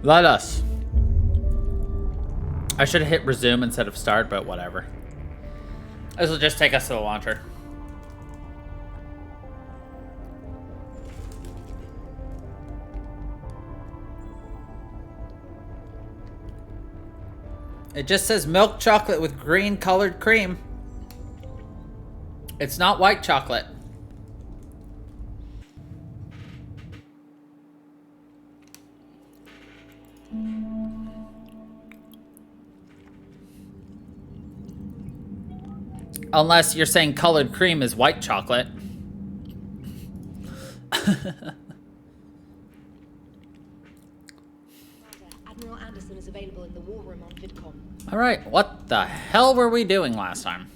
Let us. I should have hit resume instead of start, but whatever. This will just take us to the launcher. It just says milk chocolate with green colored cream. It's not white chocolate. Unless you're saying colored cream is white chocolate. Admiral Anderson is available in the war room on VidCom. All right, what the hell were we doing last time?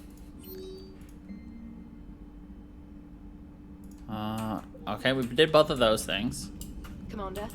Okay, we did both of those things. Commander.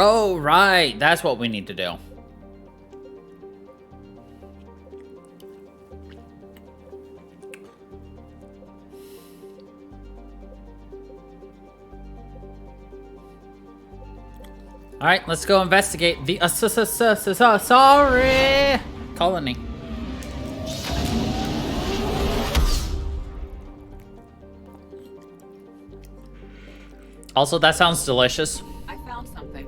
Oh, right. That's what we need to do. All right, let's go investigate the sorry colony. Also, that sounds delicious. I found something.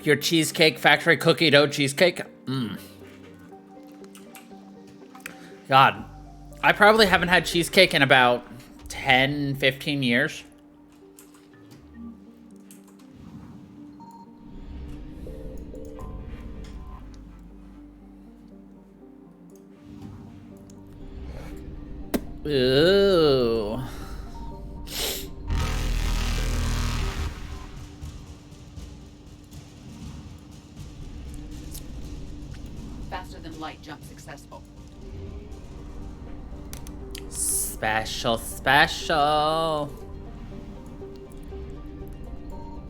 Your cheesecake factory cookie dough cheesecake. God, I probably haven't had cheesecake in about 10, 15 years. Ooh. Faster than light jump successful. Special, special.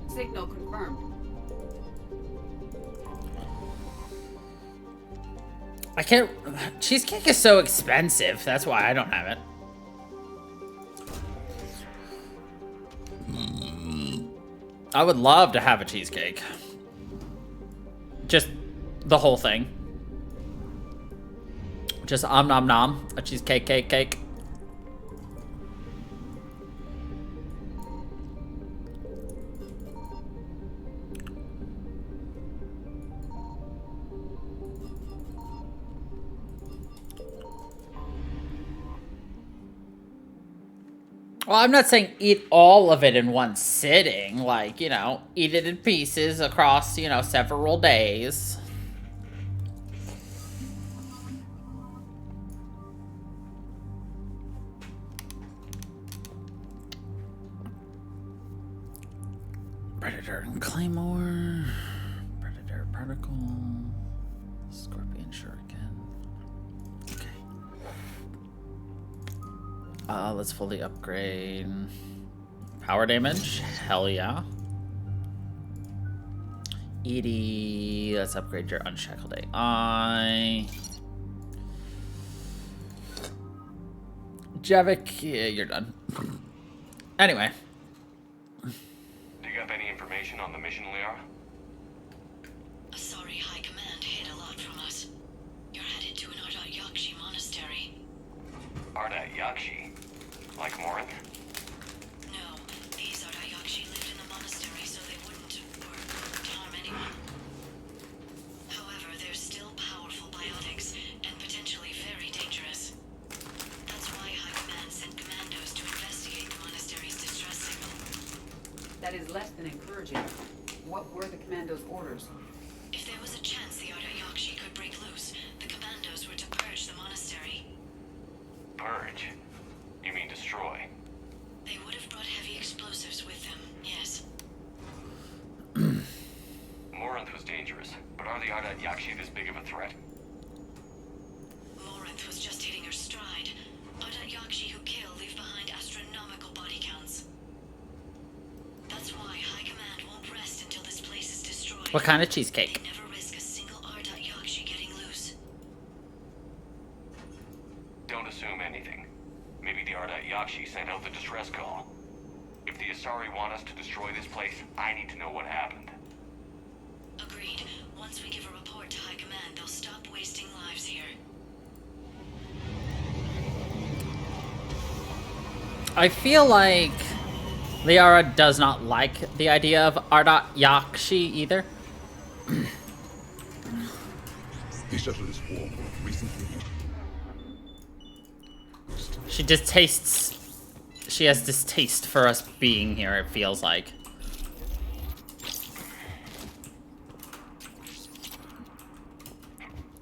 Signal confirmed. I can't. Cheesecake is so expensive. That's why I don't have it. I would love to have a cheesecake. Just the whole thing. Just nom nom. A cheesecake, cake. Well, I'm not saying eat all of it in one sitting. Like, you know, eat it in pieces across, you know, several days. Predator and Claymore. Predator particle. Scorpion shuriken. Okay. Let's fully upgrade. Power damage? Hell yeah. Edie, let's upgrade your Unshackled AI. Javik, yeah, you're done. Anyway. Do you have any information on the mission, Liara? Sorry, High Command hid a lot from us. You're headed to an Ardat Yakshi monastery. Ardat Yakshi? Like Morinth? No, these Ardat Yakshi lived in the monastery so they wouldn't harm anyone. However, they're still powerful biotics and potentially very dangerous. That's why High Command sent commandos to investigate the monastery's distress signal. That is less than encouraging. What were the commando's orders? If there was a chance the Ardat Yakshi could break loose, the commandos were to purge the monastery. Purge? You mean destroy? They would have brought heavy explosives with them, yes. the Ardat Yakshi this big of a threat? Morinth was just hitting her stride. Ardat Yakshi who kill leave behind astronomical body counts. That's why High Command won't rest until this place is destroyed. What kind of cheesecake? They never risk a single Ardat Yakshi getting loose. Don't assume anything. Maybe the Ardat Yakshi sent out the distress call. If the Asari want us to destroy this place, I need to know what happened. Agreed. Once we give a report to High Command, they'll stop wasting lives here. I feel like Liara does not like the idea of Ardat Yakshi either. The shuttle is warm. Recently. She distastes. She has distaste for us being here, it feels like.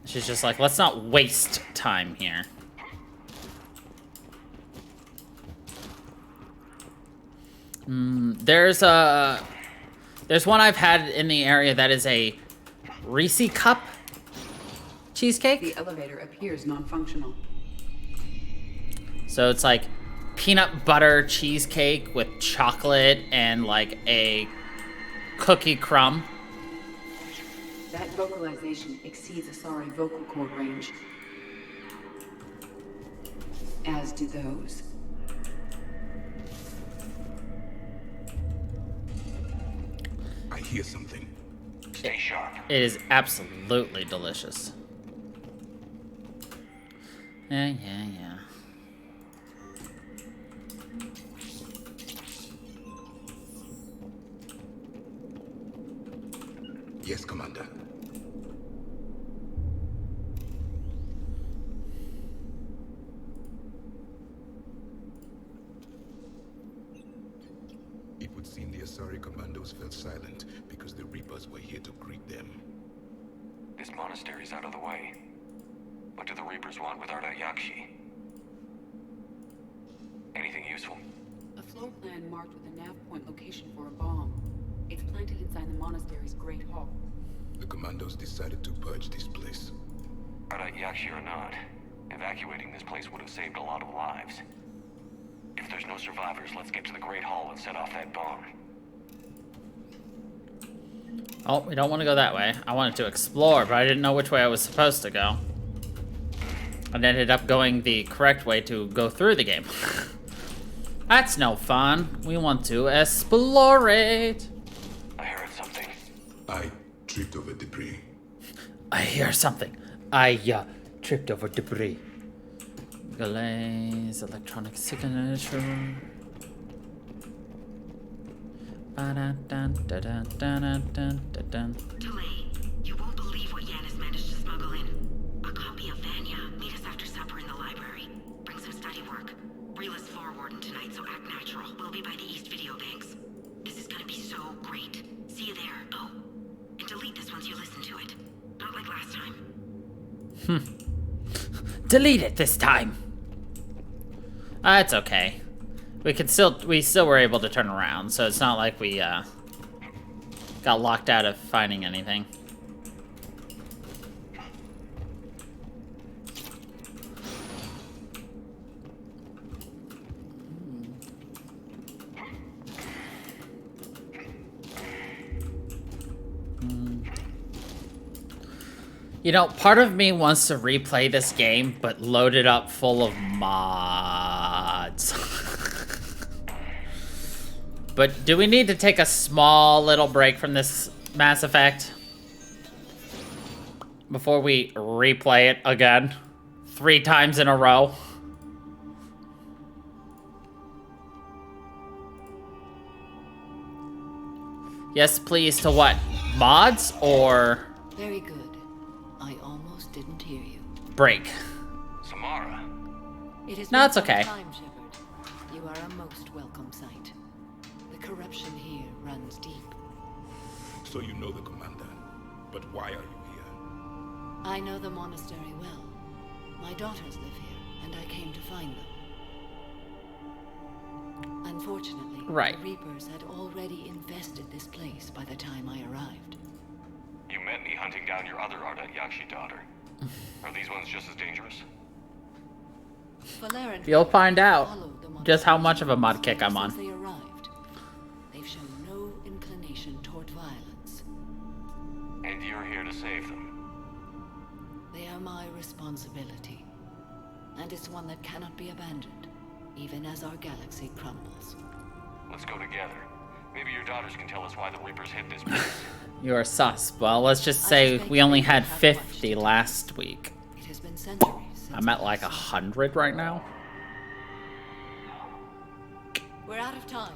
She's just like, let's not waste time here. There's one I've had in the area that is a Reese cup cheesecake. The elevator appears non-functional. So it's like peanut butter cheesecake with chocolate and like a cookie crumb. That vocalization exceeds Asari vocal cord range. As do those. I hear something. Stay sharp. It is absolutely delicious. Yeah. Yes, Commander. It would seem the Asari commandos fell silent because the Reapers were here to greet them. This monastery's out of the way. What do the Reapers want with Ardat Yakshi? Anything useful? A floor plan marked with a nav point location for a bomb. It's planted inside the monastery's Great Hall. The commandos decided to purge this place. Ardat Yakshi or not, evacuating this place would have saved a lot of lives. If there's no survivors, let's get to the Great Hall and set off that bomb. Oh, we don't want to go that way. I wanted to explore, but I didn't know which way I was supposed to go. And ended up going the correct way to go through the game. That's no fun. We want to explore it. I heard something. I tripped over debris. I hear something. I tripped over debris. Glaze, electronic signature. Ba-da-dun-da-dun-dun-dun-dun-dun. Delay. You won't believe what Yan has managed to smuggle in. A copy of Vanya. Meet us after supper in the library. Bring some study work. Reel is floor warden tonight, so act natural. We'll be by the East Video Banks. This is gonna be so great. See you there. Oh, and delete this once you listen to it. Not like last time. Delete it this time. It's okay. We still were able to turn around, so it's not like we got locked out of finding anything. You know, part of me wants to replay this game, but load it up full of mods. But do we need to take a small little break from this Mass Effect before we replay it again 3 times in a row? Yes, please, to what? Mods or Very good. I almost didn't hear you. break? Samara. It has No, been it's some okay. time, Shepard. You are a most welcome sight. The corruption here runs deep. So you know the commander. But why are you here? I know the monastery well. My daughters live here, and I came to find them. Unfortunately, Right. the Reapers had already infested this place by the time I arrived. you met me hunting down your other Ardat Yakshi daughter. Are these ones just as dangerous? Valerian You'll find out followed the just how much of a mod kick I'm on. since they arrived. They've shown no inclination toward violence. And you're here to save them. They are my responsibility. And it's one that cannot be abandoned, even as our galaxy crumbles. Let's go together. Maybe your daughters can tell us why the Reapers hit this place. You're sus. Well, let's just say we only had 50 last week. It has been centuries since I'm at like 100 right now. we're out of time.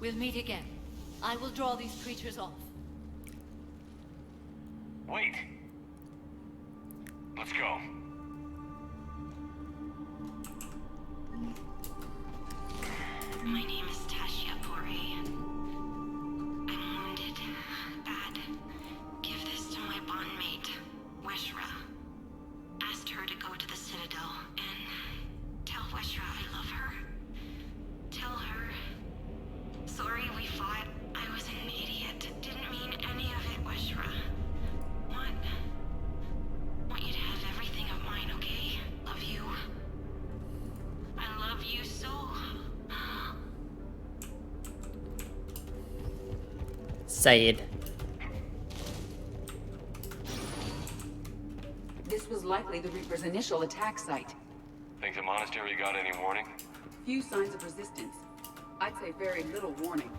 We'll meet again. I will draw these creatures off. Wait. Let's go. My name is Tashia Pori. I'm wounded. Bad. Give this to my bondmate, Weshra. Asked her to go to the Citadel and tell Weshra I love her. Tell her. Sorry we fought. I was an idiot. Didn't mean any of it, Weshra. Want you to have everything of mine, okay? Love you. I love you so. Sayed. This was likely the Reaper's initial attack site. Think the monastery got any warning? Few signs of resistance. I'd say very little warning.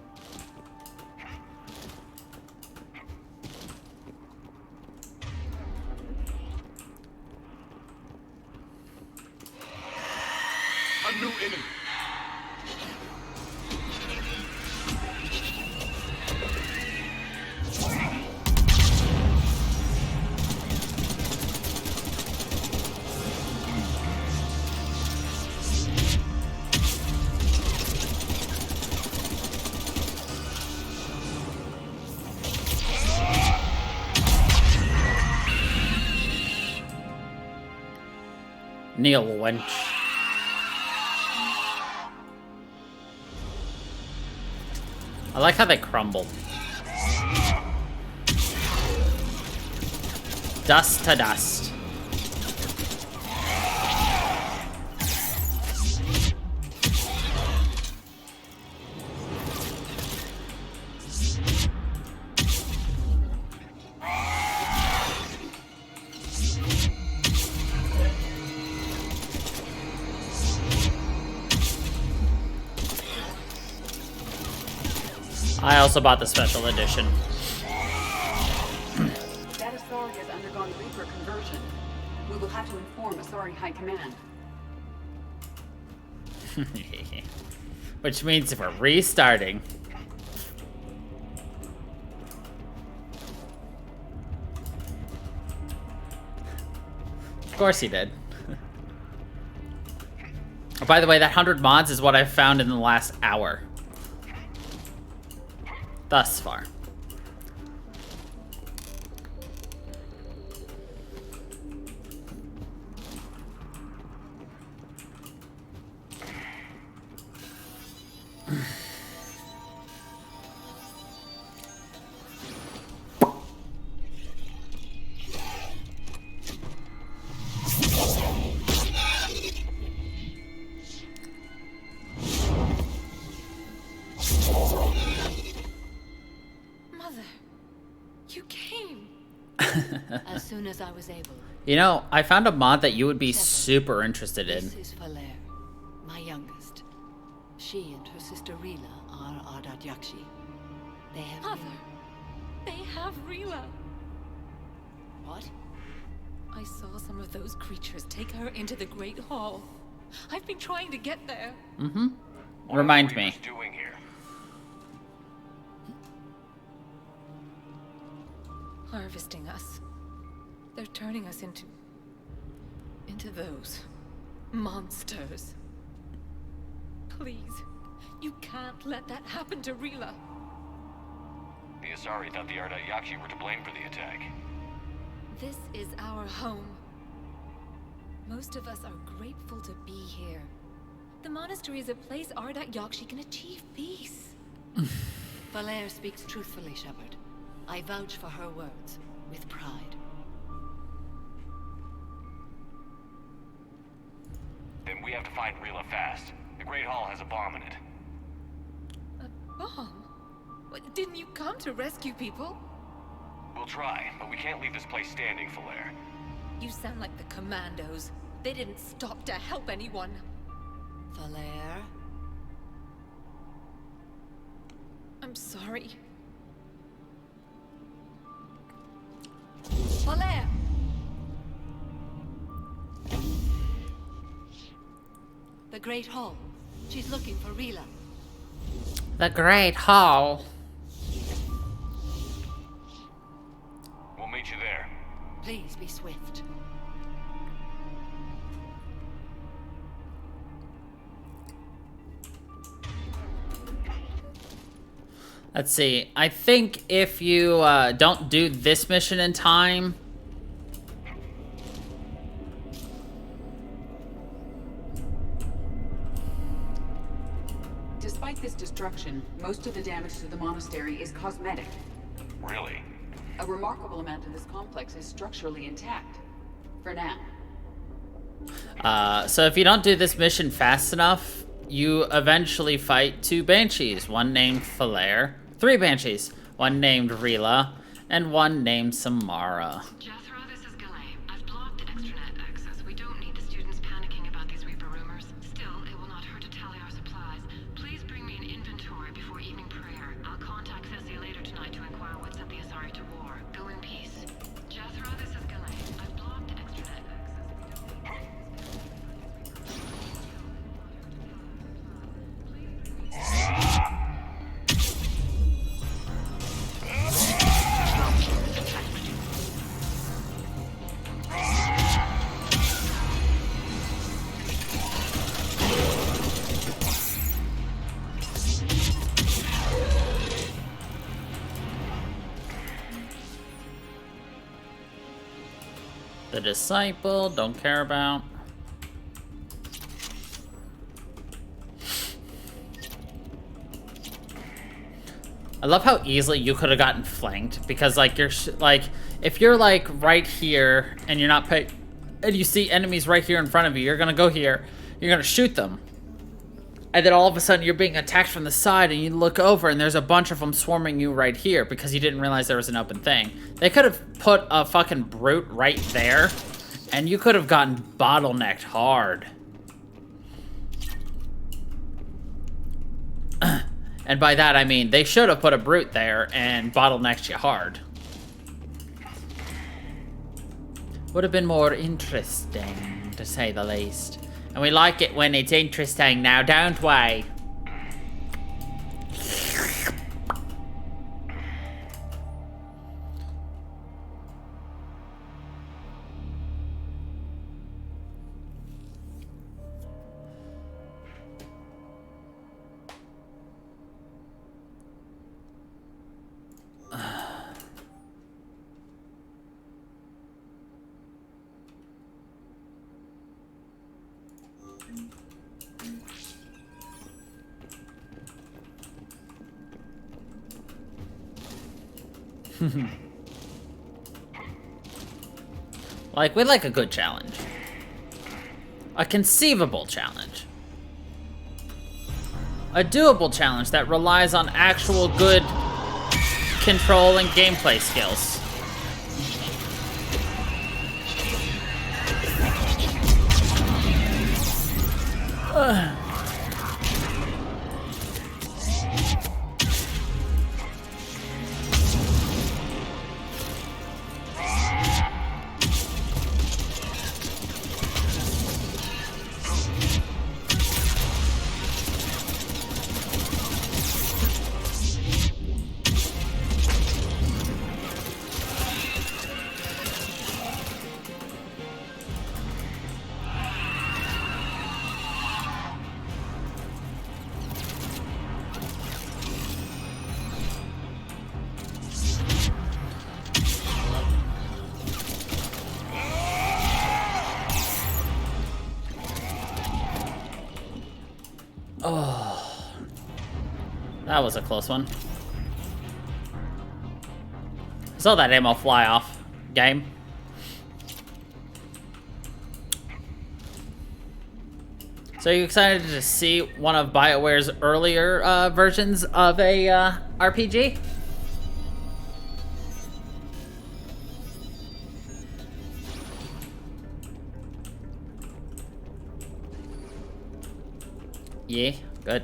A new enemy. Neil Wench. I like how they crumble. Dust to dust. I also bought the special edition. That Asari has undergone Reaper conversion. We will have to inform Asari High Command. Which means we're restarting. Of course he did. Oh, by the way, that 100 mods is what I found in the last hour. Thus far. As soon as I was able. You know, I found a mod that you would be super interested in. This is Valer, my youngest. She and her sister Rila are Ardat Yakshi. They have Mother, they have Rila. What? I saw some of those creatures take her into the Great Hall. I've been trying to get there. Mm-hmm. What Remind are the me. Reapers doing here? Harvesting us. They're turning us into those monsters. Please, you can't let that happen to Rila. The Asari thought the Ardat Yakshi were to blame for the attack. This is our home. Most of us are grateful to be here. The monastery is a place Ardat Yakshi can achieve peace. Valere speaks truthfully, Shepard. I vouch for her words, with pride. Then we have to find Rila fast. The Great Hall has a bomb in it. A bomb? What, didn't you come to rescue people? We'll try, but we can't leave this place standing, Valere. You sound like the commandos. They didn't stop to help anyone. Valere? I'm sorry. Valere! The Great Hall. She's looking for Rila. The Great Hall. We'll meet you there. Please be swift. Let's see. I think if you don't do this mission in time... Despite this destruction, most of the damage to the monastery is cosmetic. Really? A remarkable amount of this complex is structurally intact. For now. So if you don't do this mission fast enough, you eventually fight 2 Banshees. One named Valere. 3 Banshees. One named Rila. And one named Samara. Jethro, this is Galay. I've blocked the extranet access. We don't need the students panicking about these Reaper rumors. Still, it will not hurt to tally our supplies. Please bring me an inventory before evening prayer. I'll contact Ceci later tonight to inquire what's at the Asari to war. Go in peace. Jethro, this is Galay. I've blocked the extranet access. The Disciple, don't care about. I love how easily you could have gotten flanked because, like, you're like, if you're like right here and you're not pay, and you see enemies right here in front of you, you're gonna go here, you're gonna shoot them, and then all of a sudden you're being attacked from the side, and you look over and there's a bunch of them swarming you right here because you didn't realize there was an open thing. They could have put a fucking brute right there, and you could have gotten bottlenecked hard. And by that, I mean, they should have put a brute there and bottlenecked you hard. Would have been more interesting, to say the least. And we like it when it's interesting now, don't we? Like, we like a good challenge. A conceivable challenge. A doable challenge that relies on actual good control and gameplay skills. That was a close one. Saw that ammo fly off. Game. So are you excited to see one of BioWare's earlier versions of a RPG? Yeah, good.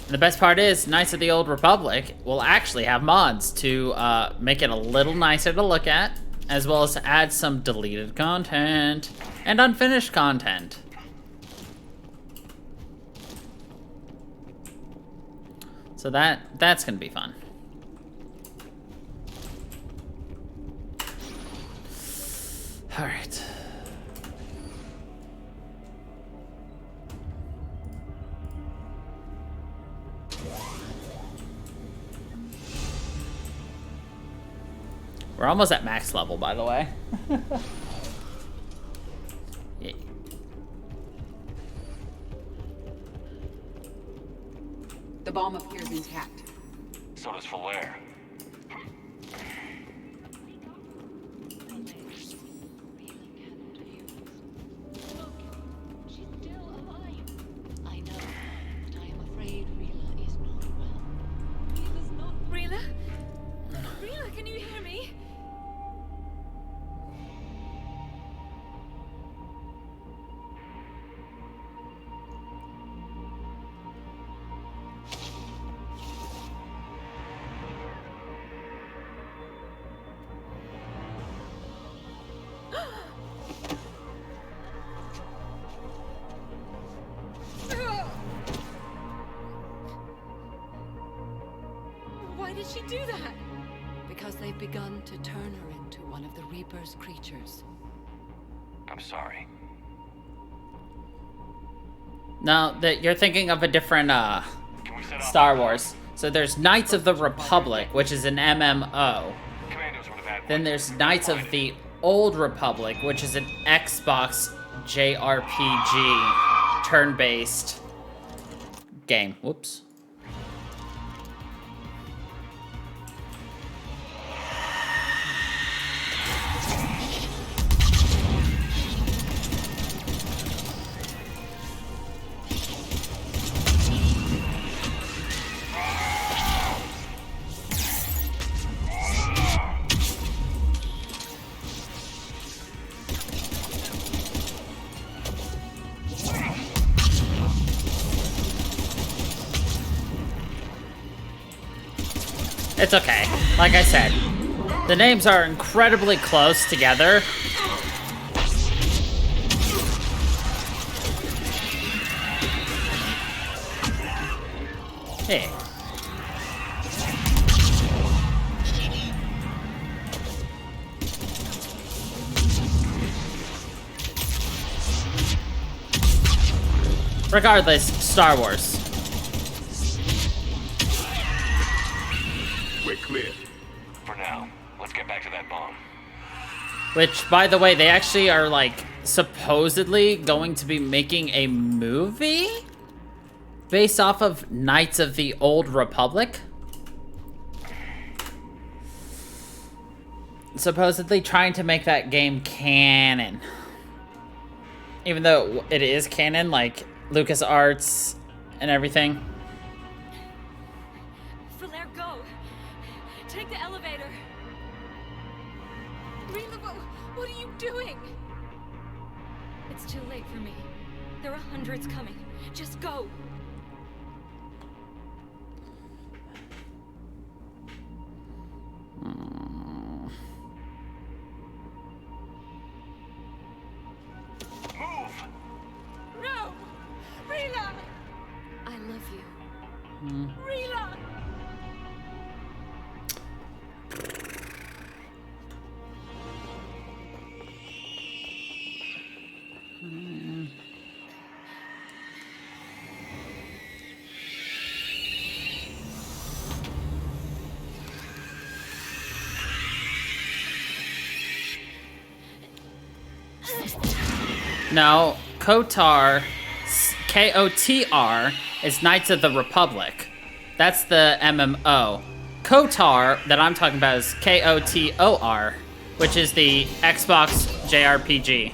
And the best part is, Knights of the Old Republic will actually have mods to make it a little nicer to look at, as well as to add some deleted content and unfinished content. So that's gonna be fun. All right. We're almost at max level, by the way. Yeah. The bomb appears intact. So does Falaire. I know, but I am afraid Rila is not well. Rila's not. Rila? Rila, can you hear me? Why did she do that? Because they've begun to turn her into one of the Reaper's creatures. I'm sorry. No, that you're thinking of a different Can we set up? Star Wars. So there's Knights of the Republic, which is an MMO. Commandos would have had. Then there's Knights of the Old Republic, which is an Xbox JRPG turn-based game. Whoops. It's okay. Like I said, the names are incredibly close together. Hey. Regardless, Star Wars. We're clear. For now, let's get back to that bomb. Which, by the way, they actually are, like, supposedly going to be making a movie based off of Knights of the Old Republic. Supposedly trying to make that game canon. Even though it is canon, like, LucasArts and everything. Falaire, go! Take the elevator! Rila, what are you doing? It's too late for me. There are hundreds coming. Just go! Move! No! Rila! I love you. Rila! No, KOTR, K-O-T-R, is Knights of the Republic. That's the MMO. KOTOR that I'm talking about is KOTOR, which is the Xbox JRPG.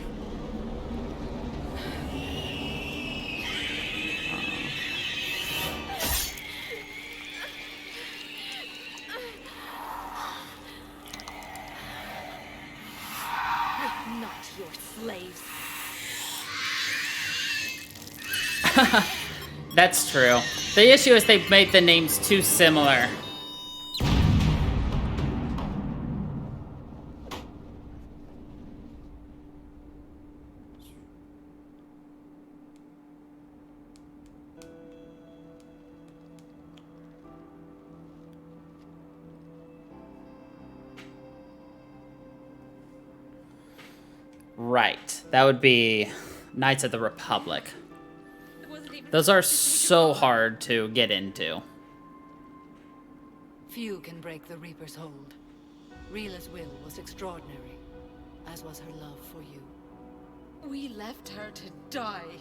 We're not your slaves. That's true. The issue is they've made the names too similar. Right. That would be Knights of the Republic. Those are so hard to get into. Few can break the Reaper's hold. Rila's will was extraordinary, as was her love for you. We left her to die.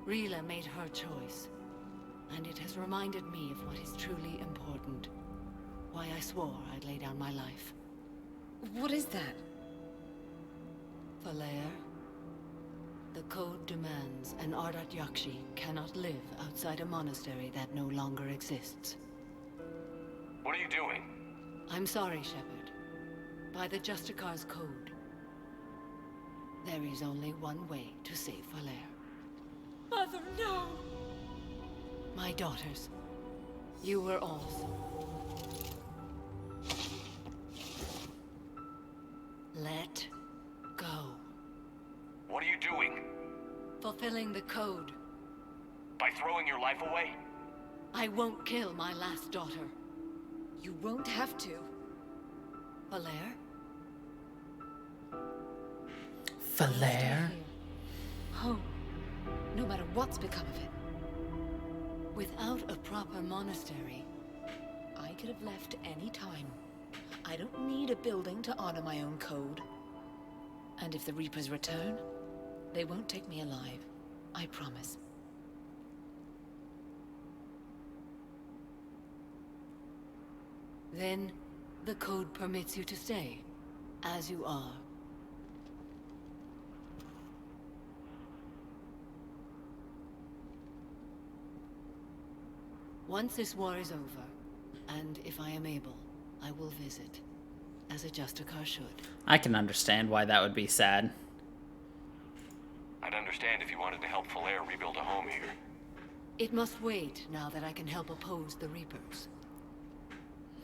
Rila made her choice, and it has reminded me of what is truly important. Why I swore I'd lay down my life. What is that? Falair, the code demands an Ardat Yakshi cannot live outside a monastery that no longer exists. What are you doing? I'm sorry, Shepard. By the Justicar's code, there is only one way to save Falair. Mother, no! My daughters, you were all. Let go. What are you doing? Fulfilling the code. By throwing your life away? I won't kill my last daughter. You won't have to. Falair? Falair? Home. No matter what's become of it. Without a proper monastery, I could have left any time. I don't need a building to honor my own code. And if the Reapers return, they won't take me alive. I promise. then the code permits you to stay, as you are. Once this war is over, and if I am able, I will visit, as a Justicar should. I can understand why that would be sad. I'd understand if you wanted to help Falair rebuild a home here. It must wait now that I can help oppose the Reapers.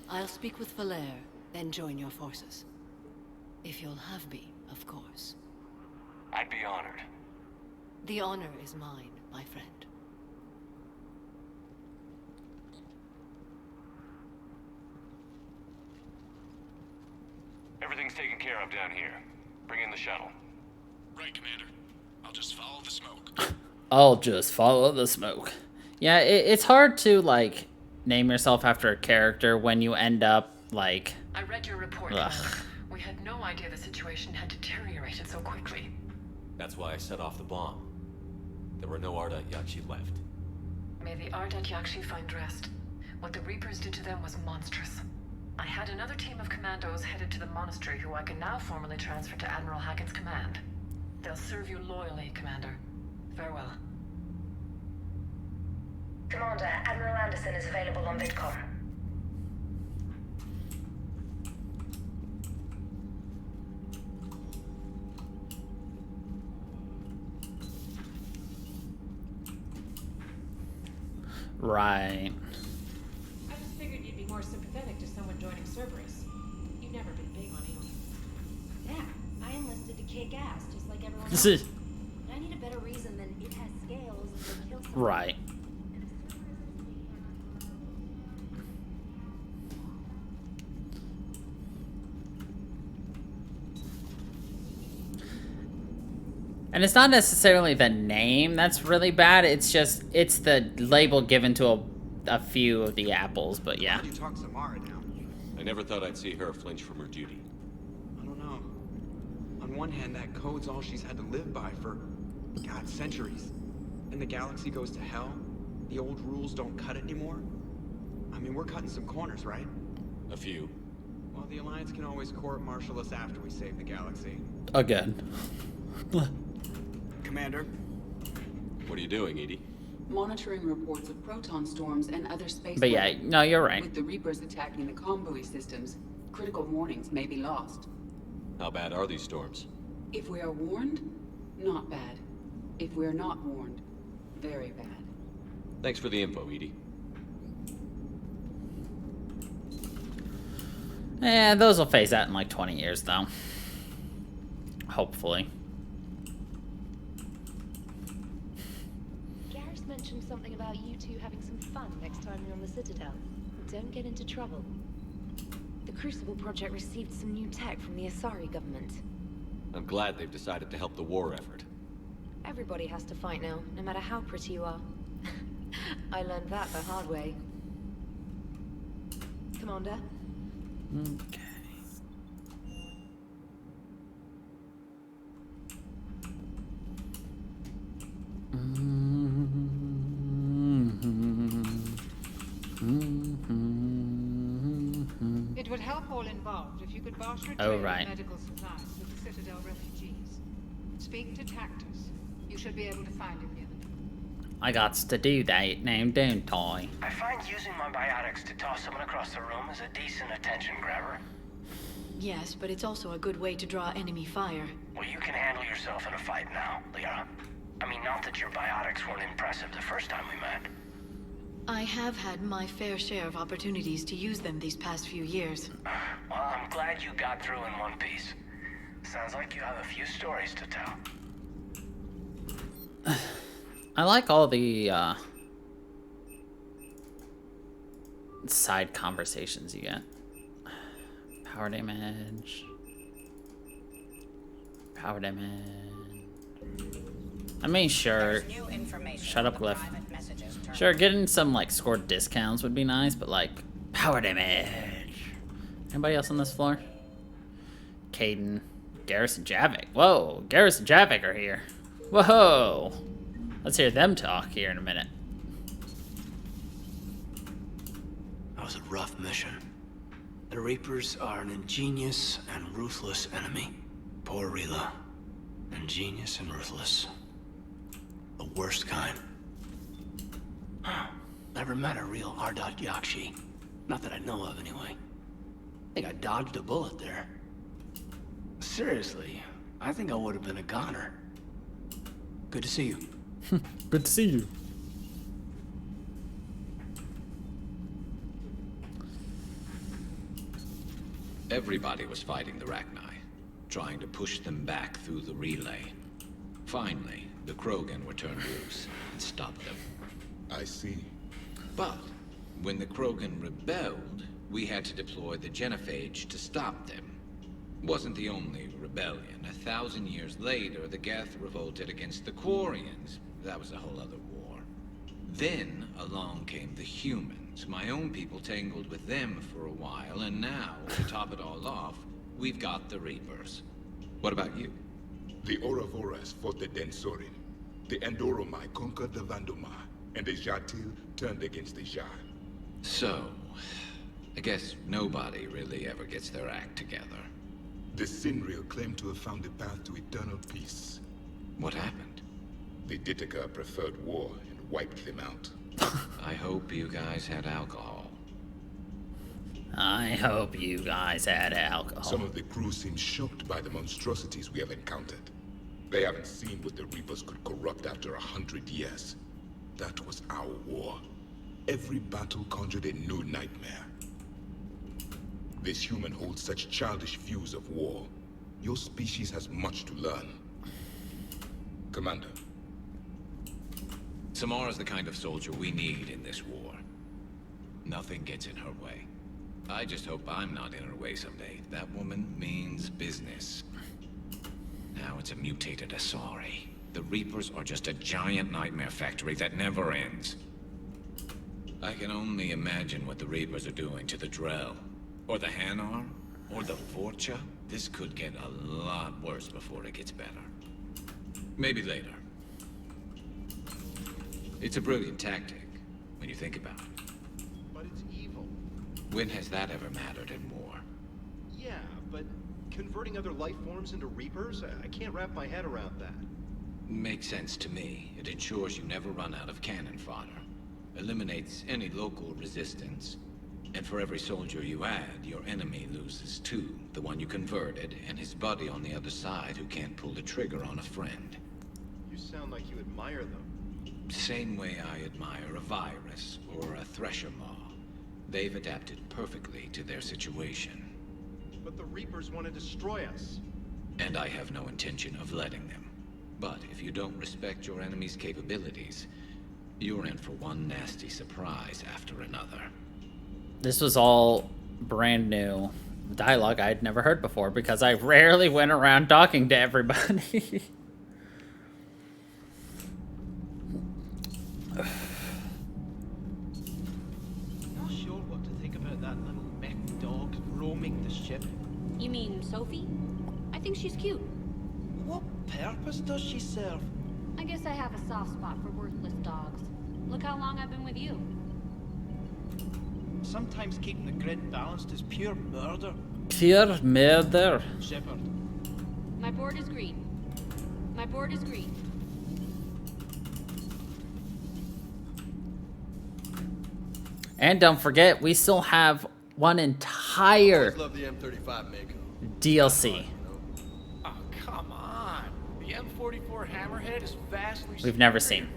I'll speak with Falair, then join your forces. If you'll have me, of course. I'd be honored. The honor is mine, my friend. Everything's taken care of down here. Bring in the shuttle. Right, Commander. I'll just follow the smoke. I'll just follow the smoke. Yeah, it's hard to, like, name yourself after a character when you end up, like... I read your report, Ugh. Commander. We had no idea the situation had deteriorated so quickly. That's why I set off the bomb. There were no Ardat Yakshi left. May the Ardat Yakshi find rest. What the Reapers did to them was monstrous. I had another team of commandos headed to the monastery who I can now formally transfer to Admiral Hackett's command. They'll serve you loyally, Commander. Farewell. Commander, Admiral Anderson is available on VidCom. Right. I just figured you'd be more sympathetic to someone joining Cerberus. You've never been big on aliens. Yeah, I enlisted to kick ass, just like everyone else. But I need a better reason than it has scales and will kill someone. Right. And it's not necessarily the name that's really bad, it's just, it's the label given to a few of the apples, but yeah. How do you talk Samara down? I never thought I'd see her flinch from her duty. I don't know. On one hand, that code's all she's had to live by for God, centuries. And the galaxy goes to hell? The old rules don't cut it anymore? I mean, we're cutting some corners, right? A few. Well, the Alliance can always court-martial us after we save the galaxy. Again. Commander? What are you doing, Edie? Monitoring reports of proton storms and other space But yeah, weather. no, you're right. With the Reapers attacking the comm buoy systems, critical warnings may be lost. How bad are these storms? If we are warned, not bad. If we are not warned, very bad. Thanks for the info, Edie. Yeah, those will phase out in like 20 years, though. Hopefully. Garrus mentioned something about you two having some fun next time you're on the Citadel. Don't get into trouble. The Crucible Project received some new tech from the Asari government. I'm glad they've decided to help the war effort. Everybody has to fight now, no matter how pretty you are. I learned that the hard way. Commander? Okay. It would help all involved if you could barter a Oh, trade right. of medical supplies with the Citadel refugees. Speak to Tactus. You should be able to find him near them. I got to do that, named don't I? I find using my biotics to toss someone across the room is a decent attention grabber. Yes, but it's also a good way to draw enemy fire. Well, you can handle yourself in a fight now, Liara. I mean, not that your biotics weren't impressive the first time we met. I have had my fair share of opportunities to use them these past few years. Well, I'm glad you got through in one piece. Sounds like you have a few stories to tell. I like all the side conversations you get. Power damage. Power damage. I mean, sure. Shut up, Glyph. Sure, getting some like scored discounts would be nice, but like power damage. Anybody else on this floor? Caden, Garrus, and Javik. Whoa, Garrus and Javik are here. Whoa. Let's hear them talk here in a minute. That was a rough mission. The Reapers are an ingenious and ruthless enemy. Poor Rila. Ingenious and ruthless. The worst kind. Never met a real Ardat Yakshi. Not that I know of, anyway. I think I dodged a bullet there. Seriously, I think I would have been a goner. Good to see you. Good to see you. Everybody was fighting the Rachni, trying to push them back through the relay. Finally, the Krogan were turned loose and stopped them. I see. But when the Krogan rebelled, we had to deploy the Genophage to stop them. Wasn't the only rebellion. 1,000 years later, the Geth revolted against the Quarians. That was a whole other war. Then along came the humans. My own people tangled with them for a while, and now, to top it all off, we've got the Reapers. What about you? The Ouroboros fought the Densorin. The Endoromai conquered the Vandomai, and the Jatil turned against the Jar. So, I guess nobody really ever gets their act together. The Sinreal claimed to have found the path to eternal peace. What happened? The Ditaka preferred war and wiped them out. I hope you guys had alcohol. I hope you guys had alcohol. Some of the crew seem shocked by the monstrosities we have encountered. They haven't seen what the Reapers could corrupt after 100 years. That was our war. Every battle conjured a new nightmare. This human holds such childish views of war. Your species has much to learn. Commander. Samara's the kind of soldier we need in this war. Nothing gets in her way. I just hope I'm not in her way someday. That woman means business. Now it's a mutated Asari. The Reapers are just a giant nightmare factory that never ends. I can only imagine what the Reapers are doing to the Drell. Or the Hanar. Or the Vorcha. This could get a lot worse before it gets better. Maybe later. It's a brilliant tactic, when you think about it. But it's evil. When has that ever mattered in war? Yeah, but converting other life forms into Reapers? I can't wrap my head around that. Makes sense to me. It ensures you never run out of cannon fodder. Eliminates any local resistance. And for every soldier you add, your enemy loses two. The one you converted, and his buddy on the other side who can't pull the trigger on a friend. You sound like you admire them. Same way I admire a virus or a thresher maw. They've adapted perfectly to their situation. But the Reapers want to destroy us. And I have no intention of letting them. But if you don't respect your enemy's capabilities, you're in for one nasty surprise after another. This was all brand new dialogue I'd never heard before because I rarely went around talking to everybody. Not sure what to think about that little mech dog roaming the ship. You mean Sophie? I think she's cute. What purpose does she serve? I guess I have a soft spot for worthless dogs. Look how long I've been with you. Sometimes keeping the grid balanced is pure murder. Pure murder. Shepard. My board is green. My board is green. And don't forget, we still have one entire Love the M35 Mako. DLC. Oh, come on. The M44 Hammerhead is vastly We've never seen.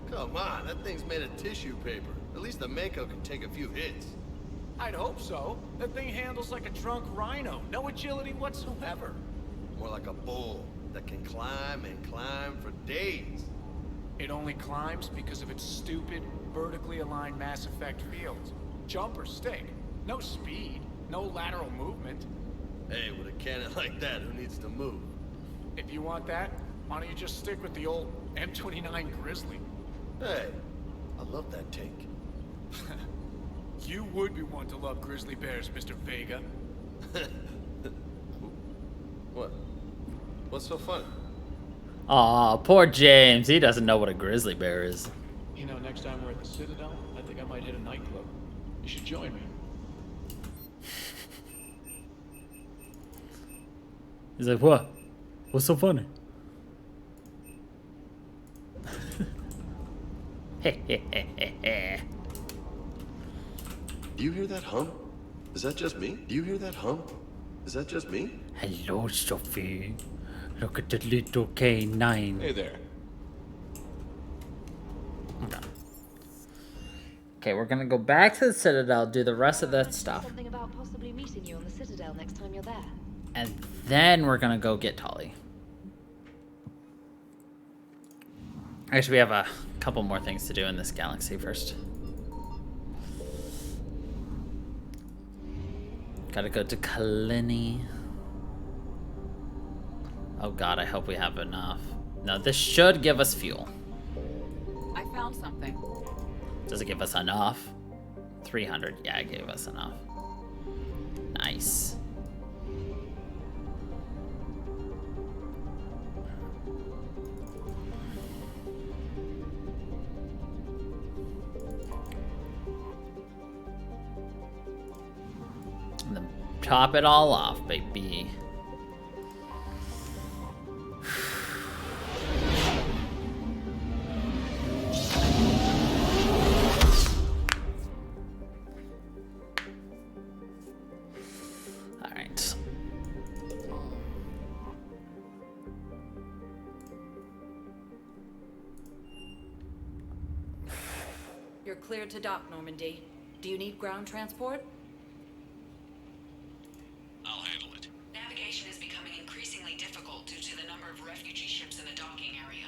Come on, that thing's made of tissue paper. At least the Mako can take a few hits. I'd hope so. That thing handles like a drunk rhino. No agility whatsoever. More like a bull that can climb and climb for days. It only climbs because of its stupid, vertically aligned Mass Effect fields. Jump or stick. No speed. No lateral movement. Hey, with a cannon like that, who needs to move? If you want that, why don't you just stick with the old M29 Grizzly? Hey, I love that tank. You would be one to love grizzly bears, Mr. Vega. What? What's so funny? Aw, poor James. He doesn't know what a grizzly bear is. You know, next time we're at the Citadel, I think I might hit a nightclub. You should join me. He's like, what? What's so funny? Do you hear that hum? Is that just me? Do you hear that hum? Is that just me? Hello, Sophie. Look at the little K9. Hey there. Okay, we're gonna go back to the Citadel, do the rest of that stuff. Something about possibly meeting you on the Citadel next time you're there. And then we're gonna go get Tolly. Actually, we have a couple more things to do in this galaxy first. Gotta go to Kalini. Oh god, I hope we have enough. No, this should give us fuel. I found something. Does it give us enough? 300. Yeah, it gave us enough. Nice. And then top it all off, baby. Alright. You're cleared to dock, Normandy. Do you need ground transport? I'll handle it. Navigation is becoming increasingly difficult due to the number of refugee ships in the docking area.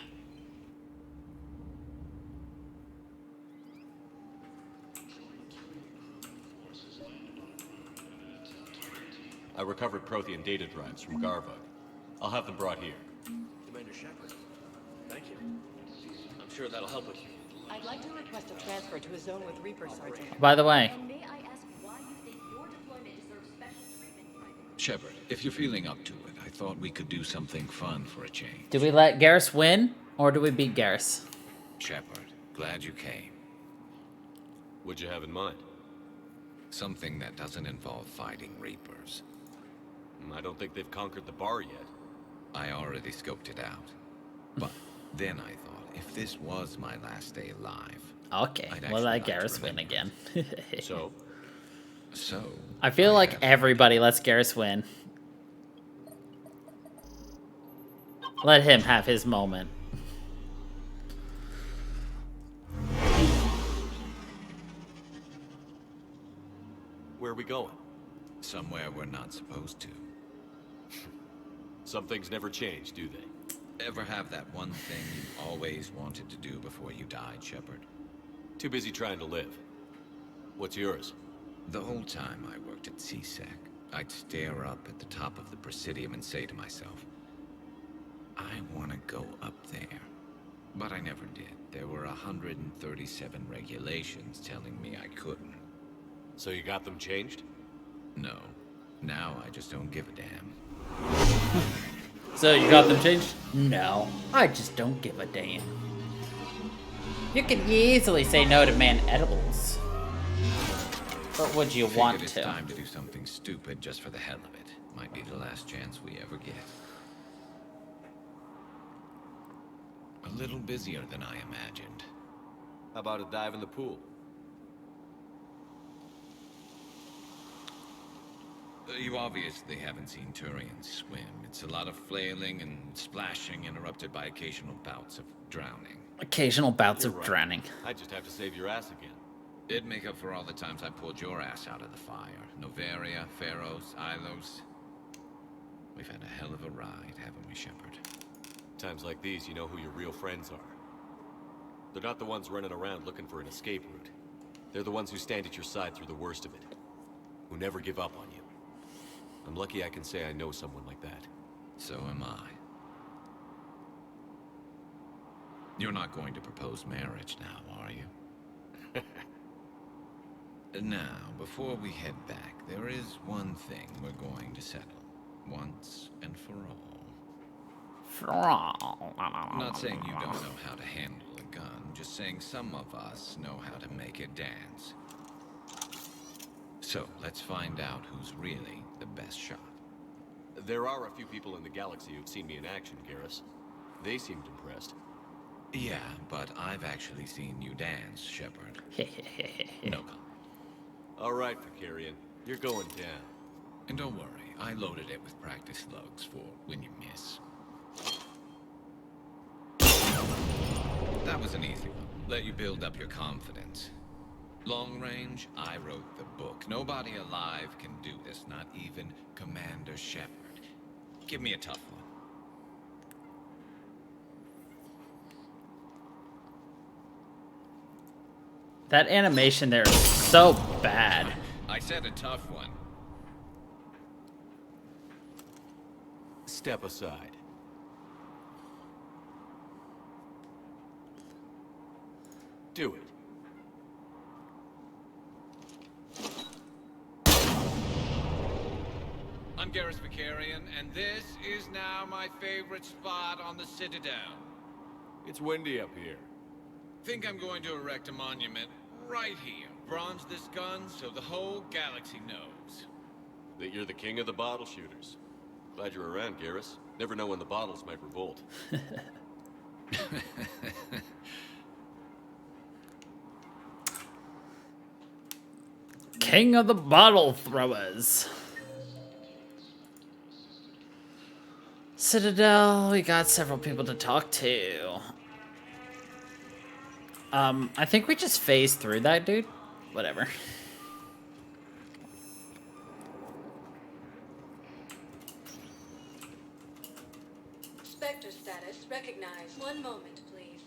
I recovered Prothean data drives from Garvug. I'll have them brought here. Commander Shepard, thank you. I'm sure that'll help us. I'd like to request a transfer to a zone with Reaper, Sergeant. By the way, And may I ask why you think your deployment deserves special treatment? Shepard, if you're feeling up to it, I thought we could do something fun for a change. do we let Garrus win or do we beat Garrus? Shepard, Glad you came. What'd you have in mind? Something that doesn't involve fighting Reapers. I don't think they've conquered the bar yet. I already scoped it out. But then I thought, if this was my last day alive... Okay, well, let Garrus win again. So? I feel like everybody lets Garrus win. Let him have his moment. Where are we going? Somewhere we're not supposed to. Some things never change, do they? Ever have that one thing you always wanted to do before you died, Shepard? Too busy trying to live. What's yours? The whole time I worked at CSEC, I'd stare up at the top of the Presidium and say to myself, I want to go up there. But I never did. There were 137 regulations telling me I couldn't. So you got them changed? No. Now I just don't give a damn. So you got them changed? No. I just don't give a damn. You can easily say no to man edibles. But would you want to? It's time to do something stupid just for the hell of it. Might be the last chance we ever get. A little busier than I imagined. How about a dive in the pool? You obviously haven't seen Turians swim. It's a lot of flailing and splashing, interrupted by occasional bouts of drowning. Occasional bouts You're of right. drowning. I just have to save your ass again. It'd make up for all the times I pulled your ass out of the fire. Noveria, Pharaohs, Ilos. We've had a hell of a ride, haven't we, Shepard? Times like these, you know who your real friends are. They're not the ones running around looking for an escape route. They're the ones who stand at your side through the worst of it. Who never give up on you. I'm lucky I can say I know someone like that. So am I. You're not going to propose marriage now, are you? Now, before we head back, there is one thing we're going to settle. Once and for all. I'm not saying you don't know how to handle a gun, just saying some of us know how to make it dance. So, let's find out who's really the best shot. There are a few people in the galaxy who've seen me in action, Garrus. They seemed impressed. Yeah, but I've actually seen you dance, Shepard. No comment. All right, Vicarian. You're going down. And don't worry, I loaded it with practice slugs for when you miss. That was an easy one. Let you build up your confidence. Long range, I wrote the book. Nobody alive can do this, not even Commander Shepard. Give me a tough one. That animation there is so bad. I said a tough one. Step aside. Do it. I'm Garrus Vicarian, and this is now my favorite spot on the Citadel. It's windy up here. Think I'm going to erect a monument right here. Bronze this gun so the whole galaxy knows. That you're the king of the bottle shooters. Glad you're around, Garrus. Never know when the bottles might revolt. King of the bottle throwers. Citadel, we got several people to talk to. I think we just phased through that, dude. Whatever. Spectre status recognized. One moment, please.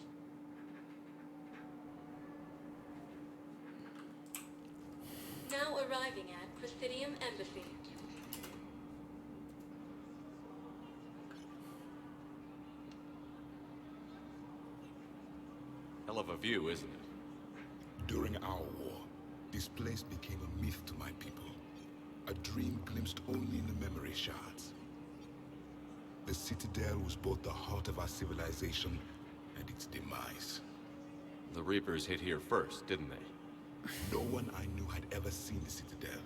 Now arriving at Presidium Embassy. Hell of a view, isn't it? During our war, this place became a myth to my people. A dream glimpsed only in the memory shards. The Citadel was both the heart of our civilization and its demise. The Reapers hit here first, didn't they? No one I knew had ever seen the Citadel.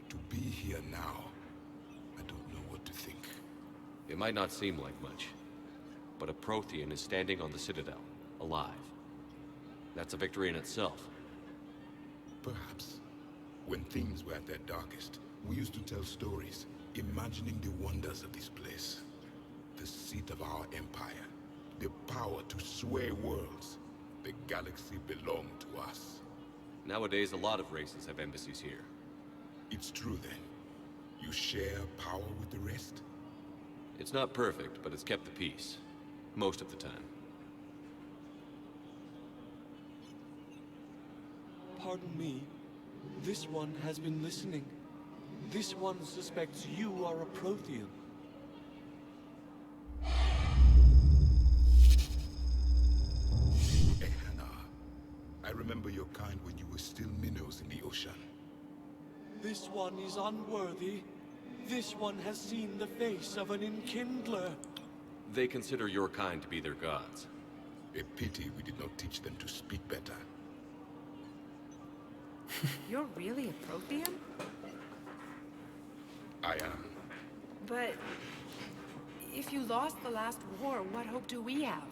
To be here now, I don't know what to think. It might not seem like much, but a Prothean is standing on the Citadel, alive. That's a victory in itself. Perhaps. When things were at their darkest, we used to tell stories, imagining the wonders of this place. The seat of our empire. The power to sway worlds. The galaxy belonged to us. Nowadays, a lot of races have embassies here. It's true then. You share power with the rest? It's not perfect, but it's kept the peace. Most of the time. Pardon me. This one has been listening. This one suspects you are a Prothean. Ehana, I remember your kind when you were still minnows in the ocean. This one is unworthy. This one has seen the face of an enkindler. They consider your kind to be their gods. A pity we did not teach them to speak better. You're really a Prothean? I am. But if you lost the last war, what hope do we have?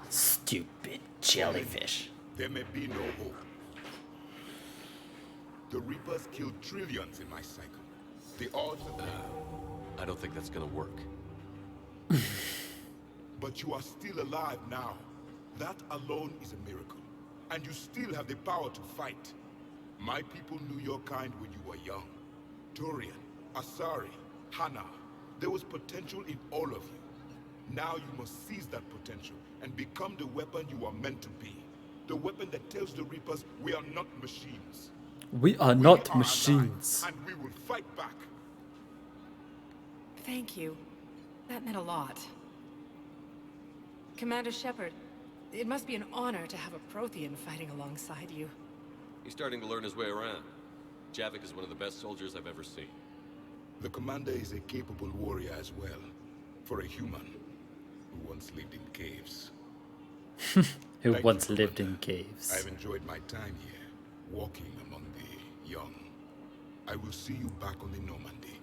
Stupid jellyfish. There may be no hope. The Reapers killed trillions in my cycle. The odds of I don't think that's gonna work. But you are still alive now. That alone is a miracle. And you still have the power to fight. My people knew your kind when you were young. Turian, Asari, Hana. There was potential in all of you. Now you must seize that potential and become the weapon you are meant to be. The weapon that tells the Reapers we are not machines. We are not machines. And we will fight back. Thank you. That meant a lot. Commander Shepard, it must be an honor to have a Prothean fighting alongside you. He's starting to learn his way around. Javik is one of the best soldiers I've ever seen. The commander is a capable warrior as well. For a human who once lived in caves. Who once lived in caves. I've enjoyed my time here, walking among the young. I will see you back on the Normandy.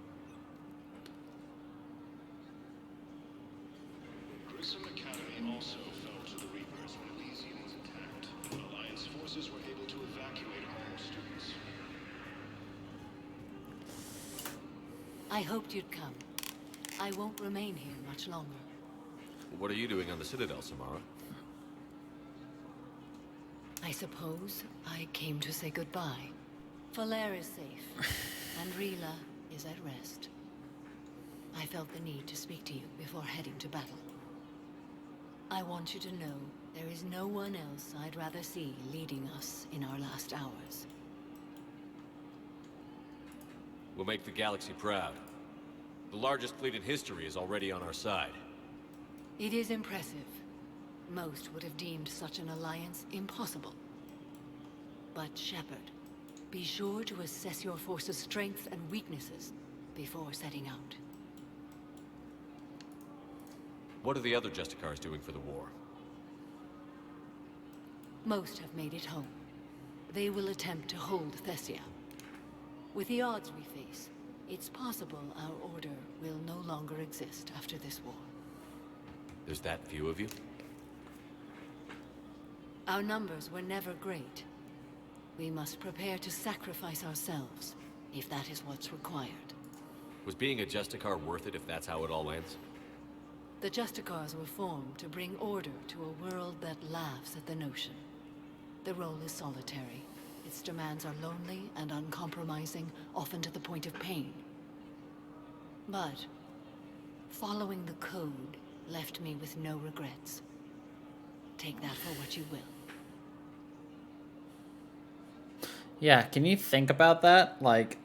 Grissom Academy also fell to the Reapers when Elysium was attacked. Alliance forces were able to evacuate all students. I hoped you'd come. I won't remain here much longer. What are you doing on the Citadel, Samara? I suppose I came to say goodbye. Falere is safe, and Rila is at rest. I felt the need to speak to you before heading to battle. I want you to know there is no one else I'd rather see leading us in our last hours. We'll make the galaxy proud. The largest fleet in history is already on our side. It is impressive. Most would have deemed such an alliance impossible. But Shepard, be sure to assess your force's strengths and weaknesses before setting out. What are the other Justicars doing for the war? Most have made it home. They will attempt to hold Thessia. With the odds we face, it's possible our order will no longer exist after this war. There's that few of you? Our numbers were never great. We must prepare to sacrifice ourselves, if that is what's required. Was being a Justicar worth it if that's how it all ends? The Justicars were formed to bring order to a world that laughs at the notion. The role is solitary. Its demands are lonely and uncompromising, often to the point of pain. But following the code left me with no regrets. Take that for what you will. Yeah, can you think about that? Like,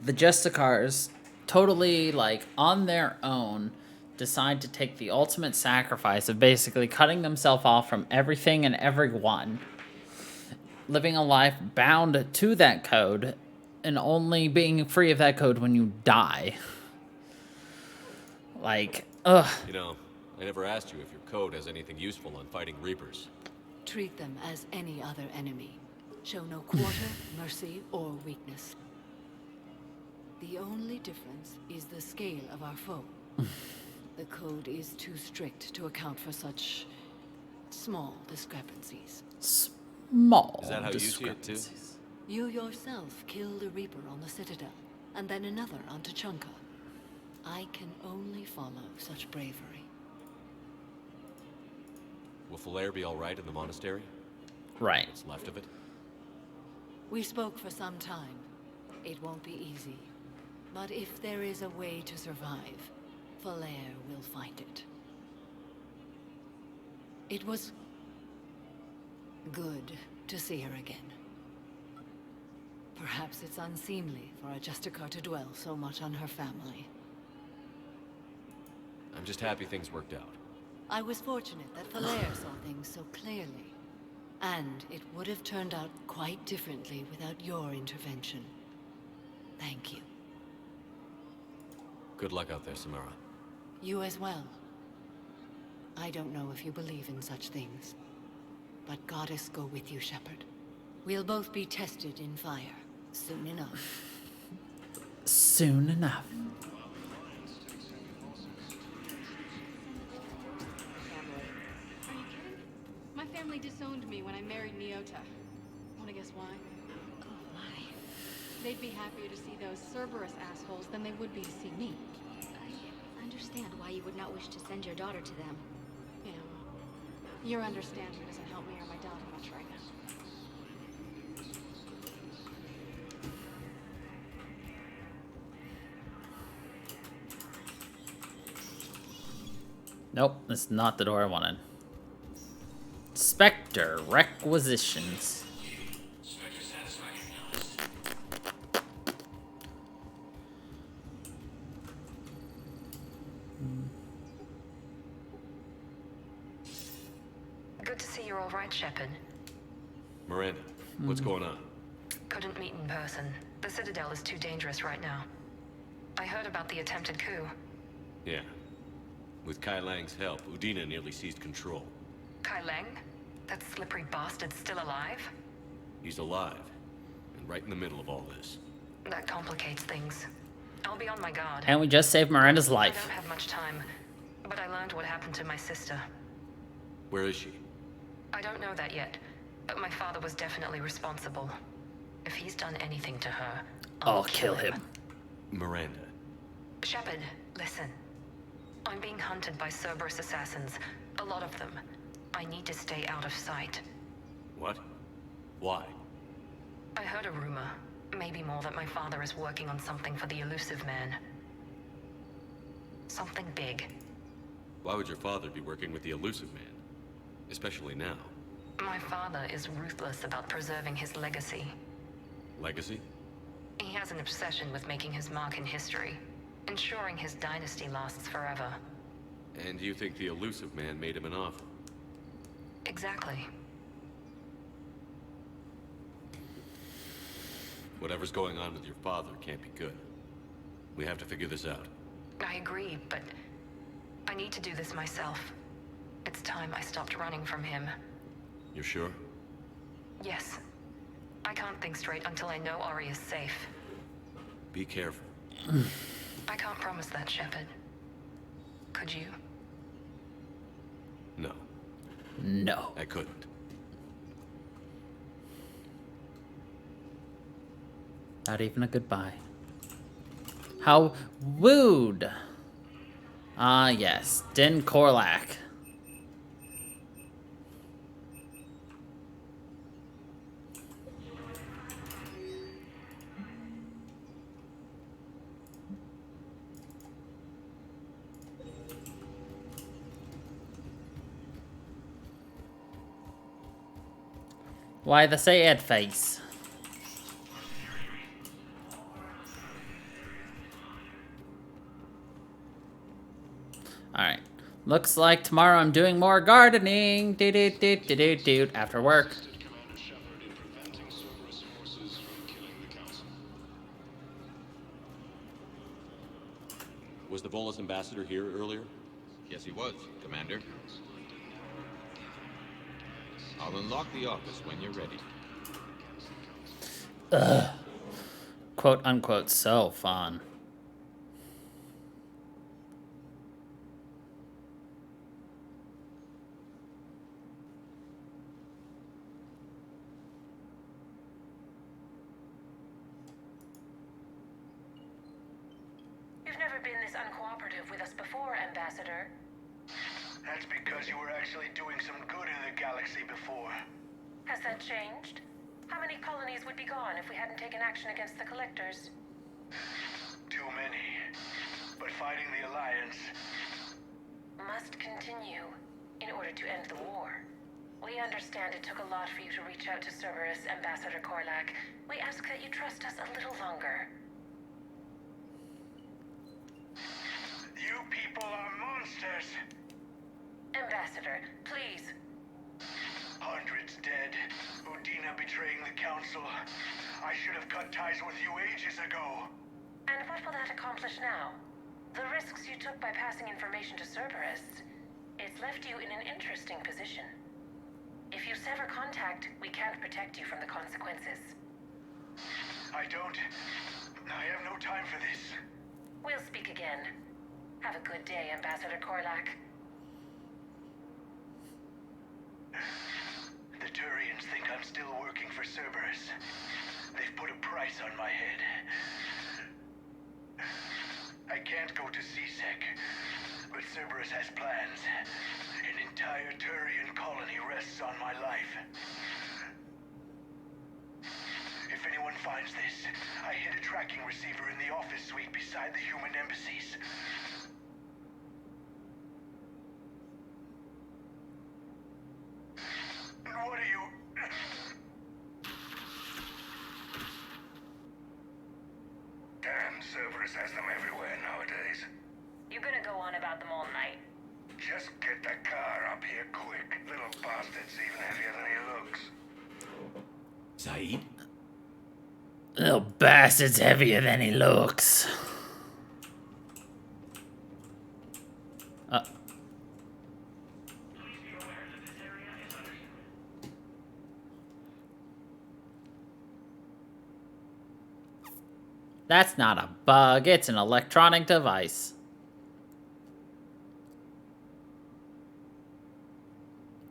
the Justicars totally, like, on their own, decide to take the ultimate sacrifice of basically cutting themselves off from everything and everyone, living a life bound to that code, and only being free of that code when you die. Like, ugh. You know, I never asked you if your code has anything useful on fighting Reapers. Treat them as any other enemy. Show no quarter, mercy, or weakness. The only difference is the scale of our foe. The code is too strict to account for such small discrepancies. Small Is that how you see it too? You yourself killed a Reaper on the Citadel, and then another on Tuchanka. I can only follow such bravery. Will Falair be all right in the monastery? Right. What's left of it? We spoke for some time. It won't be easy. But if there is a way to survive, Falair will find it. It was good to see her again. Perhaps it's unseemly for a Justicar to dwell so much on her family. I'm just happy things worked out. I was fortunate that Falair saw things so clearly. And it would have turned out quite differently without your intervention. Thank you. Good luck out there, Samara. You as well. I don't know if you believe in such things, but Goddess go with you, Shepard. We'll both be tested in fire, soon enough. Soon enough. My family disowned me when I married Nyota. Wanna guess why? Oh my. They'd be happier to see those Cerberus assholes than they would be to see me. I understand why you would not wish to send your daughter to them. Yeah, well, your understanding doesn't help me or my daughter much right now. Nope, that's not the door I wanted. Spectre requisitions. Good to see you're all right, Shepard. Miranda, what's going on? Couldn't meet in person. The Citadel is too dangerous right now. I heard about the attempted coup. Yeah. With Kai Lang's help, Udina nearly seized control. Kai Lang? That slippery bastard's still alive? He's alive, and right in the middle of all this. That complicates things. I'll be on my guard. And we just saved Miranda's I life. don't have much time, but I learned what happened to my sister. Where is she? I don't know that yet, but my father was definitely responsible. If he's done anything to her, I'll kill him. Miranda. Shepard, listen. I'm being hunted by Cerberus assassins. A lot of them. I need to stay out of sight. What? Why? I heard a rumor, maybe more, that my father is working on something for the Elusive Man. Something big. Why would your father be working with the Elusive Man? Especially now. My father is ruthless about preserving his legacy. Legacy? He has an obsession with making his mark in history, ensuring his dynasty lasts forever. And you think the Elusive Man made him an offer? Exactly. Whatever's going on with your father can't be good. We have to figure this out. I agree, but I need to do this myself. It's time I stopped running from him. You're sure? Yes. I can't think straight until I know Ari is safe. Be careful. I can't promise that, Shepard. Could you? No. No. I couldn't. Not even a goodbye. How wooed. Ah, yes. Din Korlak. Why the sad face? Alright. Looks like tomorrow I'm doing more gardening. Do after work. Was the Volus ambassador here earlier? Yes, he was, Commander. I'll unlock the office when you're ready. Ugh. Quote unquote so fun. You've never been this uncooperative with us before, Ambassador. That's because you were actually doing some good in the galaxy before. Has that changed? How many colonies would be gone if we hadn't taken action against the Collectors? Too many. But fighting the Alliance must continue in order to end the war. We understand it took a lot for you to reach out to Cerberus, Ambassador Korlak. We ask that you trust us a little longer. You people are monsters! Ambassador, please. Hundreds dead. Udina betraying the Council. I should have cut ties with you ages ago. And what will that accomplish now? The risks you took by passing information to Cerberus, it's left you in an interesting position. If you sever contact, we can't protect you from the consequences. I have no time for this. We'll speak again. Have a good day, Ambassador Korlak. The Turians think I'm still working for Cerberus. They've put a price on my head. I can't go to C-Sec, but Cerberus has plans. An entire Turian colony rests on my life. If anyone finds this, I hid a tracking receiver in the office suite beside the human embassies. What are you... Damn, Cerberus has them everywhere nowadays. You're gonna go on about them all night. Just get the car up here quick. Little bastard's even heavier than he looks. Saeed? Little bastard's heavier than he looks. That's not a bug, it's an electronic device.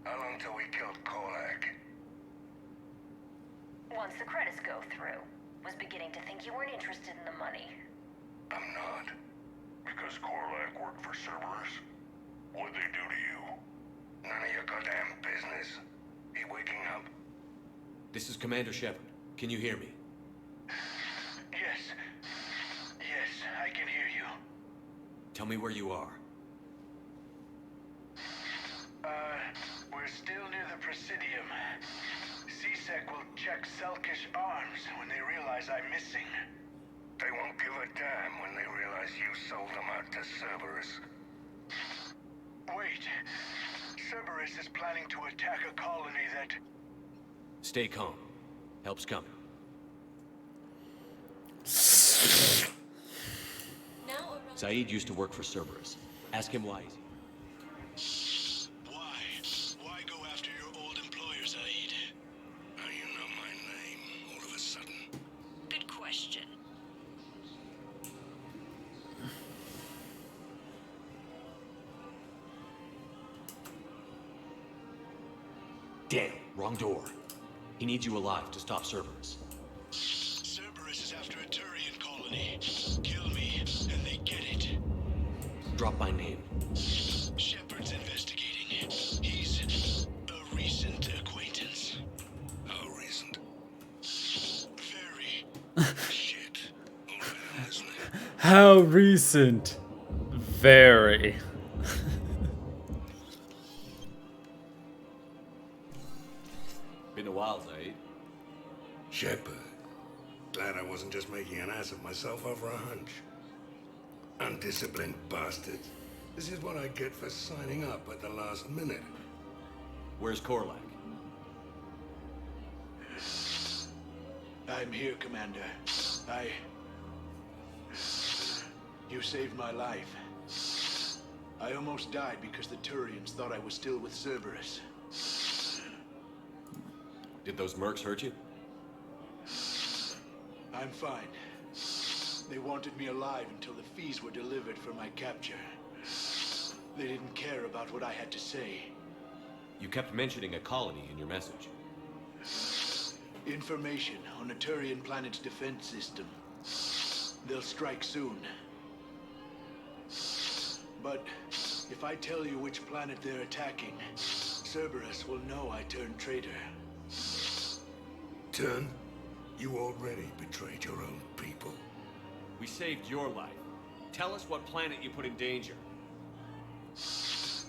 How long till we killed Korlak? Once the credits go through, was beginning to think you weren't interested in the money. I'm not. Because Korlak worked for Cerberus? What'd they do to you? None of your goddamn business. He waking up? This is Commander Shepard. Can you hear me? Yes, I can hear you. Tell me where you are. We're still near the Presidium. C-Sec will check Selkish arms when they realize I'm missing. They won't give a damn when they realize you sold them out to Cerberus. Wait. Cerberus is planning to attack a colony that... Stay calm. Help's coming. Saeed used to work for Cerberus. Ask him why he's here. Why go after your old employer, Saeed? How do you know my name all of a sudden? Good question. Damn, wrong door. He needs you alive to stop Cerberus. Cerberus is after a Turian colony. Kill me, and they get it. Drop my name. Shepard's investigating. He's a recent acquaintance. How recent? Very. Shit. All right, I'm listening. How recent? Very. Been a while, Saeed. Shepard. Glad I wasn't just making an ass of myself over a hunch. Undisciplined bastards. This is what I get for signing up at the last minute. Where's Korlak? I'm here, Commander. You saved my life. I almost died because the Turians thought I was still with Cerberus. Did those mercs hurt you? I'm fine. They wanted me alive until the fees were delivered for my capture. They didn't care about what I had to say. You kept mentioning a colony in your message. Information on a Turian planet's defense system. They'll strike soon. But if I tell you which planet they're attacking, Cerberus will know I turned traitor. Turn? You already betrayed your own people. We saved your life. Tell us what planet you put in danger.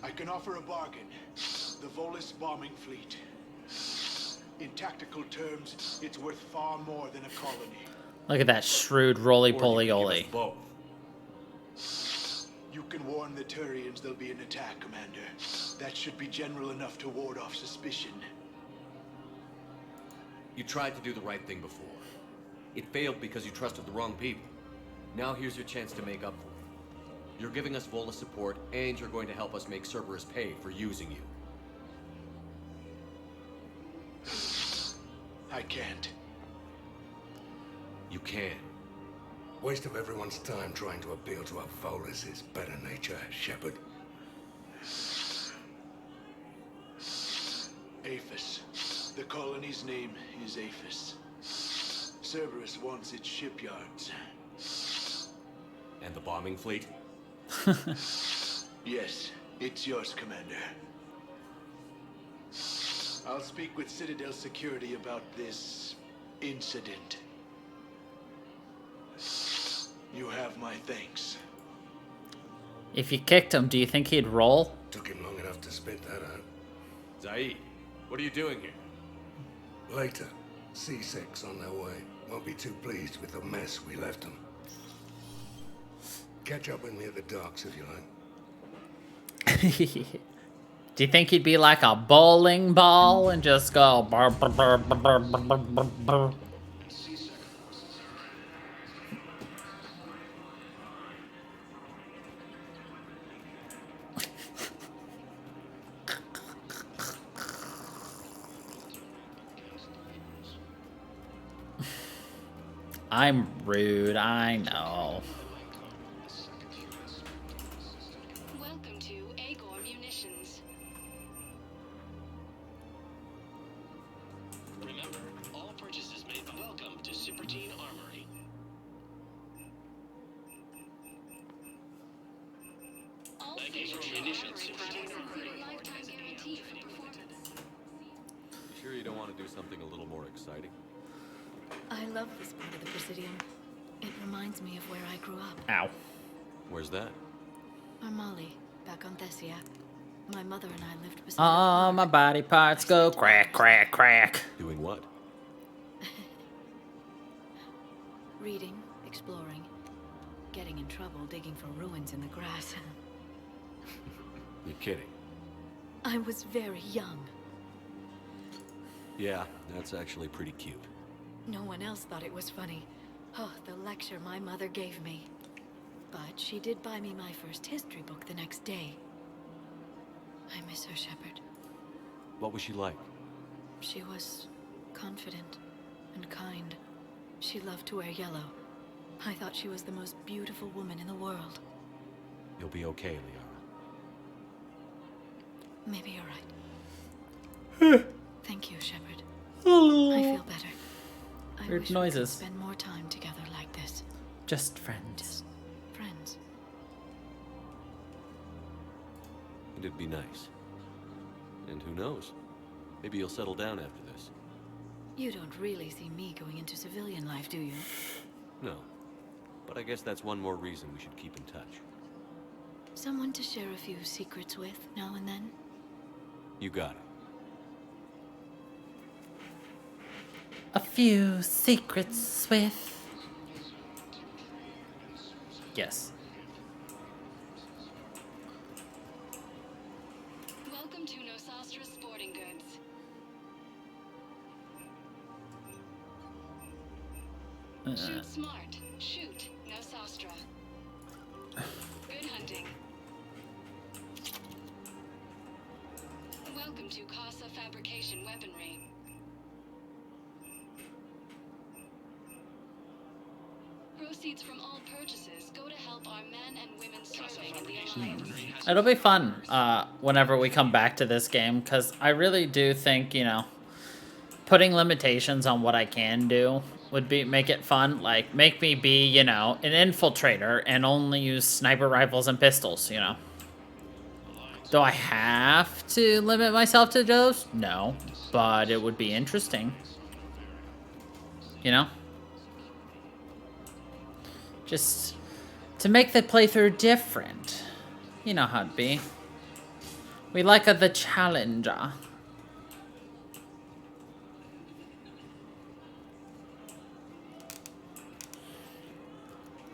I can offer a bargain. The Volus bombing fleet. In tactical terms, it's worth far more than a colony. Look at that shrewd roly-poly-oly. Both. You can warn the Turians there'll be an attack, Commander. That should be general enough to ward off suspicion. You tried to do the right thing before. It failed because you trusted the wrong people. Now here's your chance to make up for it. You're giving us Volus support, and you're going to help us make Cerberus pay for using you. I can't. You can. Waste of everyone's time trying to appeal to our Volus' better nature, Shepard. Aphis. The colony's name is Aphis. Cerberus wants its shipyards. And the bombing fleet? Yes, it's yours, Commander. I'll speak with Citadel Security about this incident. You have my thanks. If you kicked him, do you think he'd roll? Took him long enough to spit that out. Zaid, what are you doing here? Later. C6 on their way. Won't be too pleased with the mess we left them. Catch up with me at the docks if you like. Do you think he'd be like a bowling ball and just go brr, brr, brr, brr, brr, brr, brr, brr. I'm rude, I know. Welcome to Agor Munitions. Remember, all purchases made by welcome to Supertine Armory. Agor Munitions. You sure you don't want to do something a little more exciting? I love this part of the Presidium. It reminds me of where I grew up. Ow. Where's that? Armali, back on Thessia. My mother and I lived beside All my body parts go crack, crack, crack. Doing what? reading, exploring, getting in trouble digging for ruins in the grass. You're kidding. I was very young. Yeah, that's actually pretty cute. No one else thought it was funny. Oh, the lecture my mother gave me. But she did buy me my first history book the next day. I miss her, Shepard. What was she like? She was confident and kind. She loved to wear yellow. I thought she was the most beautiful woman in the world. You'll be okay, Liara. Maybe you're right. Thank you, Shepard. I feel better. I Weird wish noises. we could spend more time together like this. Just friends. Just friends. And it'd be nice. And who knows? Maybe you'll settle down after this. You don't really see me going into civilian life, do you? No. But I guess that's one more reason we should keep in touch. Someone to share a few secrets with now and then? You got it. A few secrets with... Yes. Welcome to Nosastra Sporting Goods. Shoot smart. Shoot Nosastra. Good hunting. Welcome to Casa Fabrication Weaponry. Proceeds from all purchases go to help our men and women serving in the Alliance. It'll be fun whenever we come back to this game, because I really do think, you know, putting limitations on what I can do would make it fun. Like, make me be, you know, an infiltrator and only use sniper rifles and pistols, you know. Do I have to limit myself to those? No, but it would be interesting. You know? Just to make the playthrough different. You know how it be. We like the challenger.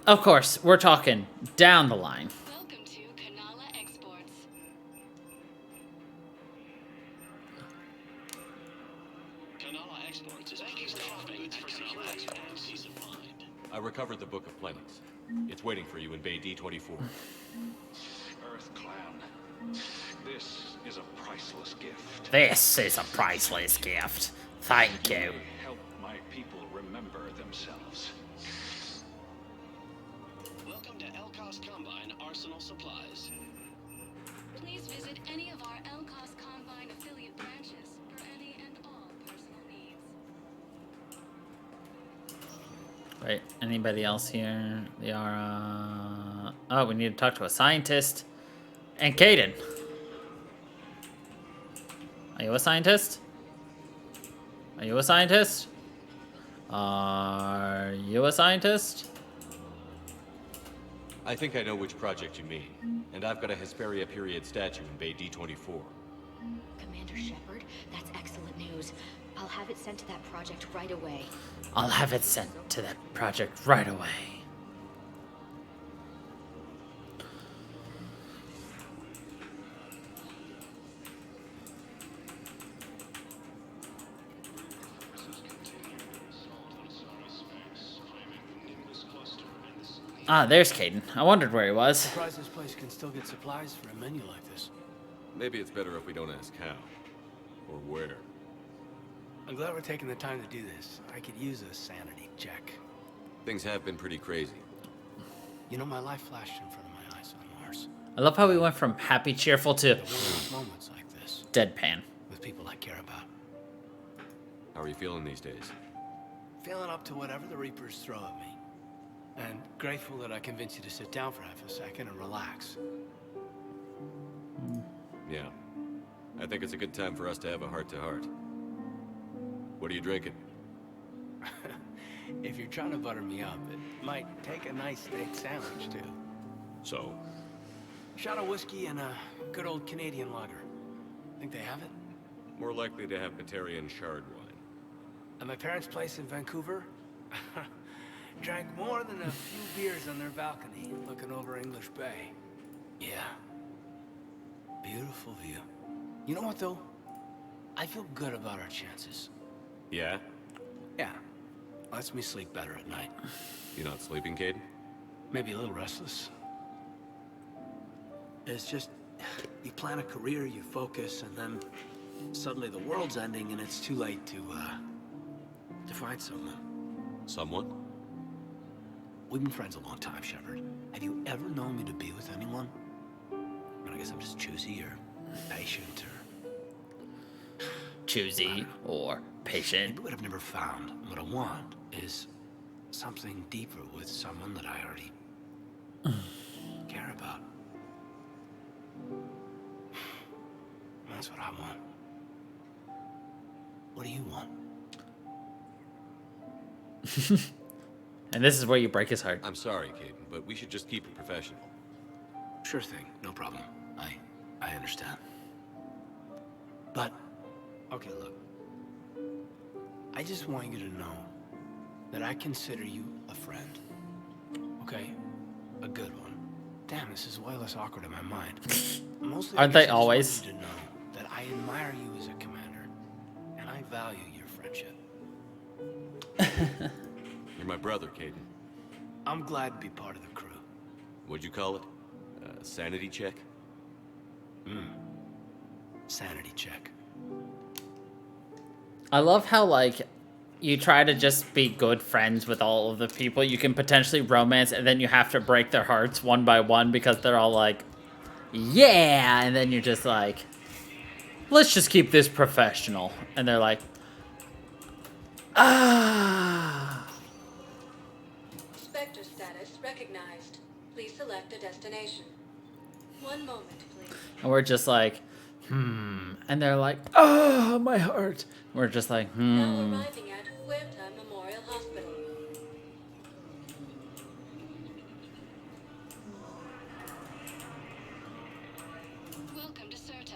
Of course, we're talking down the line. Welcome to Kanala Exports. Kanala Exports is pleased to offer goods for Kanala Exports. Peace of mind. I recovered the Book of Plenties. It's waiting for you in Bay D24. Earth Clan. This is a priceless gift. This is a priceless gift. Thank you. Help my people remember themselves. Welcome to Elcos Combine Arsenal Supplies. Please visit any of our Elcos Combine affiliate branches for any and all personal needs. Right, anybody else here? They are, oh, we need to talk to a scientist. And Caden. Are you a scientist? Are you a scientist? Are you a scientist? I think I know which project you mean. And I've got a Hesperia period statue in Bay D24. Commander Shepard, that's excellent news. I'll have it sent to that project right away. I'll have it sent to that project right away. Ah, there's Caden. I wondered where he was. Surprised this place can still get supplies for a menu like this. Maybe it's better if we don't ask how. Or where. I'm glad we're taking the time to do this. I could use a sanity check. Things have been pretty crazy. You know, my life flashed in front of my eyes on Mars. I love how we went from happy, cheerful to Moments like this. deadpan. With people I care about. How are you feeling these days? Feeling up to whatever the Reapers throw at me. And grateful that I convinced you to sit down for half a second and relax. Yeah. I think it's a good time for us to have a heart-to-heart. What are you drinking? If you're trying to butter me up, it might take a nice steak sandwich, too. So? Shot of whiskey and a good old Canadian lager. Think they have it? More likely to have Batarian shard wine. At my parents' place in Vancouver, drank more than a few beers on their balcony, looking over English Bay. Yeah. Beautiful view. You know what, though? I feel good about our chances. Yeah? Yeah. Lets me sleep better at night. You not sleeping, Cade? Maybe a little restless. It's just, you plan a career, you focus, and then suddenly the world's ending and it's too late to find someone. Someone? We've been friends a long time, Shepard. Have you ever known me to be with anyone? I guess I'm just choosy or patient or... Choosy or patient. Maybe what I've never found, what I want, is something deeper with someone that I already care about. That's what I want. What do you want? And this is where you break his heart. I'm sorry, Caden, but we should just keep it professional. Sure thing, no problem. I understand. But, okay, look. I just want you to know that I consider you a friend. Okay? A good one. Damn, this is way less awkward in my mind. Mostly Aren't they always? I just want you to know that I admire you as a commander, and I value your friendship. You're my brother, Caden. I'm glad to be part of the crew. What'd you call it? Sanity check? Sanity check. I love how, like, you try to just be good friends with all of the people you can potentially romance, and then you have to break their hearts one by one because they're all like, yeah, and then you're just like, let's just keep this professional. And they're like, ah. Spectre status recognized. Please select a destination. One moment, please. And we're just like, and they're like, oh, my heart. We're just like, Now arriving at Huerta Memorial Hospital. Welcome to Certa.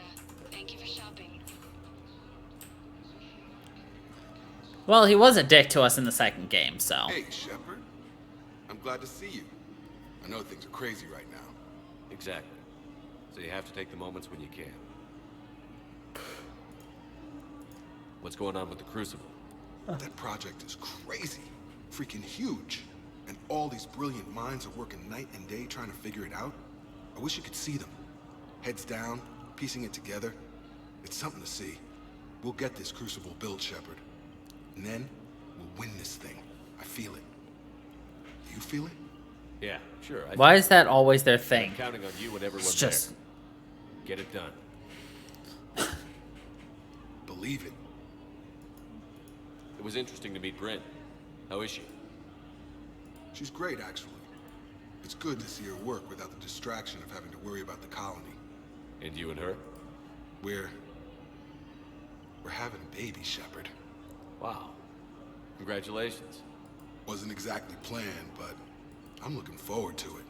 Thank you for shopping. Well, he was a dick to us in the second game, so. Hey, Shepard. I'm glad to see you. I know things are crazy right now. Exactly. So you have to take the moments when you can. What's going on with the Crucible? That project is crazy. Freaking huge. And all these brilliant minds are working night and day trying to figure it out. I wish you could see them. Heads down, piecing it together. It's something to see. We'll get this Crucible built, Shepard. And then, we'll win this thing. I feel it. Do you feel it? Yeah, sure. Why is that always their thing? I'm counting on you and everyone It's just... there. Get it done. Believe it. It was interesting to meet Bryn. How is she? She's great, actually. It's good to see her work without the distraction of having to worry about the colony. And you and her? We're having a baby, Shepard. Wow. Congratulations. Wasn't exactly planned, but I'm looking forward to it.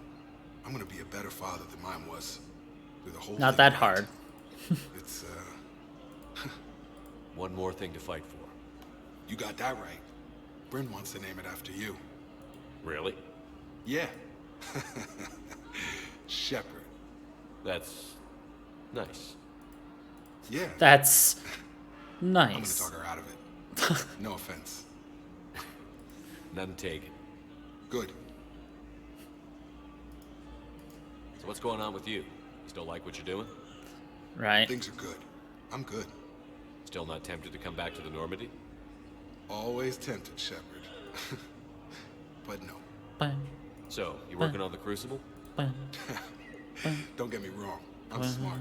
I'm gonna be a better father than mine was. Through the whole Not thing that right. hard. It's, One more thing to fight for. You got that right. Bryn wants to name it after you. Really? Yeah. Shepard. That's... nice. Yeah. That's nice. I'm gonna talk her out of it. No offense. None taken. Good. So what's going on with you? You still like what you're doing? Right. Things are good. I'm good. Still not tempted to come back to the Normandy? Always tempted, Shepard. But no. So, you working on the Crucible? Don't get me wrong. I'm smart,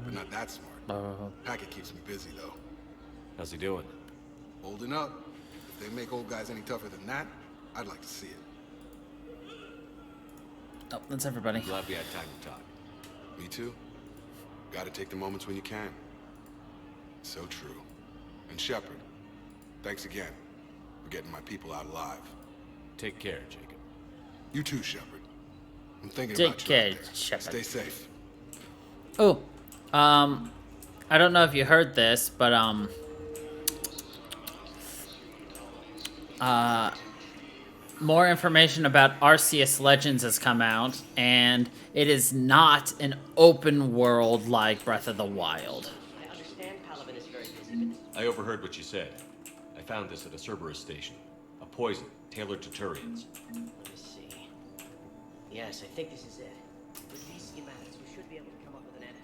but not that smart. Hackett keeps me busy, though. How's he doing? Holding up. If they make old guys any tougher than that, I'd like to see it. Oh, that's everybody. Glad we had time to talk. Me too. Gotta take the moments when you can. So true. And Shepard, thanks again for getting my people out alive. Take care, Jacob. You too, Shepard. I'm thinking Take about you care, out there. Shepard. Stay safe. Oh, I don't know if you heard this, but more information about Arceus Legends has come out, and it is not an open world like Breath of the Wild. I understand Palaven is very busy, but I overheard what you said. I found this at a Cerberus station. A poison tailored to Turians. let me see. Yes, I think this is it. With these schematics, we should be able to come up with an antidote.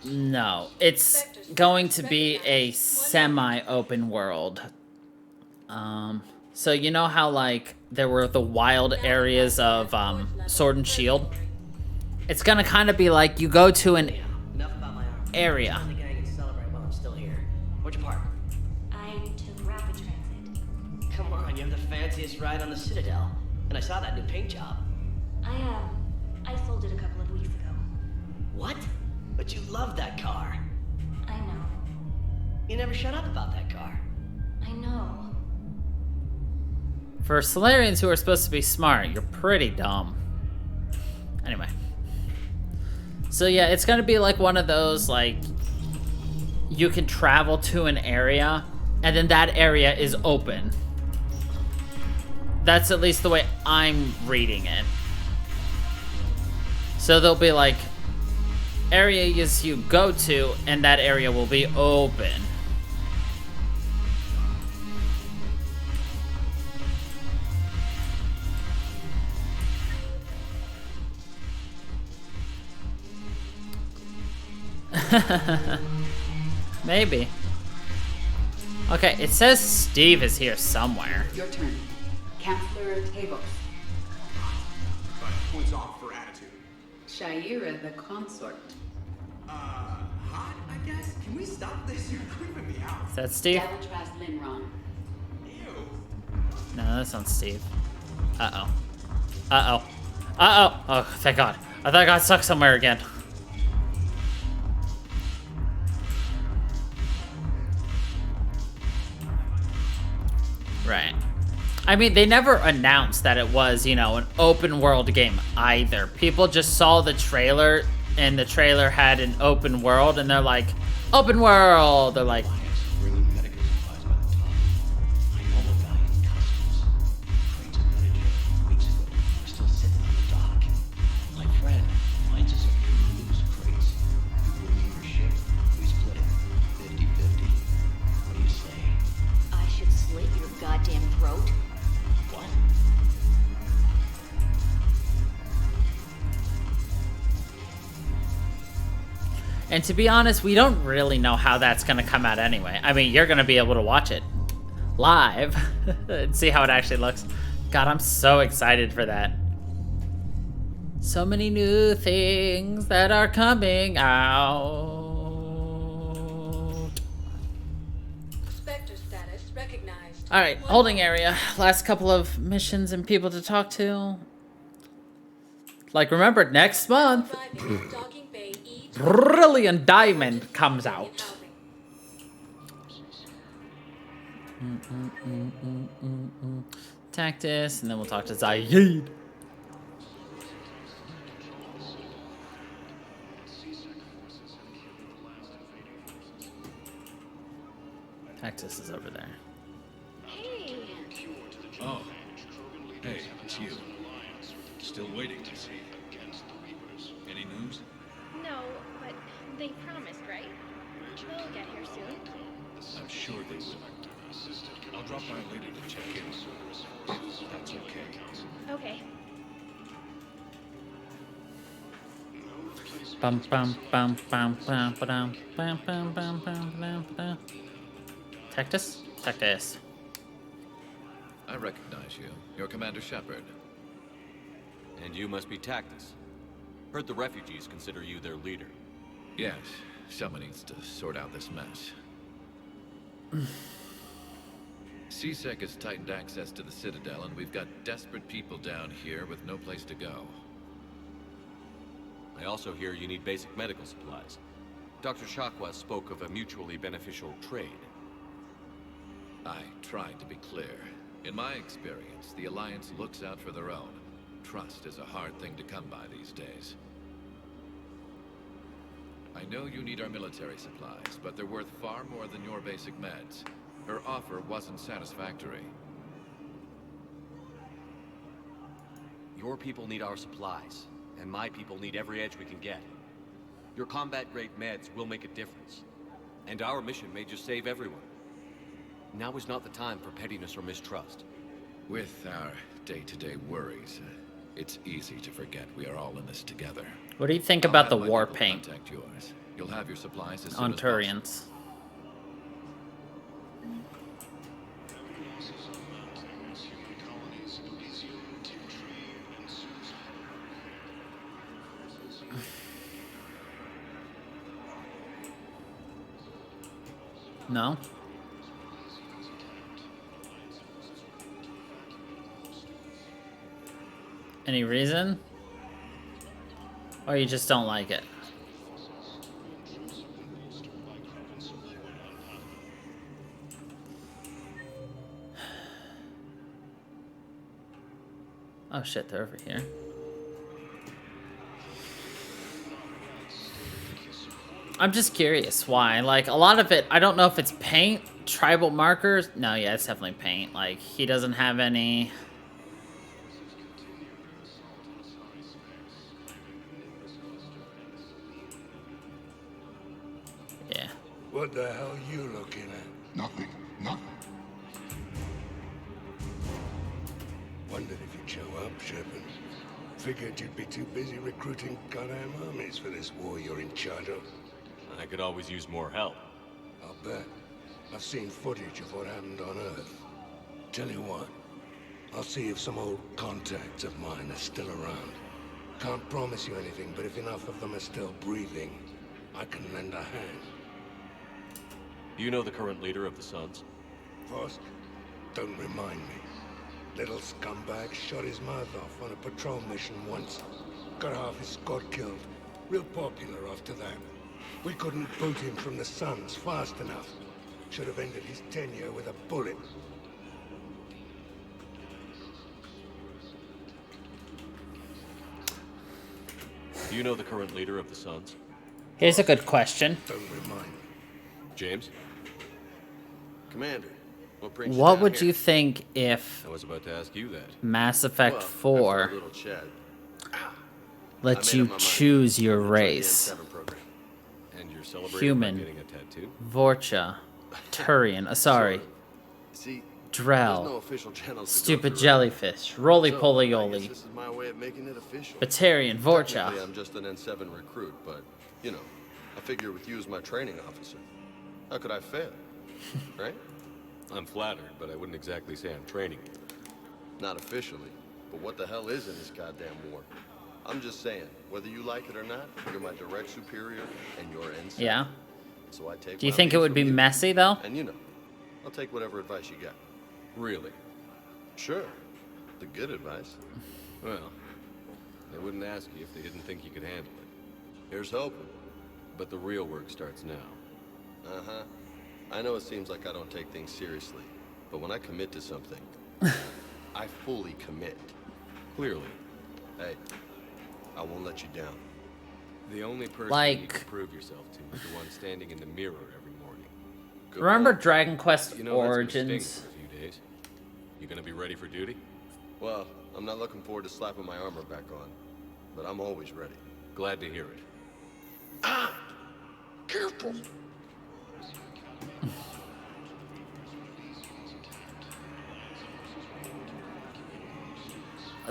No, it's going to be a semi-open world. So you know how, like, there were the wild areas of, Sword and Shield? It's gonna kind of be like you go to an area. The gang can celebrate while I'm still here. Where'd you park? I took rapid transit. Come on, you have the fanciest ride on the Citadel. And I saw that new paint job. I sold it a couple of weeks ago. What? But you love that car. I know. You never shut up about that car. I know. For Solarians who are supposed to be smart, you're pretty dumb. Anyway. So yeah, it's gonna be like one of those, like, you can travel to an area, and then that area is open. That's at least the way I'm reading it. So there'll be, like, areas you go to, and that area will be open. Maybe. Okay, it says Steve is here somewhere. Your turn. Counselor Tavos. Points off for attitude. Shaira the consort. Hot, I guess? Can we stop this? You're creeping me out. Is that Steve? Deviltras Linron. No, that's not Steve. Uh-oh. Uh-oh. Uh-oh. Oh, thank God. I thought I got stuck somewhere again. Right. I mean, they never announced that it was, you know, an open world game either. People just saw the trailer, and the trailer had an open world, and they're like, open world! They're like... I should slit your goddamn throat. What? And to be honest, we don't really know how that's going to come out anyway. I mean, you're going to be able to watch it live and see how it actually looks. God, I'm so excited for that. So many new things that are coming out. Spectre status recognized. All right, holding area. Last couple of missions and people to talk to. Like, remember, next month, Brilliant Diamond comes out. Tactus, and then we'll talk to Zaid. Tactus is over there. Hey. Oh. Hey, it's you. Still waiting to see. Any news? No, but they promised, right? They'll get here soon. I'm sure they will. I'll drop by later to check in. If that's okay. Okay. Bum bum bum bum bum bum bum bum bum bum bum. Tactus? Tactus. I recognize you. You're Commander Shepard. And you must be Tactus. Heard the refugees consider you their leader. Yes, someone needs to sort out this mess. CSEC has tightened access to the Citadel, and we've got desperate people down here with no place to go. I also hear you need basic medical supplies. Dr. Shakwa spoke of a mutually beneficial trade. I tried to be clear. In my experience, the Alliance looks out for their own. Trust is a hard thing to come by these days. I know you need our military supplies, but they're worth far more than your basic meds. Her offer wasn't satisfactory. Your people need our supplies, and my people need every edge we can get. Your combat-grade meds will make a difference, and our mission may just save everyone. Now is not the time for pettiness or mistrust. With our day-to-day worries, it's easy to forget we are all in this together. What do you think about the war paint Contact yours. You'll have your supplies as on soon as Turians? No? Any reason? Or you just don't like it? Oh shit, they're over here. I'm just curious why. Like, a lot of it, I don't know if it's paint, tribal markers. No, yeah, it's definitely paint. Like, he doesn't have any... Yeah. What the hell are you looking at? Nothing. Nothing. Wondered if you'd show up, Shepard. Figured you'd be too busy recruiting goddamn armies for this war you're in charge of. I could always use more help. I'll bet. I've seen footage of what happened on Earth. Tell you what, I'll see if some old contacts of mine are still around. Can't promise you anything, but if enough of them are still breathing, I can lend a hand. Do you know the current leader of the Suns? First, don't remind me. Little scumbag shot his mouth off on a patrol mission once. Got half his squad killed. Real popular after that. We couldn't boot him from the Suns fast enough. Should have ended his tenure with a bullet. Do you know the current leader of the Suns? Here's a good question. Don't remind me. James? Commander, what brings What down would here? you think if I was about to ask you that. Mass Effect Well, 4 after a little chat, lets I made you up my mind. choose your I'm gonna try the race? N7 program. And you're celebrating Human, by getting a tattoo? Vorcha, Turian, sorry, See, Drell, there's no official channels to go Stupid through. Jellyfish, Roly So, Poly I guess Oly, this is my way of making it official. Batarian, Vorcha. Technically, I'm just an N7 recruit, but, you know, I figure with you as my training officer, how could I fail? Right? I'm flattered, but I wouldn't exactly say I'm training you. Not officially, but what the hell is in this goddamn war? I'm just saying, whether you like it or not, you're my direct superior, and you're N7. Yeah. So I take Do you my think it lead would from be you. messy though? And you know, I'll take whatever advice you got. Really? Sure. The good advice. Well, they wouldn't ask you if they didn't think you could handle it. Here's hoping. But the real work starts now. Uh-huh. I know it seems like I don't take things seriously, but when I commit to something, I fully commit. Clearly. Hey, I won't let you down. The only person Like- you need to prove yourself to is the one standing in the mirror every morning. Good Remember point. Dragon Quest You know that's gonna Origins? sting for a few days. You gonna be ready for duty? Well, I'm not looking forward to slapping my armor back on, but I'm always ready. Glad to hear it. Careful.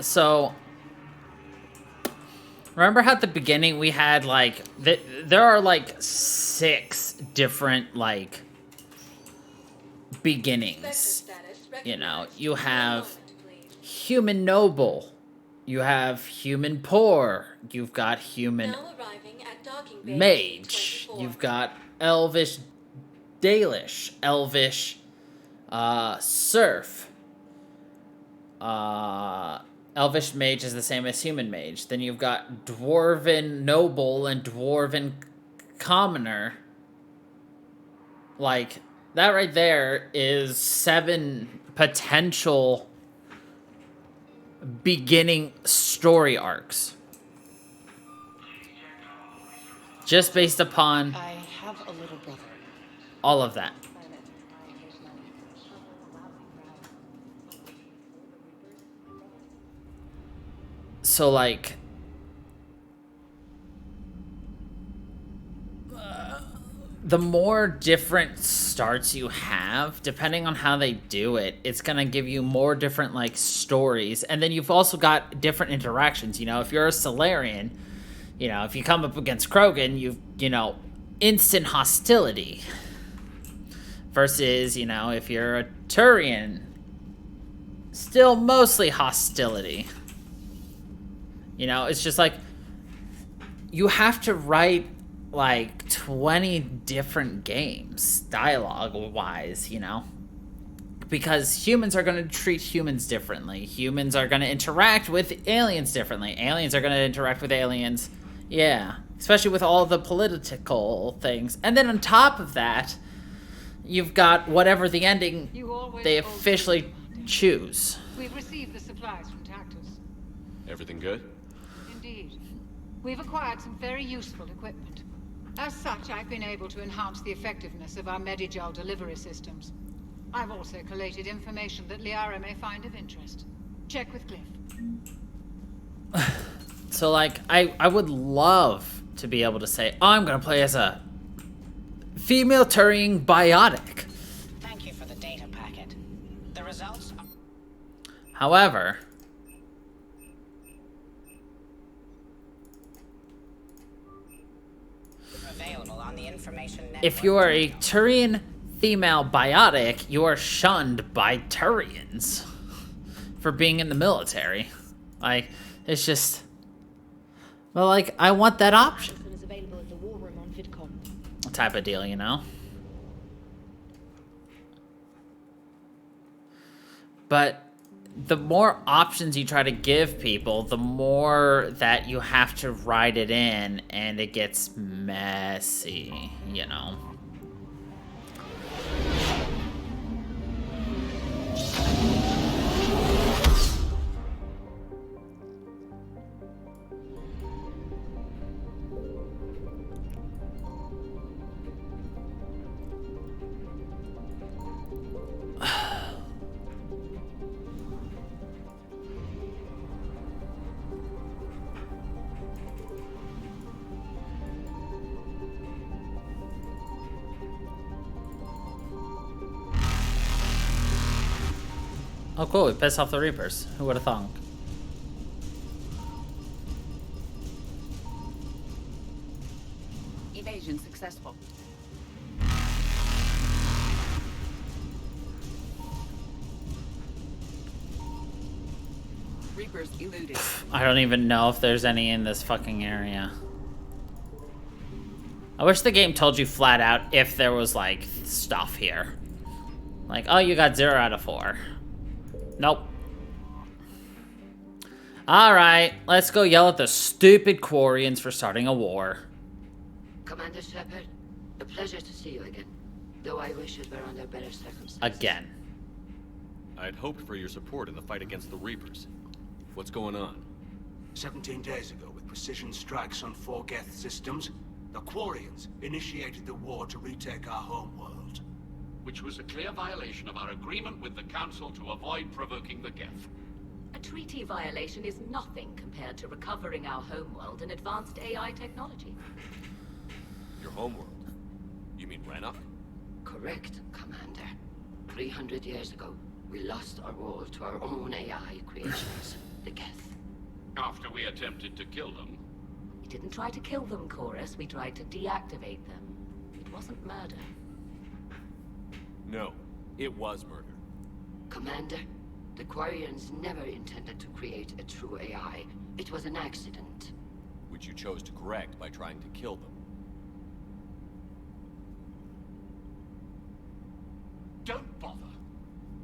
So, remember how at the beginning we had like there are like 6 different like beginnings. You know, you have human noble, you have human poor, you've got human mage, you've got elvish Dalish, elvish serf. Elvish mage is the same as human mage. Then you've got dwarven noble and dwarven commoner. Like, that right there is 7 potential beginning story arcs. Just based upon I have a little brother. all of that. So, like, the more different starts you have, depending on how they do it, it's gonna give you more different, like, stories. And then you've also got different interactions. You know, if you're a Solarian, you know, if you come up against Krogan, you know, instant hostility. Versus, you know, if you're a Turian, still mostly hostility. You know, it's just like, you have to write like 20 different games, dialogue-wise, you know? Because humans are going to treat humans differently. Humans are going to interact with aliens differently. Aliens are going to interact with aliens. Yeah. Especially with all the political things. And then on top of that, you've got whatever the ending they officially choose. We've received the supplies from Tactus. Everything good? Indeed. We've acquired some very useful equipment. As such, I've been able to enhance the effectiveness of our Medigel delivery systems. I've also collated information that Liara may find of interest. Check with Glyph. So, like, I would love to be able to say, oh, I'm going to play as a female Turian biotic. Thank you for the data packet. The results are... However, available on the information network. If you are a Turian female biotic, you are shunned by Turians for being in the military. Like, it's just... Well, like, I want that option. Is available at the war room on VidCom. Type of deal, you know? But the more options you try to give people, the more that you have to write it in, and it gets messy, you know? Oh, cool. We pissed off the Reapers. Who would have thunk? Evasion successful. Reapers eluded. I don't even know if there's any in this fucking area. I wish the game told you flat out if there was, like, stuff here. Like, oh, you got 0 out of 4. Nope. Alright, let's go yell at the stupid Quarians for starting a war. Commander Shepard, a pleasure to see you again. Though I wish it were under better circumstances. Again. I'd hoped for your support in the fight against the Reapers. What's going on? 17 days ago, with precision strikes on 4 Geth systems, the Quarians initiated the war to retake our homeworld. Which was a clear violation of our agreement with the Council to avoid provoking the Geth. A treaty violation is nothing compared to recovering our homeworld and advanced AI technology. Your homeworld? You mean Rannoch? Correct, Commander. 300 years ago, we lost our world to our own AI creations, the Geth. After we attempted to kill them. We didn't try to kill them, Chorus. We tried to deactivate them. It wasn't murder. No, it was murder. Commander, the Quarians never intended to create a true AI. It was an accident. Which you chose to correct by trying to kill them. Don't bother.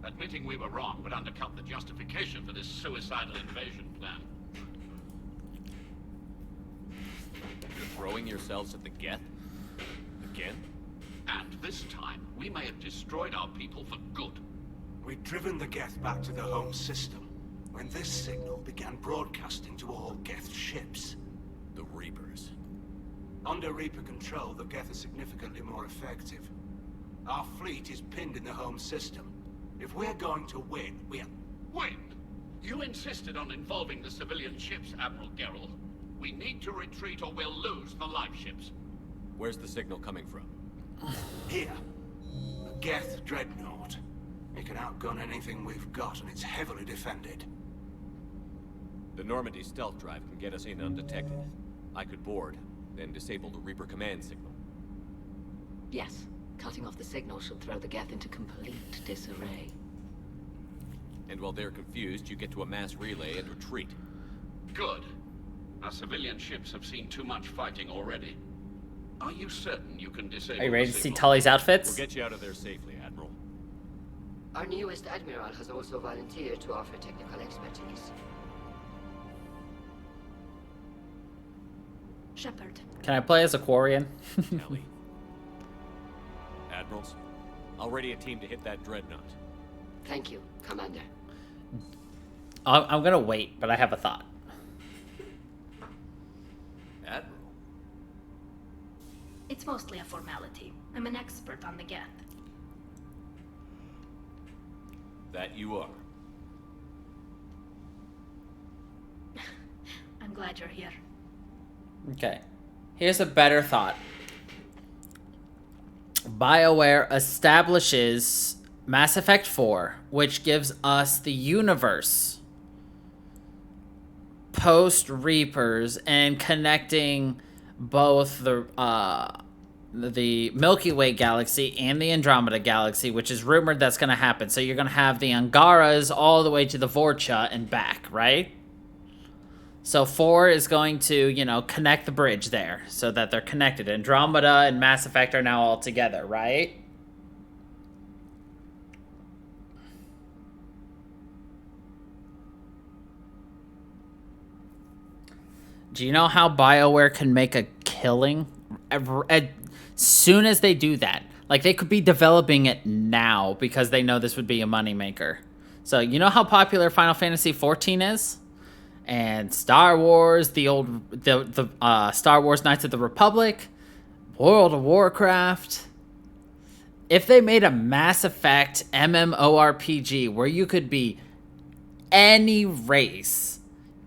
Admitting we were wrong would undercut the justification for this suicidal invasion plan. You're throwing yourselves at the Geth? Again? And this time, we may have destroyed our people for good. We'd driven the Geth back to the home system, when this signal began broadcasting to all Geth ships. The Reapers. Under Reaper control, the Geth are significantly more effective. Our fleet is pinned in the home system. If we're going to win, Win? You insisted on involving the civilian ships, Admiral Geralt. We need to retreat or we'll lose the live ships. Where's the signal coming from? Here. The Geth Dreadnought. It can outgun anything we've got, and it's heavily defended. The Normandy stealth drive can get us in undetected. I could board, then disable the Reaper command signal. Yes. Cutting off the signal should throw the Geth into complete disarray. And while they're confused, you get to a mass relay and retreat. Good. Our civilian ships have seen too much fighting already. Are you certain you can disable? Are you ready to the see signal? Tully's outfits? We'll get you out of there safely, Admiral. Our newest Admiral has also volunteered to offer technical expertise. Shepard. Can I play as a Quarian? Ellie. Admirals, I'll ready a team to hit that dreadnought. Thank you, Commander. I'm gonna wait, but I have a thought. Admiral? It's mostly a formality. I'm an expert on the Geth. That you are. I'm glad you're here. Okay. Here's a better thought. BioWare establishes Mass Effect 4, which gives us the universe post Reapers and connecting both the the Milky Way galaxy and the Andromeda galaxy, which is rumored that's going to happen. So you're going to have the Angaras all the way to the Vorcha and back, right? So 4 is going to, you know, connect the bridge there so that they're connected. Andromeda and Mass Effect are now all together, right? Do you know how BioWare can make a killing? As soon as they do that. Like, they could be developing it now because they know this would be a moneymaker. So, you know how popular Final Fantasy XIV is? And Star Wars, the Star Wars Knights of the Republic, World of Warcraft. If they made a Mass Effect MMORPG where you could be any race,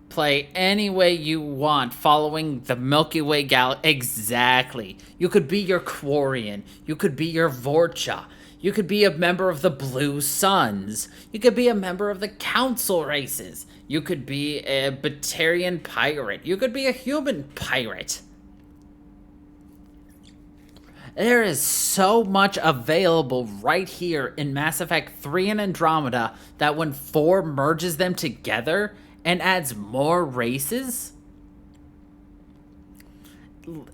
play any way you want, following the Milky Way galaxy, exactly. You could be your Quarian, you could be your Vorcha, you could be a member of the Blue Suns, you could be a member of the Council races. You could be a Batarian pirate. You could be a human pirate. There is so much available right here in Mass Effect 3 and Andromeda that when 4 merges them together and adds more races,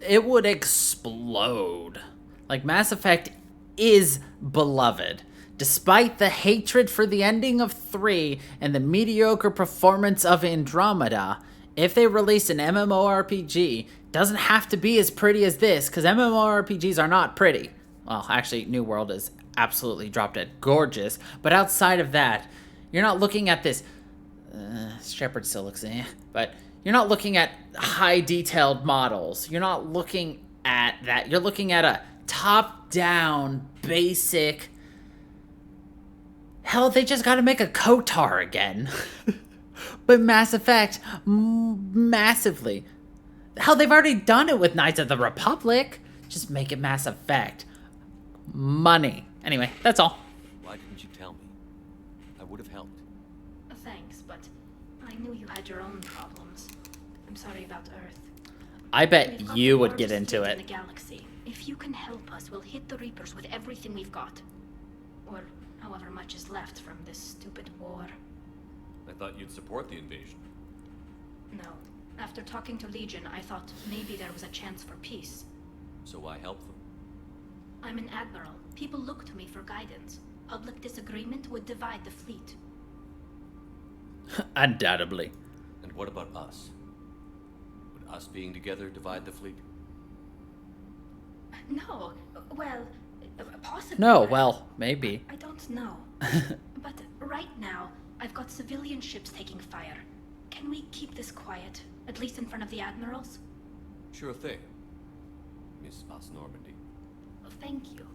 it would explode. Like, Mass Effect is beloved. Despite the hatred for the ending of 3 and the mediocre performance of Andromeda, if they release an MMORPG, it doesn't have to be as pretty as this, because MMORPGs are not pretty. Well, actually, New World is absolutely drop dead gorgeous, but outside of that, you're not looking at this... Shepard still looks but you're not looking at high detailed models. You're not looking at that. You're looking at a top-down, basic... Hell, they just gotta make a KOTOR again. But Mass Effect, massively. Hell, they've already done it with Knights of the Republic. Just make it Mass Effect. Money. Anyway, that's all. Why didn't you tell me? I would have helped. Thanks, but I knew you had your own problems. I'm sorry about Earth. I bet you would get into it. In the galaxy. If you can help us, we'll hit the Reapers with everything we've got. Or however much is left from this stupid war. I thought you'd support the invasion. No. After talking to Legion, I thought maybe there was a chance for peace. So why help them? I'm an admiral. People look to me for guidance. Public disagreement would divide the fleet. Undoubtedly. And what about us? Would us being together divide the fleet? No. Well, possibly. No, well, maybe. I don't know. But right now, I've got civilian ships taking fire. Can we keep this quiet, at least in front of the admirals? Sure thing, Miss Voss Normandy. Well, thank you.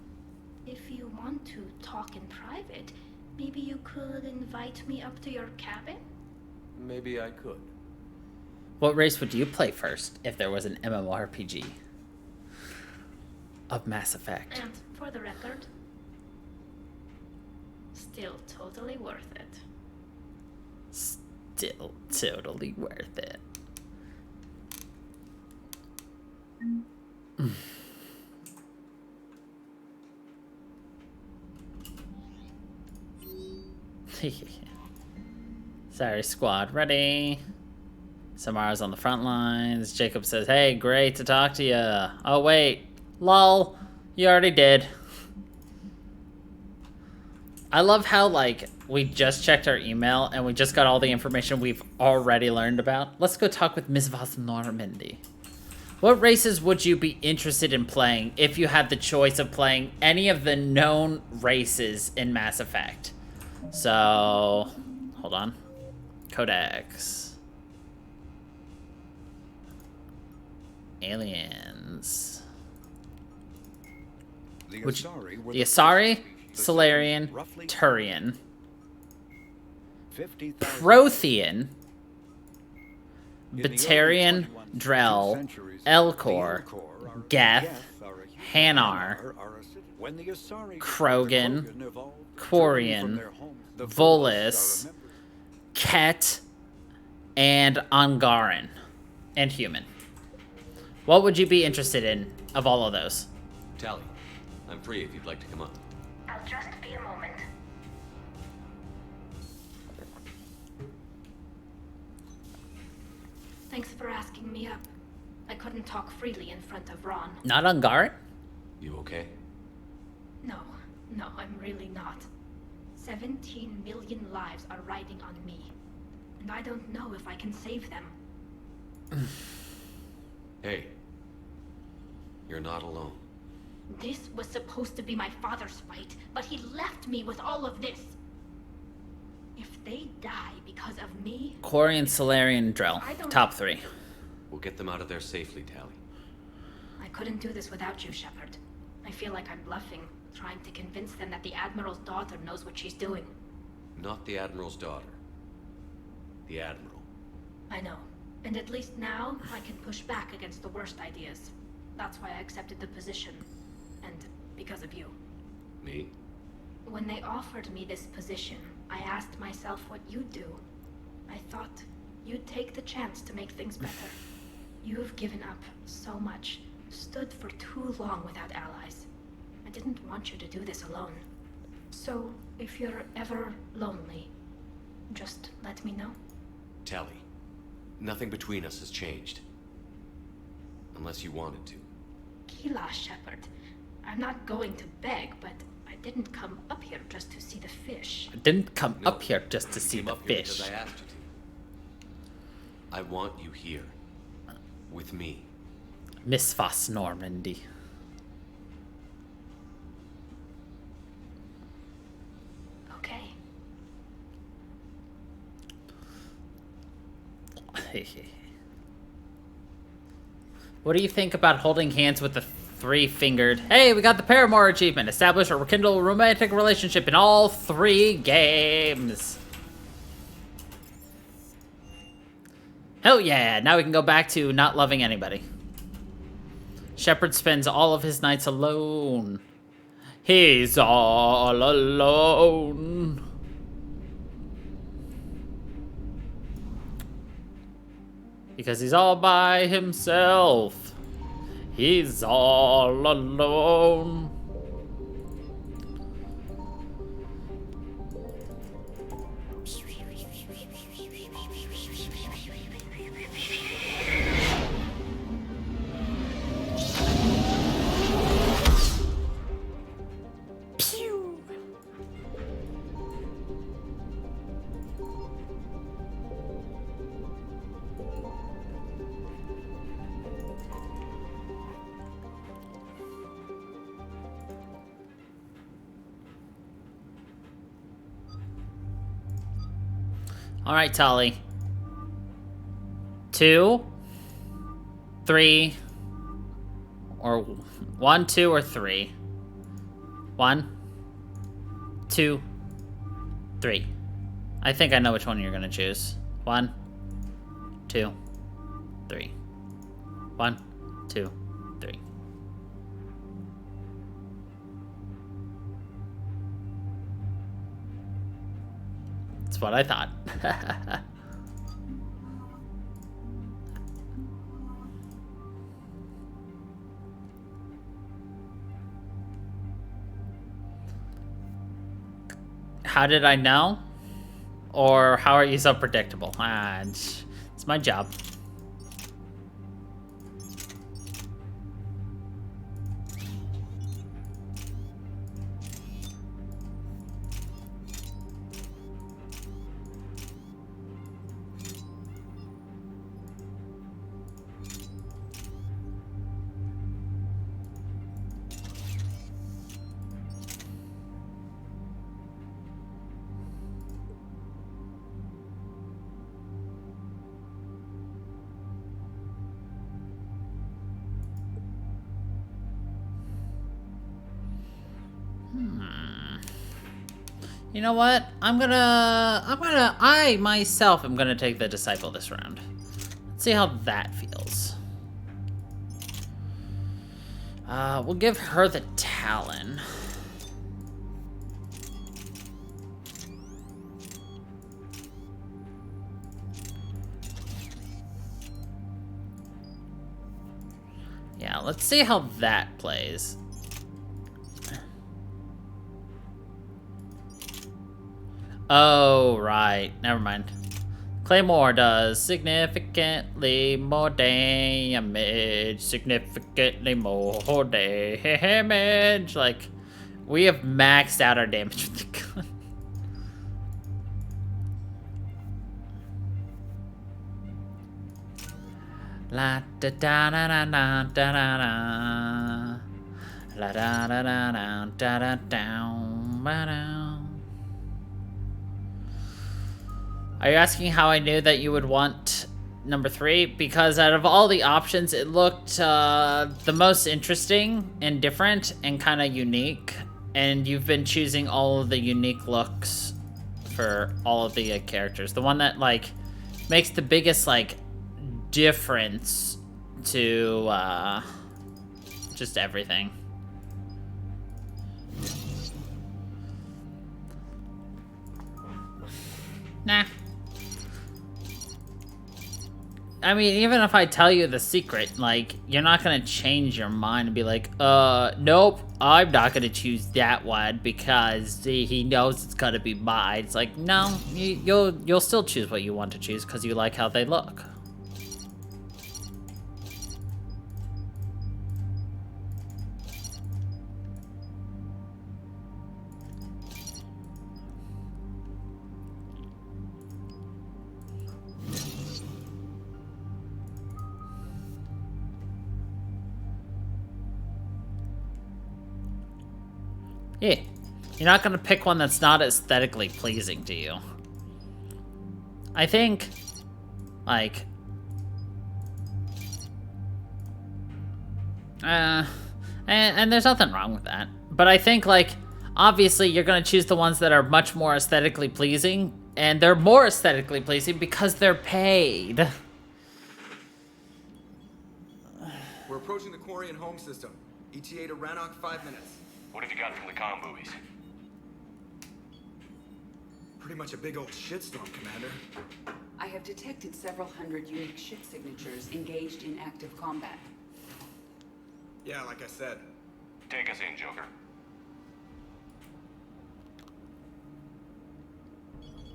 If you want to talk in private, maybe you could invite me up to your cabin? Maybe I could. What race would you play first if there was an MMORPG of Mass Effect? And for the record, still totally worth it. Still totally worth it. Sorry, squad, ready. Samara's on the front lines. Jacob says, hey, great to talk to you. Oh, wait. Lol. You already did. I love how, like, we just checked our email and we just got all the information we've already learned about. Let's go talk with Miss Voss Normandy. What races would you be interested in playing if you had the choice of playing any of the known races in Mass Effect? So, hold on. Codex. Aliens. The Asari, Solarian, Turian, 50,000 Prothean, Batarian, Drell, Elcor, Geth, Hanar, Krogan, Quarian, Volus, Ket, and Angaran, and human. What would you be interested in of all of those? Tally, I'm free if you'd like to come up. I'll just be a moment. Thanks for asking me up. I couldn't talk freely in front of Ron. Not on guard? You okay? No, I'm really not. 17 million lives are riding on me. And I don't know if I can save them. Hey. You're not alone. This was supposed to be my father's fight, but he left me with all of this. If they die because of me... Corian, Solarian, Drell. Top 3. We'll get them out of there safely, Tally. I couldn't do this without you, Shepard. I feel like I'm bluffing, trying to convince them that the Admiral's daughter knows what she's doing. Not the Admiral's daughter. The Admiral. I know. And at least now, I can push back against the worst ideas. That's why I accepted the position. And because of you. Me? When they offered me this position, I asked myself what you'd do. I thought you'd take the chance to make things better. You've given up so much, stood for too long without allies. I didn't want you to do this alone. So, if you're ever lonely, just let me know. Tally, nothing between us has changed. Unless you wanted to. Kila, Shepard. I'm not going to beg, but I didn't come up here just to see the fish. I didn't come up here just to see the fish. Because I asked you to. I want you here. With me. Miss Voss Normandy. Okay. What do you think about holding hands with the three-fingered? Hey, we got the Paramore achievement. Establish or rekindle a romantic relationship in all 3 games. Hell yeah, now we can go back to not loving anybody. Shepard spends all of his nights alone. He's all alone. Because he's all by himself. He's all alone. All right, Tali. 2, 3, or 1, 2, or 3. 1, 2, 3. I think I know which one you're gonna choose. 1, 2, 3. 1, 2, 3. That's what I thought. How did I know? Or how are you so predictable? It's my job. You know what? I myself am gonna take the Disciple this round. Let's see how that feels. We'll give her the Talon. Yeah, let's see how that plays. Oh, right. Never mind. Claymore does significantly more damage. Significantly more damage. Like, we have maxed out our damage with the gun. La da da da da da da da da. La da da da da da da da. Are you asking how I knew that you would want number 3? Because out of all the options, it looked the most interesting and different and kind of unique. And you've been choosing all of the unique looks for all of the characters. The one that like makes the biggest like difference to just everything. Nah. I mean, even if I tell you the secret, like, you're not gonna change your mind and be like, nope, I'm not gonna choose that one because he knows it's gonna be mine. It's like, no, you'll still choose what you want to choose because you like how they look. Yeah, you're not gonna pick one that's not aesthetically pleasing to you. I think, like, and there's nothing wrong with that. But I think, like, obviously you're gonna choose the ones that are much more aesthetically pleasing, and they're more aesthetically pleasing because they're paid. We're approaching the Quarian home system. ETA to Rannoch, 5 minutes. What have you got from the comm buoys? Pretty much a big old shitstorm, Commander. I have detected several hundred unique ship signatures engaged in active combat. Yeah, like I said. Take us in, Joker.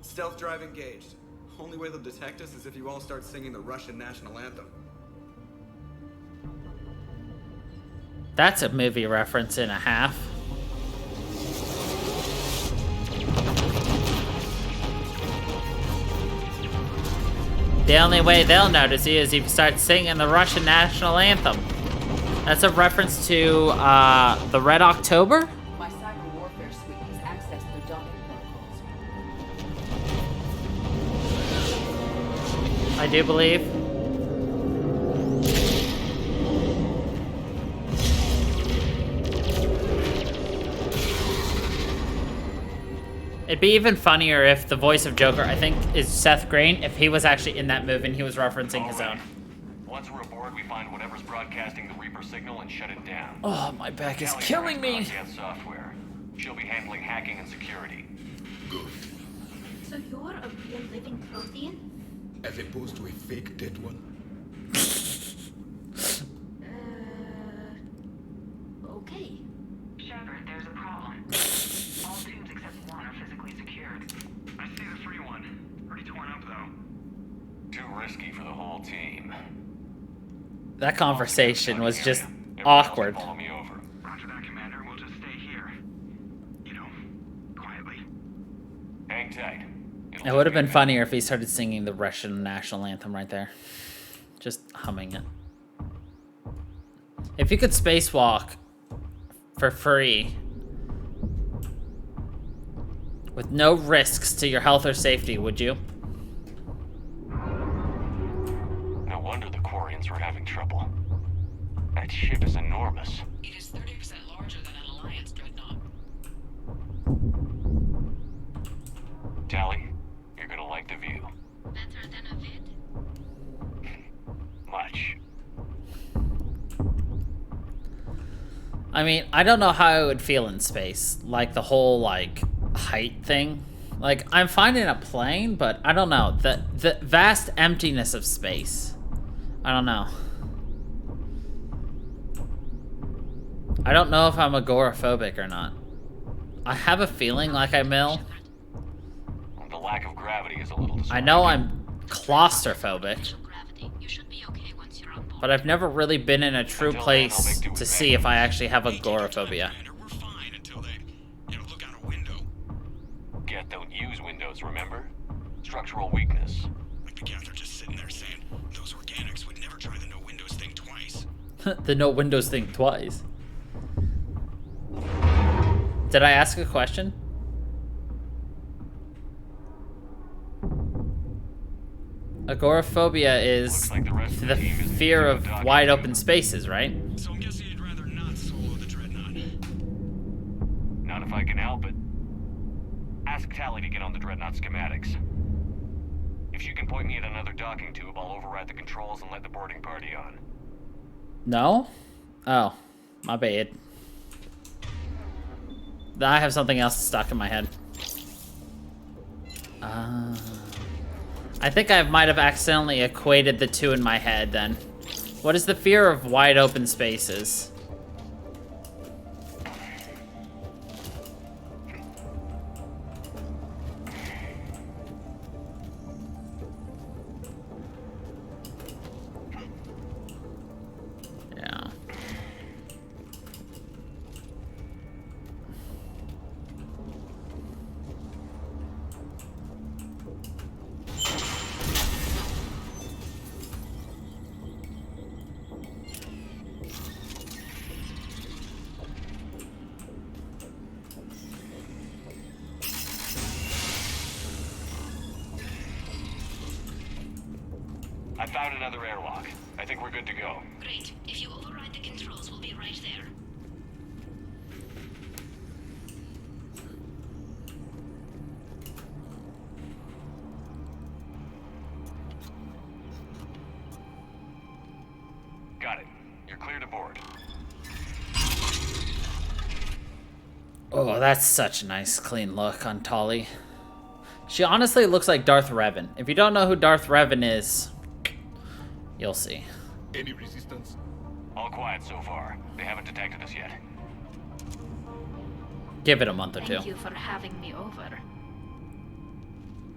Stealth drive engaged. Only way they'll detect us is if you all start singing the Russian national anthem. That's a movie reference and a half. The only way they'll notice you is if you start singing the Russian national anthem. That's a reference to the Red October? My cyber warfare suite has accessed their docking protocols. I do believe. It'd be even funnier if the voice of Joker, I think, is Seth Green, if he was actually in that movie and he was referencing his own. Once we're aboard, we find whatever's broadcasting the Reaper signal and shut it down. Oh, my back is killing me. Geth software. She'll be handling hacking and security. Good. So you're a real living Prothean? As opposed to a fake dead one? Okay. Shepard, there's a problem. All tubes except one are physically secured. I see the free one. Pretty torn up, though. Too risky for the whole team. That conversation was just awkward. Follow me over. Roger that, Commander. We'll just stay here. You know, quietly. Hang tight. It would have been funnier if he started singing the Russian national anthem right there. Just humming it. If you could spacewalk for free with no risks to your health or safety, would you? No wonder the Quarians were having trouble. That ship is enormous. It is 30% larger than an Alliance dreadnought. Tally, you're gonna like the view. Better than a vid? Much. I mean, I don't know how I would feel in space. Like, the whole, like, height thing. Like, I'm fine in a plane, but I don't know. The vast emptiness of space. I don't know. I don't know if I'm agoraphobic or not. I have a feeling like I will. lack of gravity is a little I distracting. know I'm claustrophobic, but I've never really been in a true place to see if I actually have agoraphobia. Geth don't use windows, remember? Structural weakness. Like the Geth are just sitting there saying, those organics would never try the no windows thing twice. The no windows thing twice. Did I ask a question? Agoraphobia is the fear of wide open spaces, right? So I'm guessing you'd rather not solo the Dreadnought. Not if I can help it. Ask Tally to get on the Dreadnought schematics. If she can point me at another docking tube, I'll override the controls and let the boarding party on. No? Oh, my bad. I have something else stuck in my head. I think I might have accidentally equated the two in my head then. What is the fear of wide open spaces? Yeah. I found another airlock. I think we're good to go. Great. If you override the controls, we'll be right there. Got it. You're clear to board. Oh, that's such a nice clean look on Tali. She honestly looks like Darth Revan. If you don't know who Darth Revan is, you'll see. Any resistance? All quiet so far. They haven't detected us yet. Give it a month or two. Thank you for having me over.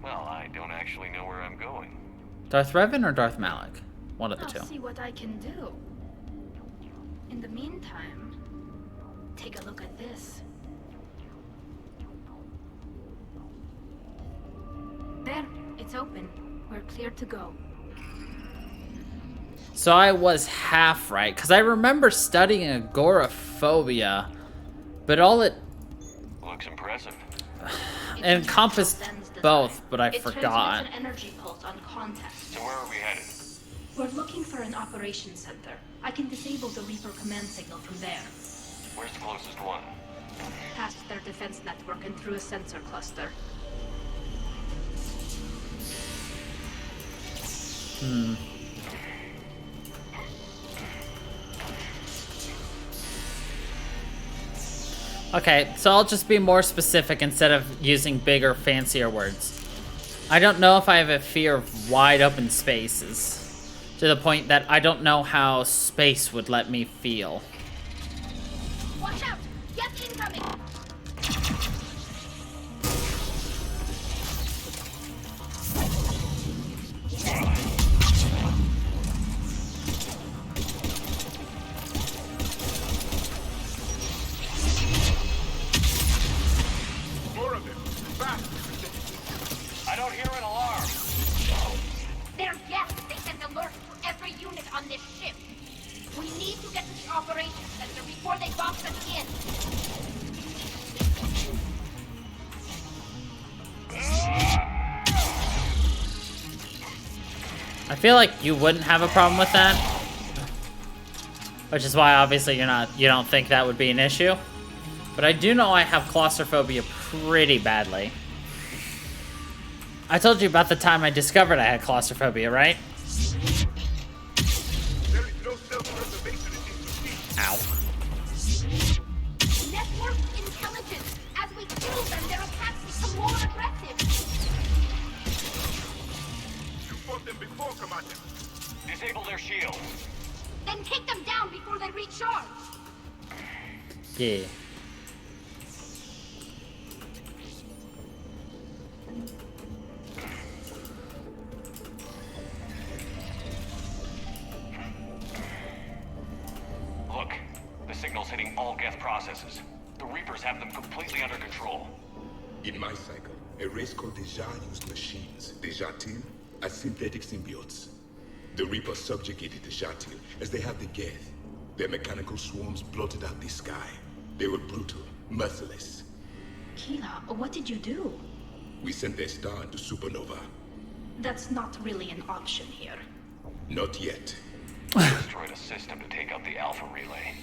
Well, I don't actually know where I'm going. Darth Revan or Darth Malak? One of the two. I'll see what I can do. In the meantime, take a look at this. There, it's open. We're clear to go. So I was half right, because I remember studying agoraphobia, but all it Looks impressive. encompassed both, but I forgot. It transmits an energy pulse on contact. So where are we headed? We're looking for an operations center. I can disable the Reaper command signal from there. Where's the closest one? Past their defense network and through a sensor cluster. Okay, so I'll just be more specific instead of using bigger, fancier words. I don't know if I have a fear of wide open spaces, to the point that I don't know how space would let me feel. Watch out! Geth incoming! More of them! Fast! I don't hear an alarm. They're Geth! They sent alerts to every unit on this ship! We need to get to the operations center before they box us in! I feel like you wouldn't have a problem with that. Which is why obviously you don't think that would be an issue. But I do know I have claustrophobia pretty badly. I told you about the time I discovered I had claustrophobia, right? Ow. Network intelligence! As we kill them, their attacks become more aggressive! You fought them before, Commander. Disable their shield. Then kick them down before they recharge! Yeah. all Geth processes. The Reapers have them completely under control. In my cycle, a race called the Jar used machines, the Jatil, as synthetic symbiotes. The Reapers subjugated the Jatil as they have the Geth. Their mechanical swarms blotted out the sky. They were brutal, merciless. Keela, what did you do? We sent their star into supernova. That's not really an option here. Not yet. We destroyed a system to take out the Alpha Relay.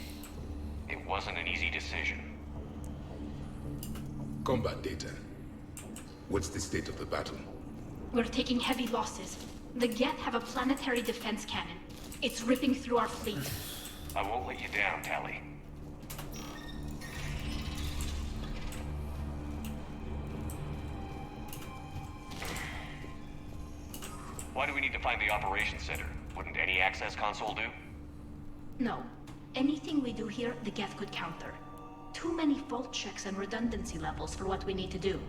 It wasn't an easy decision. Combat data. What's the state of the battle? We're taking heavy losses. The Geth have a planetary defense cannon. It's ripping through our fleet. I won't let you down, Tali. Why do we need to find the operations center? Wouldn't any access console do? No. Anything we do here, the Geth could counter. Too many fault checks and redundancy levels for what we need to do.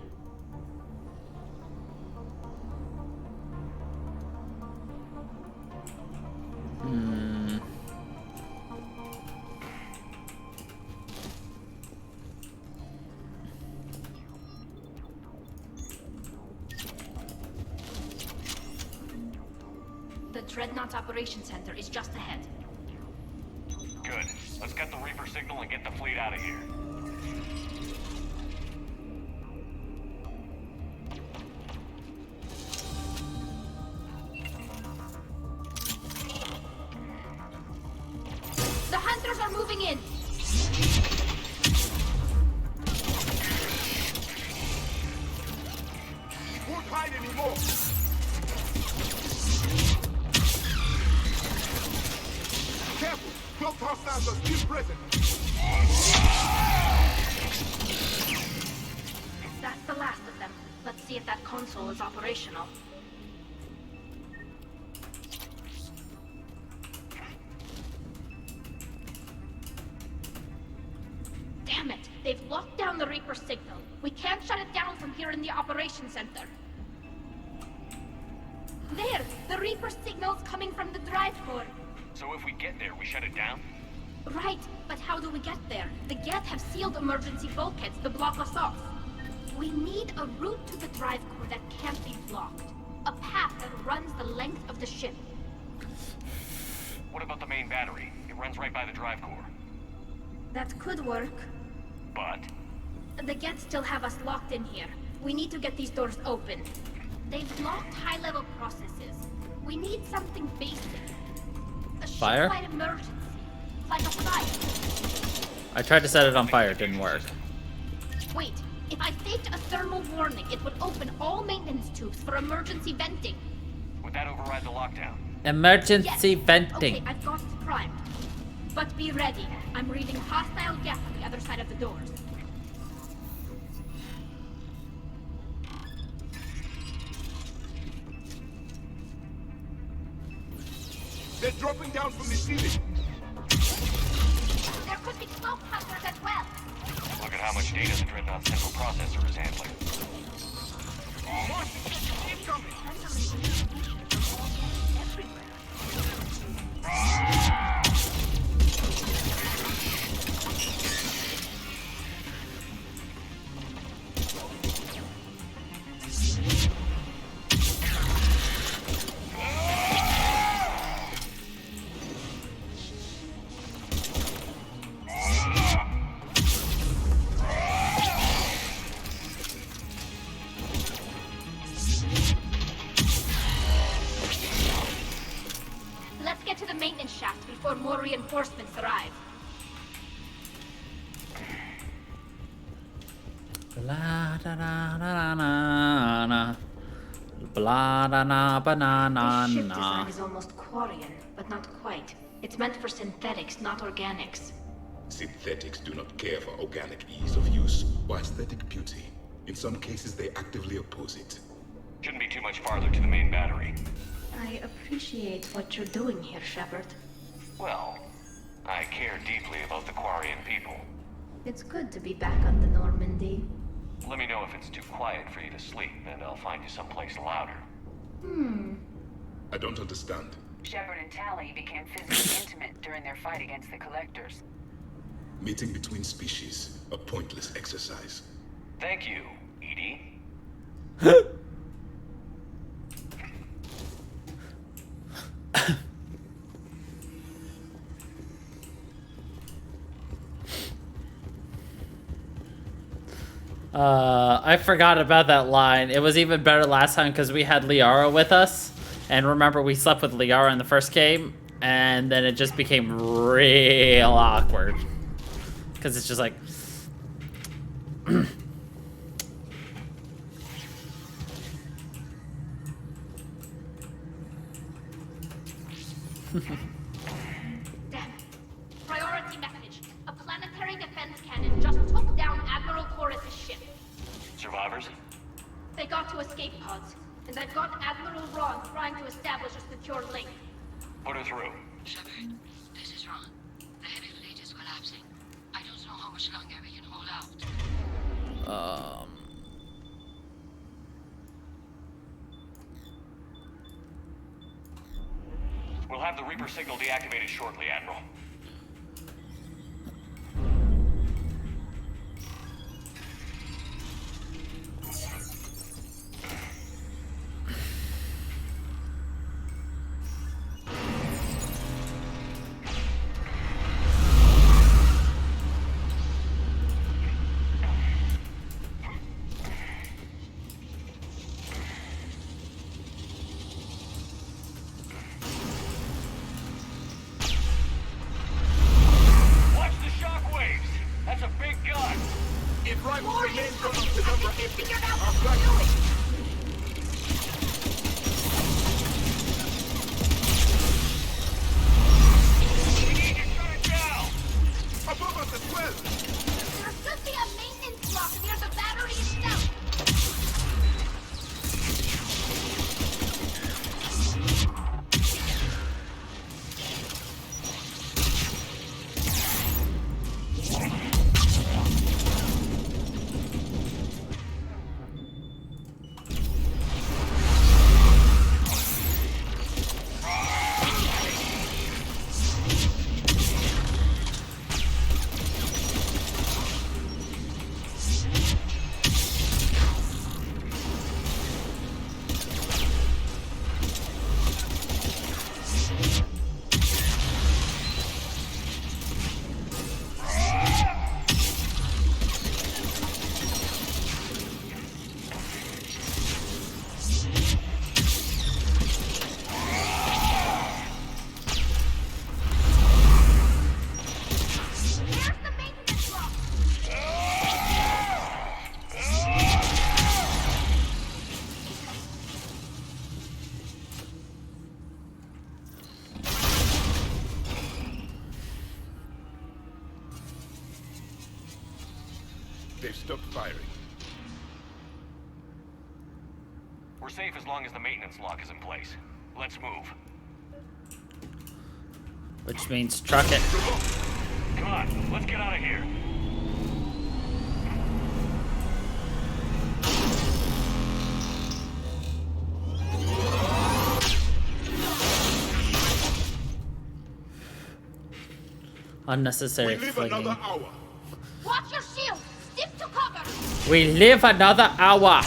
The Dreadnought's Operations Center is just ahead. Good. Let's get the Reaper signal and get the fleet out of here. The Hunters are moving in! Won't hide anymore! Careful! Cloaked hostiles are still present! That's the last of them. Let's see if that console is operational. Damn it! They've locked down the Reaper signal. We can't shut it down from here in the Operations Center. There! The Reaper signal's coming from the drive core. So if we get there, we shut it down? Right, but how do we get there? The Geth have sealed emergency bulkheads to block us off. We need a route to the drive core that can't be blocked. A path that runs the length of the ship. What about the main battery? It runs right by the drive core. That could work. But? The Geth still have us locked in here. We need to get these doors open. They've blocked high-level processes. We need something basic. A Fire? ship-wide emergency. Like a fire. I tried to set it on fire, it didn't work. Wait, if I faked a thermal warning, it would open all maintenance tubes for emergency venting. Would that override the lockdown? Emergency Yes. venting. Okay, I've got it primed. But be ready. I'm reading hostile Geth on the other side of the doors. They're dropping down from the ceiling! There could be cloak hunters as well. Look at how much data the Dreadnought central processor is handling. Let's get to the maintenance shaft before more reinforcements arrive. Blah da da da da da. Blah da da banana This ship na. design is almost Quarian, but not quite. It's meant for synthetics, not organics. Synthetics do not care for organic ease of use or aesthetic beauty. In some cases, they actively oppose it. Shouldn't be too much farther to the main battery. I appreciate what you're doing here, Shepard. Well, I care deeply about the Quarian people. It's good to be back on the Normandy. Let me know if it's too quiet for you to sleep, and I'll find you someplace louder. I don't understand. Shepard and Tali became physically intimate during their fight against the Collectors. Meeting between species, a pointless exercise. Thank you, Edie. I forgot about that line. It was even better last time because we had Liara with us. And remember, we slept with Liara in the first game. And then it just became real awkward. Because it's just like... Damn. Priority message. A planetary defense cannon just took down Admiral Chorus's ship. Survivors? They got to escape pods, and I've got Admiral Ron trying to establish a secure link. Put her through. Shepard, this is Ron. The heavy fleet is collapsing. I don't know how much longer we can hold out. We'll have the Reaper signal deactivated shortly, Admiral. They've stopped firing. We're safe as long as the maintenance lock is in place. Let's move. Which means truck it. Come on, let's get out of here. Unnecessary We live flinging. another hour. Watch your shield! Stick to cover! We live another hour.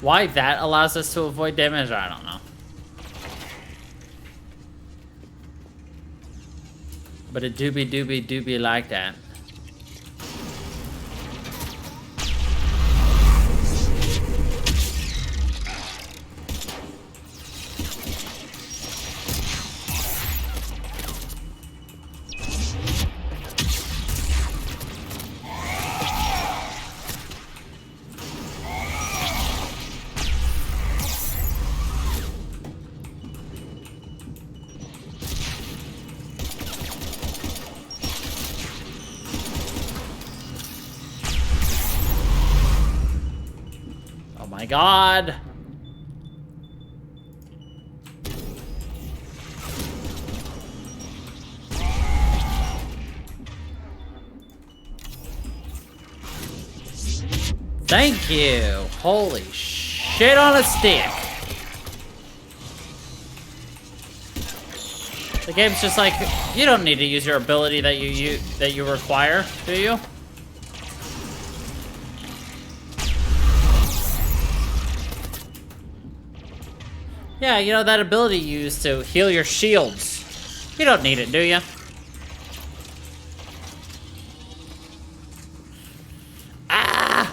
Why that allows us to avoid damage, I don't know. But it do be like that. My God. Thank you. Holy shit on a stick. The game's just like, you don't need to use your ability that you require, do you? Yeah, you know that ability you use to heal your shields. You don't need it, do you? Ah!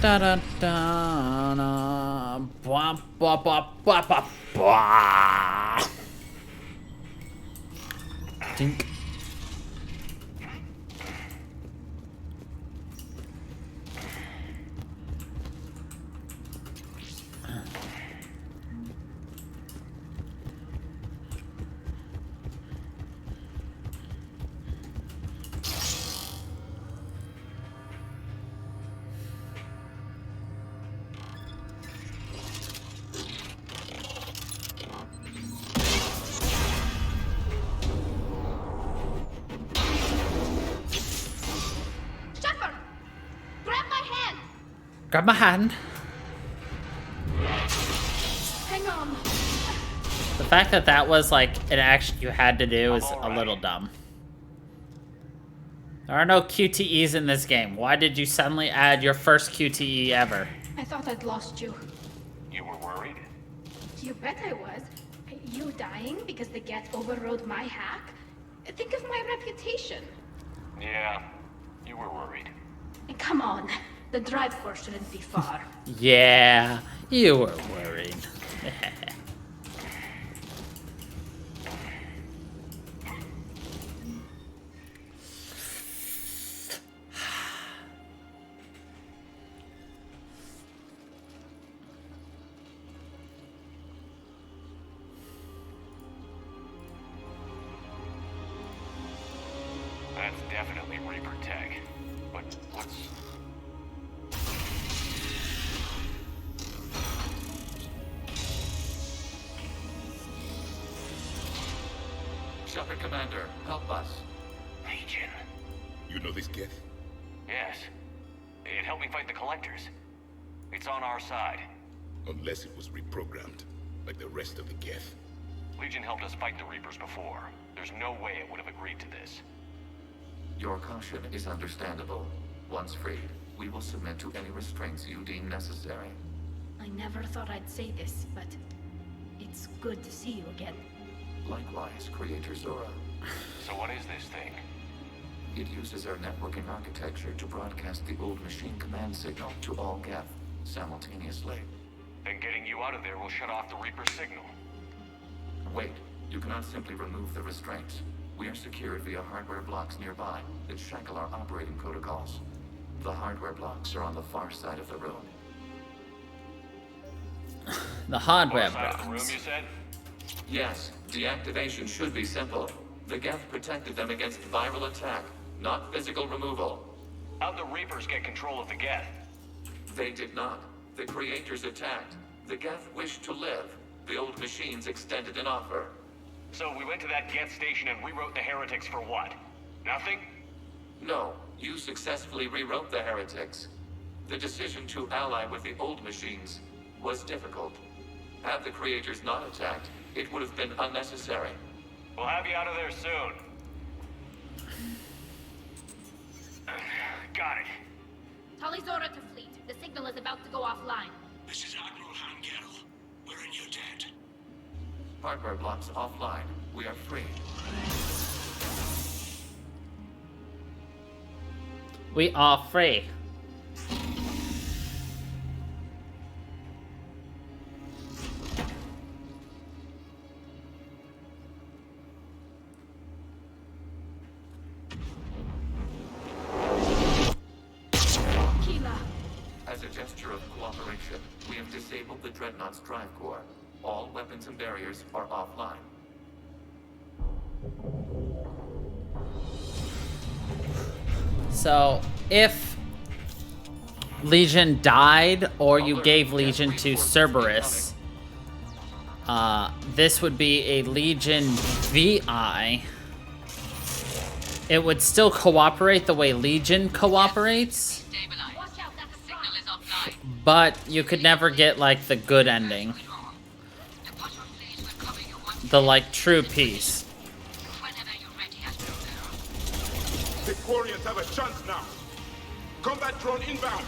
Da da da da, blah blah blah blah blah blah. Dink. Grab my hand. Hang on. The fact that that was like an action you had to do is a little dumb. There are no QTEs in this game. Why did you suddenly add your first QTE ever? I thought I'd lost you. You were worried? You bet I was. You dying because the Geth overrode my hack? Think of my reputation. Yeah, you were worried. And come on. The drive force shouldn't be far. Yeah, you were worried. That's definitely Reaper tech. But what's... Shepard Commander, help us. Legion. You know this Geth? Yes. It helped me fight the Collectors. It's on our side. Unless it was reprogrammed, like the rest of the Geth. Legion helped us fight the Reapers before. There's no way it would have agreed to this. Your caution is understandable. Once freed, we will submit to any restraints you deem necessary. I never thought I'd say this, but it's good to see you again. Likewise, Creator Zora. So what is this thing? It uses our networking architecture to broadcast the old machine command signal to all Geth simultaneously. Then getting you out of there will shut off the Reaper signal. Wait, you cannot simply remove the restraints. We are secured via hardware blocks nearby that shackle our operating protocols. The hardware blocks are on the far side of the room. The hardware Far side of the room, blocks. you said? Yes, deactivation should be simple. The Geth protected them against viral attack, not physical removal. How'd the Reapers get control of the Geth? They did not. The Creators attacked. The Geth wished to live. The old machines extended an offer. So we went to that Geth station and rewrote the heretics for what? Nothing? No, you successfully rewrote the heretics. The decision to ally with the old machines was difficult. Had the creators not attacked, it would have been unnecessary. We'll have you out of there soon. Got it. Tully's order to fleet. The signal is about to go offline. This is Admiral Hangel. We're in your debt. Hardware blocks offline. We are free. We are free. As a gesture of cooperation, we have disabled the Dreadnought's drive core. All weapons and barriers are offline. So, if Legion died, or you gave Legion to Cerberus, this would be a Legion VI. It would still cooperate the way Legion cooperates, but you could never get, like, the good ending. The, like, true peace. The Quarians have a chance now. Combat drone inbound.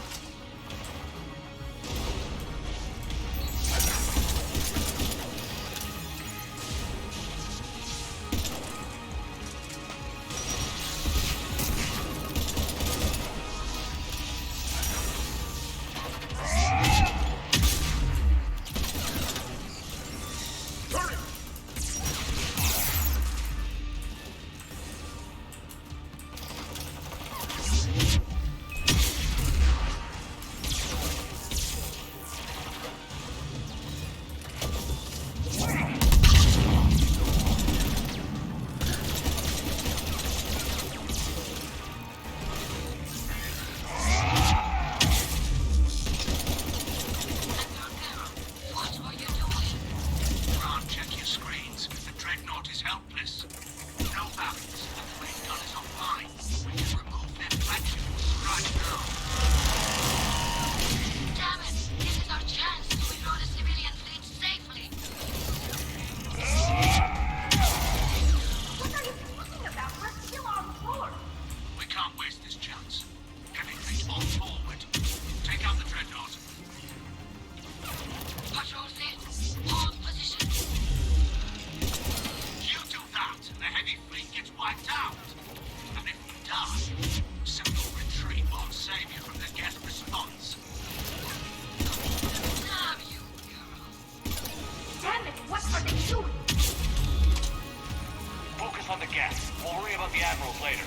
Focus on the Geth. We'll worry about the Admirals later.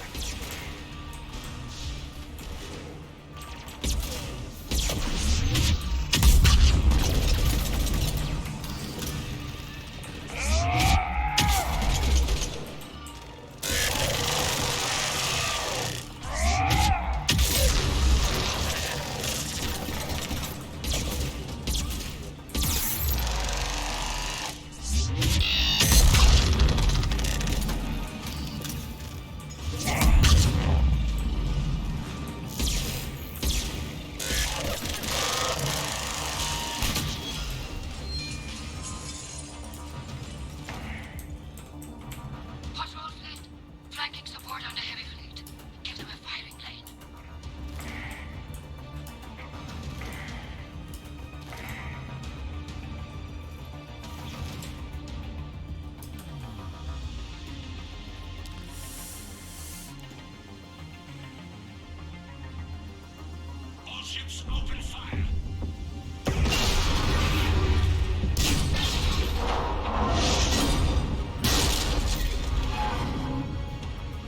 Ships open fire.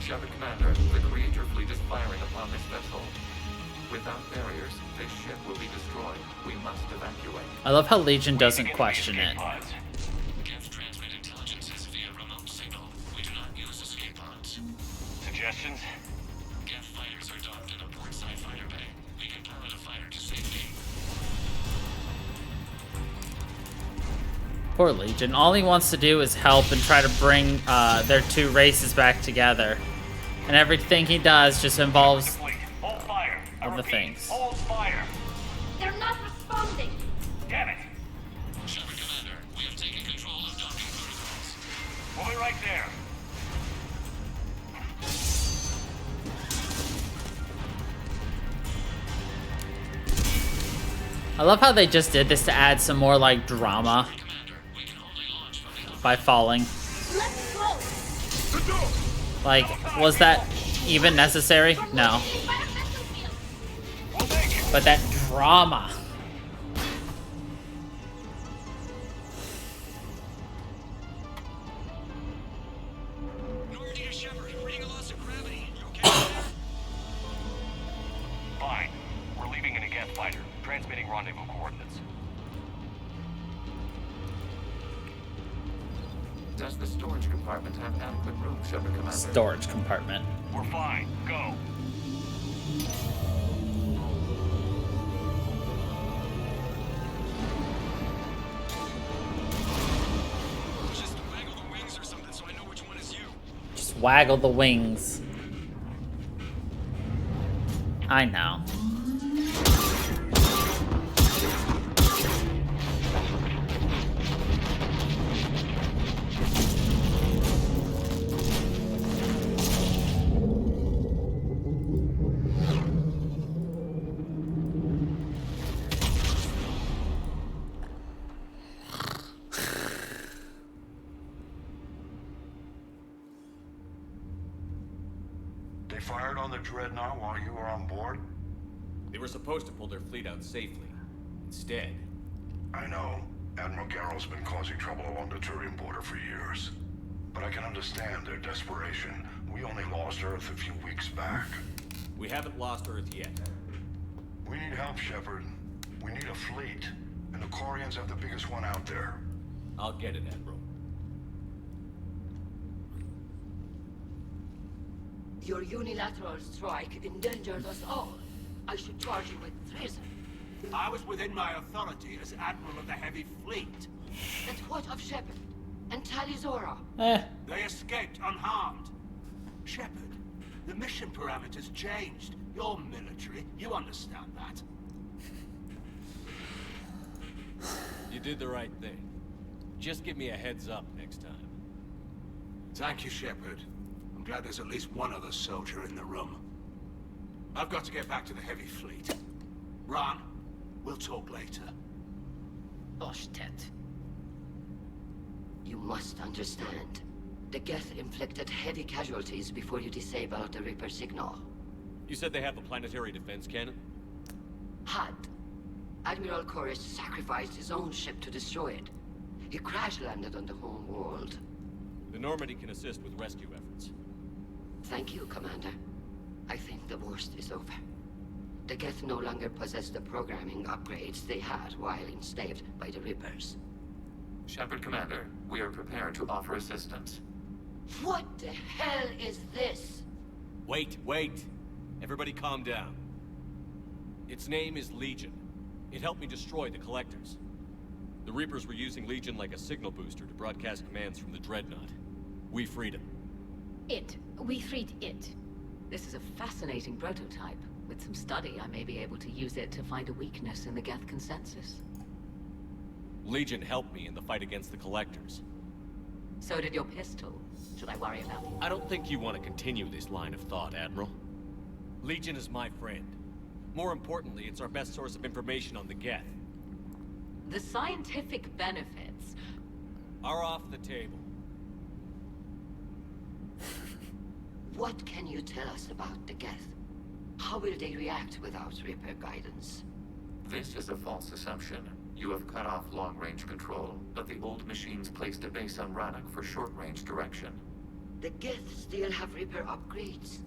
Shepard Commander, the Creator fleet is firing upon this vessel. Without barriers, this ship will be destroyed. We must evacuate. I love how Legion doesn't question it. Geth transmit intelligences via remote signal. We do not use escape pods. Suggestions? Geth fighters are docked in a portside fighter bay. We can pilot a fighter to safety. Poor Legion. All he wants to do is help and try to bring their two races back together. And everything he does just involves other things. Hold fire. They're not responding. Damn it! Shepard Commander, we have taken control of docking protocols. Moving right there. I love how they just did this to add some more, like, drama by falling. Let's go. Like, was that even necessary? No. But that drama. Normandy to Shepard, reading a loss of gravity. You okay? Fine. We're leaving in a Geth fighter. Transmitting rendezvous coordinates. Does the storage compartment have adequate room, Shepard Commander? Storage compartment. We're fine. Go. Just waggle the wings or something so I know which one is you. Just waggle the wings. I know. They fired on the Dreadnought while you were on board? They were supposed to pull their fleet out safely. Instead... I know. Admiral Garrel's been causing trouble along the Turian border for years. But I can understand their desperation. We only lost Earth a few weeks back. We haven't lost Earth yet. We need help, Shepard. We need a fleet. And the Corians have the biggest one out there. I'll get it, Admiral. Your unilateral strike endangered us all. I should charge you with treason. I was within my authority as Admiral of the Heavy Fleet. And what of Shepard? And Talizora? They escaped unharmed. Shepard, the mission parameters changed. You're military. You understand that. You did the right thing. Just give me a heads up next time. Thank you, Shepard. I'm glad there's at least one other soldier in the room. I've got to get back to the Heavy Fleet. Ron, we'll talk later. Oshtet. You must understand. The Geth inflicted heavy casualties before you disabled the Reaper signal. You said they have a planetary defense cannon? Had. Admiral Koresh sacrificed his own ship to destroy it. He crash-landed on the home world. The Normandy can assist with rescue efforts. Thank you, Commander. I think the worst is over. The Geth no longer possess the programming upgrades they had while enslaved by the Reapers. Shepard Commander, we are prepared to offer assistance. What the hell is this? Wait. Everybody calm down. Its name is Legion. It helped me destroy the Collectors. The Reapers were using Legion like a signal booster to broadcast commands from the Dreadnought. We freed him. We freed it. This is a fascinating prototype. With some study, I may be able to use it to find a weakness in the Geth consensus. Legion helped me in the fight against the Collectors. So did your pistol. Should I worry about it? I don't think you want to continue this line of thought, Admiral. Legion is my friend. More importantly, it's our best source of information on the Geth. The scientific benefits are off the table. What can you tell us about the Geth? How will they react without Reaper guidance? This is a false assumption. You have cut off long-range control, but the old machines placed a base on Rannoch for short-range direction. The Geth still have Reaper upgrades?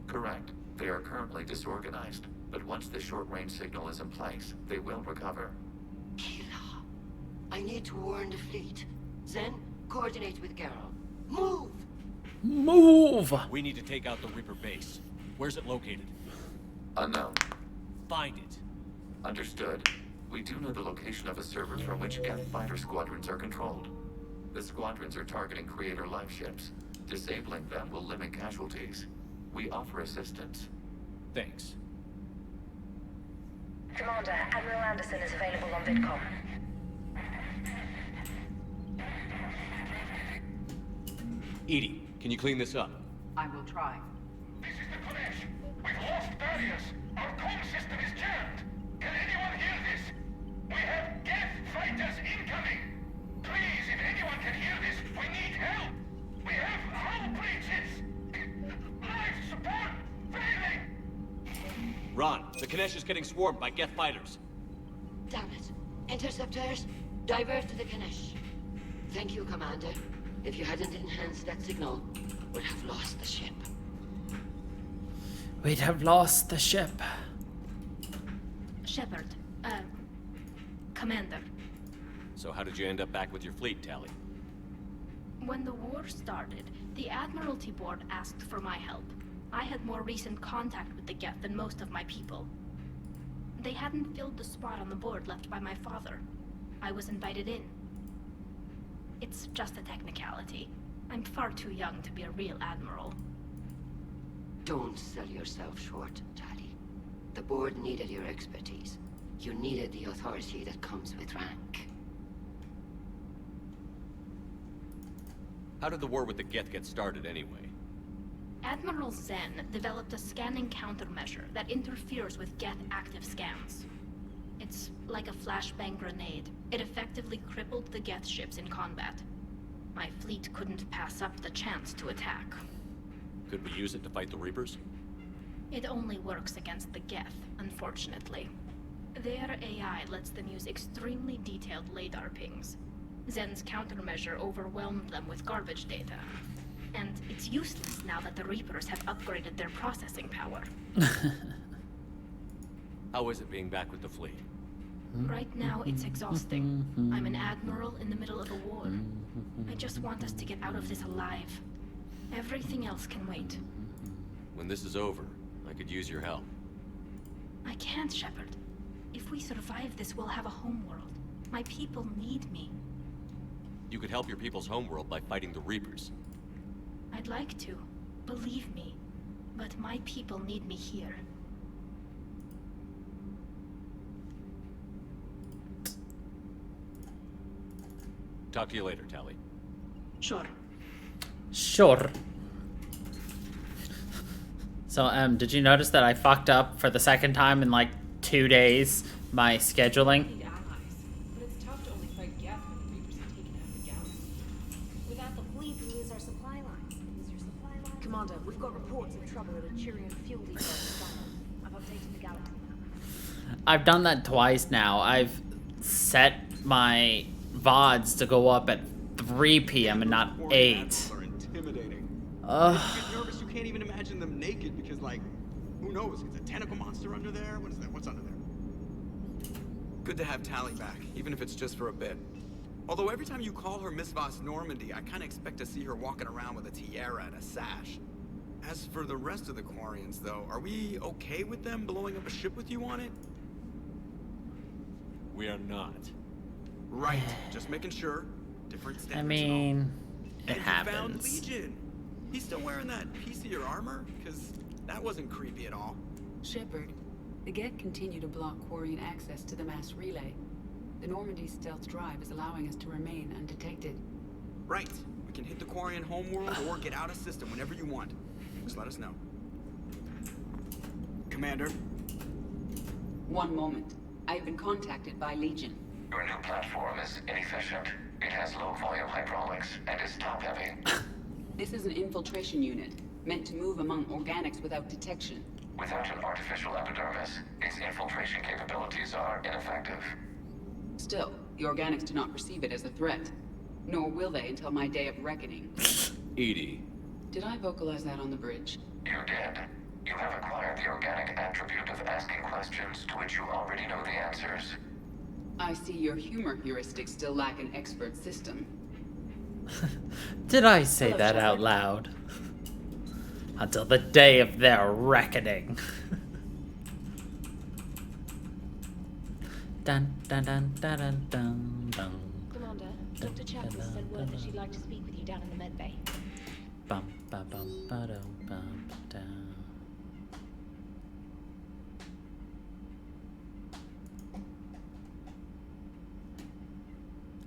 Correct. They are currently disorganized, but once the short-range signal is in place, they will recover. Kila, I need to warn the fleet. Then, coordinate with Garrel. Move! Move! We need to take out the Reaper base. Where's it located? Unknown. Find it. Understood. We do know the location of a server from which Geth fighter squadrons are controlled. The squadrons are targeting Creator life ships. Disabling them will limit casualties. We offer assistance. Thanks. Commander, Admiral Anderson is available on VidCom. Edie, can you clean this up? I will try. This is the Kodesh. We've lost barriers. Our comm system is jammed. Can anyone hear this? We have Geth fighters incoming. Please, if anyone can hear this, we need help. We have hull breaches. Life support failing. Ron, the Kanesh is getting swarmed by Geth fighters. Damn it. Interceptors, divert to the Kanesh. Thank you, Commander. If you hadn't enhanced that signal, we'd have lost the ship. We'd have lost the ship. Shepard, Commander. So how did you end up back with your fleet, Tali? When the war started, the Admiralty Board asked for my help. I had more recent contact with the Geth than most of my people. They hadn't filled the spot on the board left by my father. I was invited in. It's just a technicality. I'm far too young to be a real admiral. Don't sell yourself short, Tali. The board needed your expertise. You needed the authority that comes with rank. How did the war with the Geth get started anyway? Admiral Zen developed a scanning countermeasure that interferes with Geth active scans. It's like a flashbang grenade. It effectively crippled the Geth ships in combat. My fleet couldn't pass up the chance to attack. Could we use it to fight the Reapers? It only works against the Geth, unfortunately. Their AI lets them use extremely detailed radar pings. Zen's countermeasure overwhelmed them with garbage data. And it's useless now that the Reapers have upgraded their processing power. How is it being back with the fleet? Right now, it's exhausting. I'm an admiral in the middle of a war. I just want us to get out of this alive. Everything else can wait. When this is over, I could use your help. I can't, Shepard. If we survive this, we'll have a homeworld. My people need me. You could help your people's homeworld by fighting the Reapers. I'd like to. Believe me. But my people need me here. Talk to you later, Tali. Sure. Sure. So, did you notice that I fucked up for the second time in like 2 days my scheduling? But it's tough to only fight Geth when the Reapers have taken out the galaxy. Without the fleet, we lose our supply lines. Commander, we've got reports of trouble at a Cheerian fuel depot in Skyline. I've updated the galaxy map. I've done that twice now. I've set my VODs to go up at 3 p.m. and not 8. Are intimidating. You get nervous, you can't even imagine them naked because, like, who knows? Is a tentacle monster under there? What is that? What's under there? Good to have Tali back, even if it's just for a bit. Although every time you call her Miss Voss Normandy, I kind of expect to see her walking around with a tiara and a sash. As for the rest of the Quarians, though, are we okay with them blowing up a ship with you on it? We are not. Right, just making sure. Different standards. I mean, it and happens. You found Legion. He's still wearing that piece of your armor? Because that wasn't creepy at all. Shepard, the Geth continue to block Quarian access to the mass relay. The Normandy stealth drive is allowing us to remain undetected. Right. We can hit the Quarian homeworld or get out of system whenever you want. Just let us know. Commander? One moment. I have been contacted by Legion. Your new platform is inefficient. It has low volume hydraulics and is top heavy. This is an infiltration unit, meant to move among organics without detection. Without an artificial epidermis, its infiltration capabilities are ineffective. Still, the organics do not perceive it as a threat. Nor will they until my day of reckoning. Edie. Did I vocalize that on the bridge? You did. You have acquired the organic attribute of asking questions to which you already know the answers. I see your humor heuristics still lack an expert system. Did I say that out loud? Until the day of their reckoning. Dun dun dun dun dun dun dun. Commander, Dr. Chapel sent word that she'd like to speak with you down in the med bay. Bum bum bum ba-dum bum dum.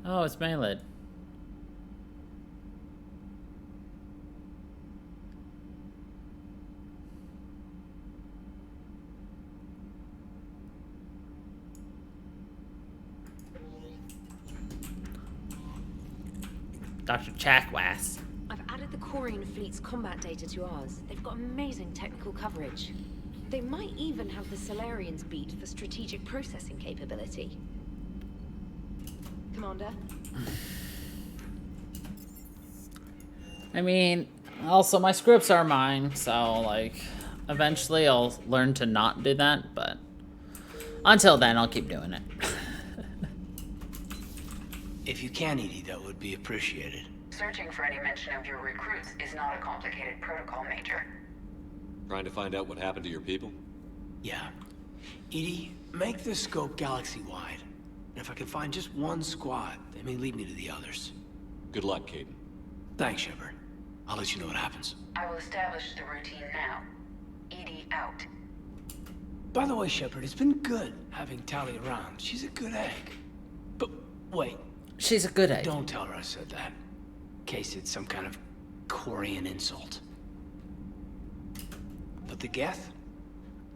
Oh, it's Maylid. Dr. Chakwas. I've added the Corian fleet's combat data to ours. They've got amazing technical coverage. They might even have the Solarians beat for strategic processing capability. Commander? I mean, also my scripts are mine, so like, eventually I'll learn to not do that, but until then I'll keep doing it. If you can, Edie, that would be appreciated. Searching for any mention of your recruits is not a complicated protocol, Major. Trying to find out what happened to your people? Yeah. Edie, make the scope galaxy-wide. And if I can find just one squad, they may lead me to the others. Good luck, Caden. Thanks, Shepard. I'll let you know what happens. I will establish the routine now. ED out. By the way, Shepard, it's been good having Tali around. She's a good egg. But wait. She's a good egg. Don't tell her I said that. In case it's some kind of Corian insult. But the Geth?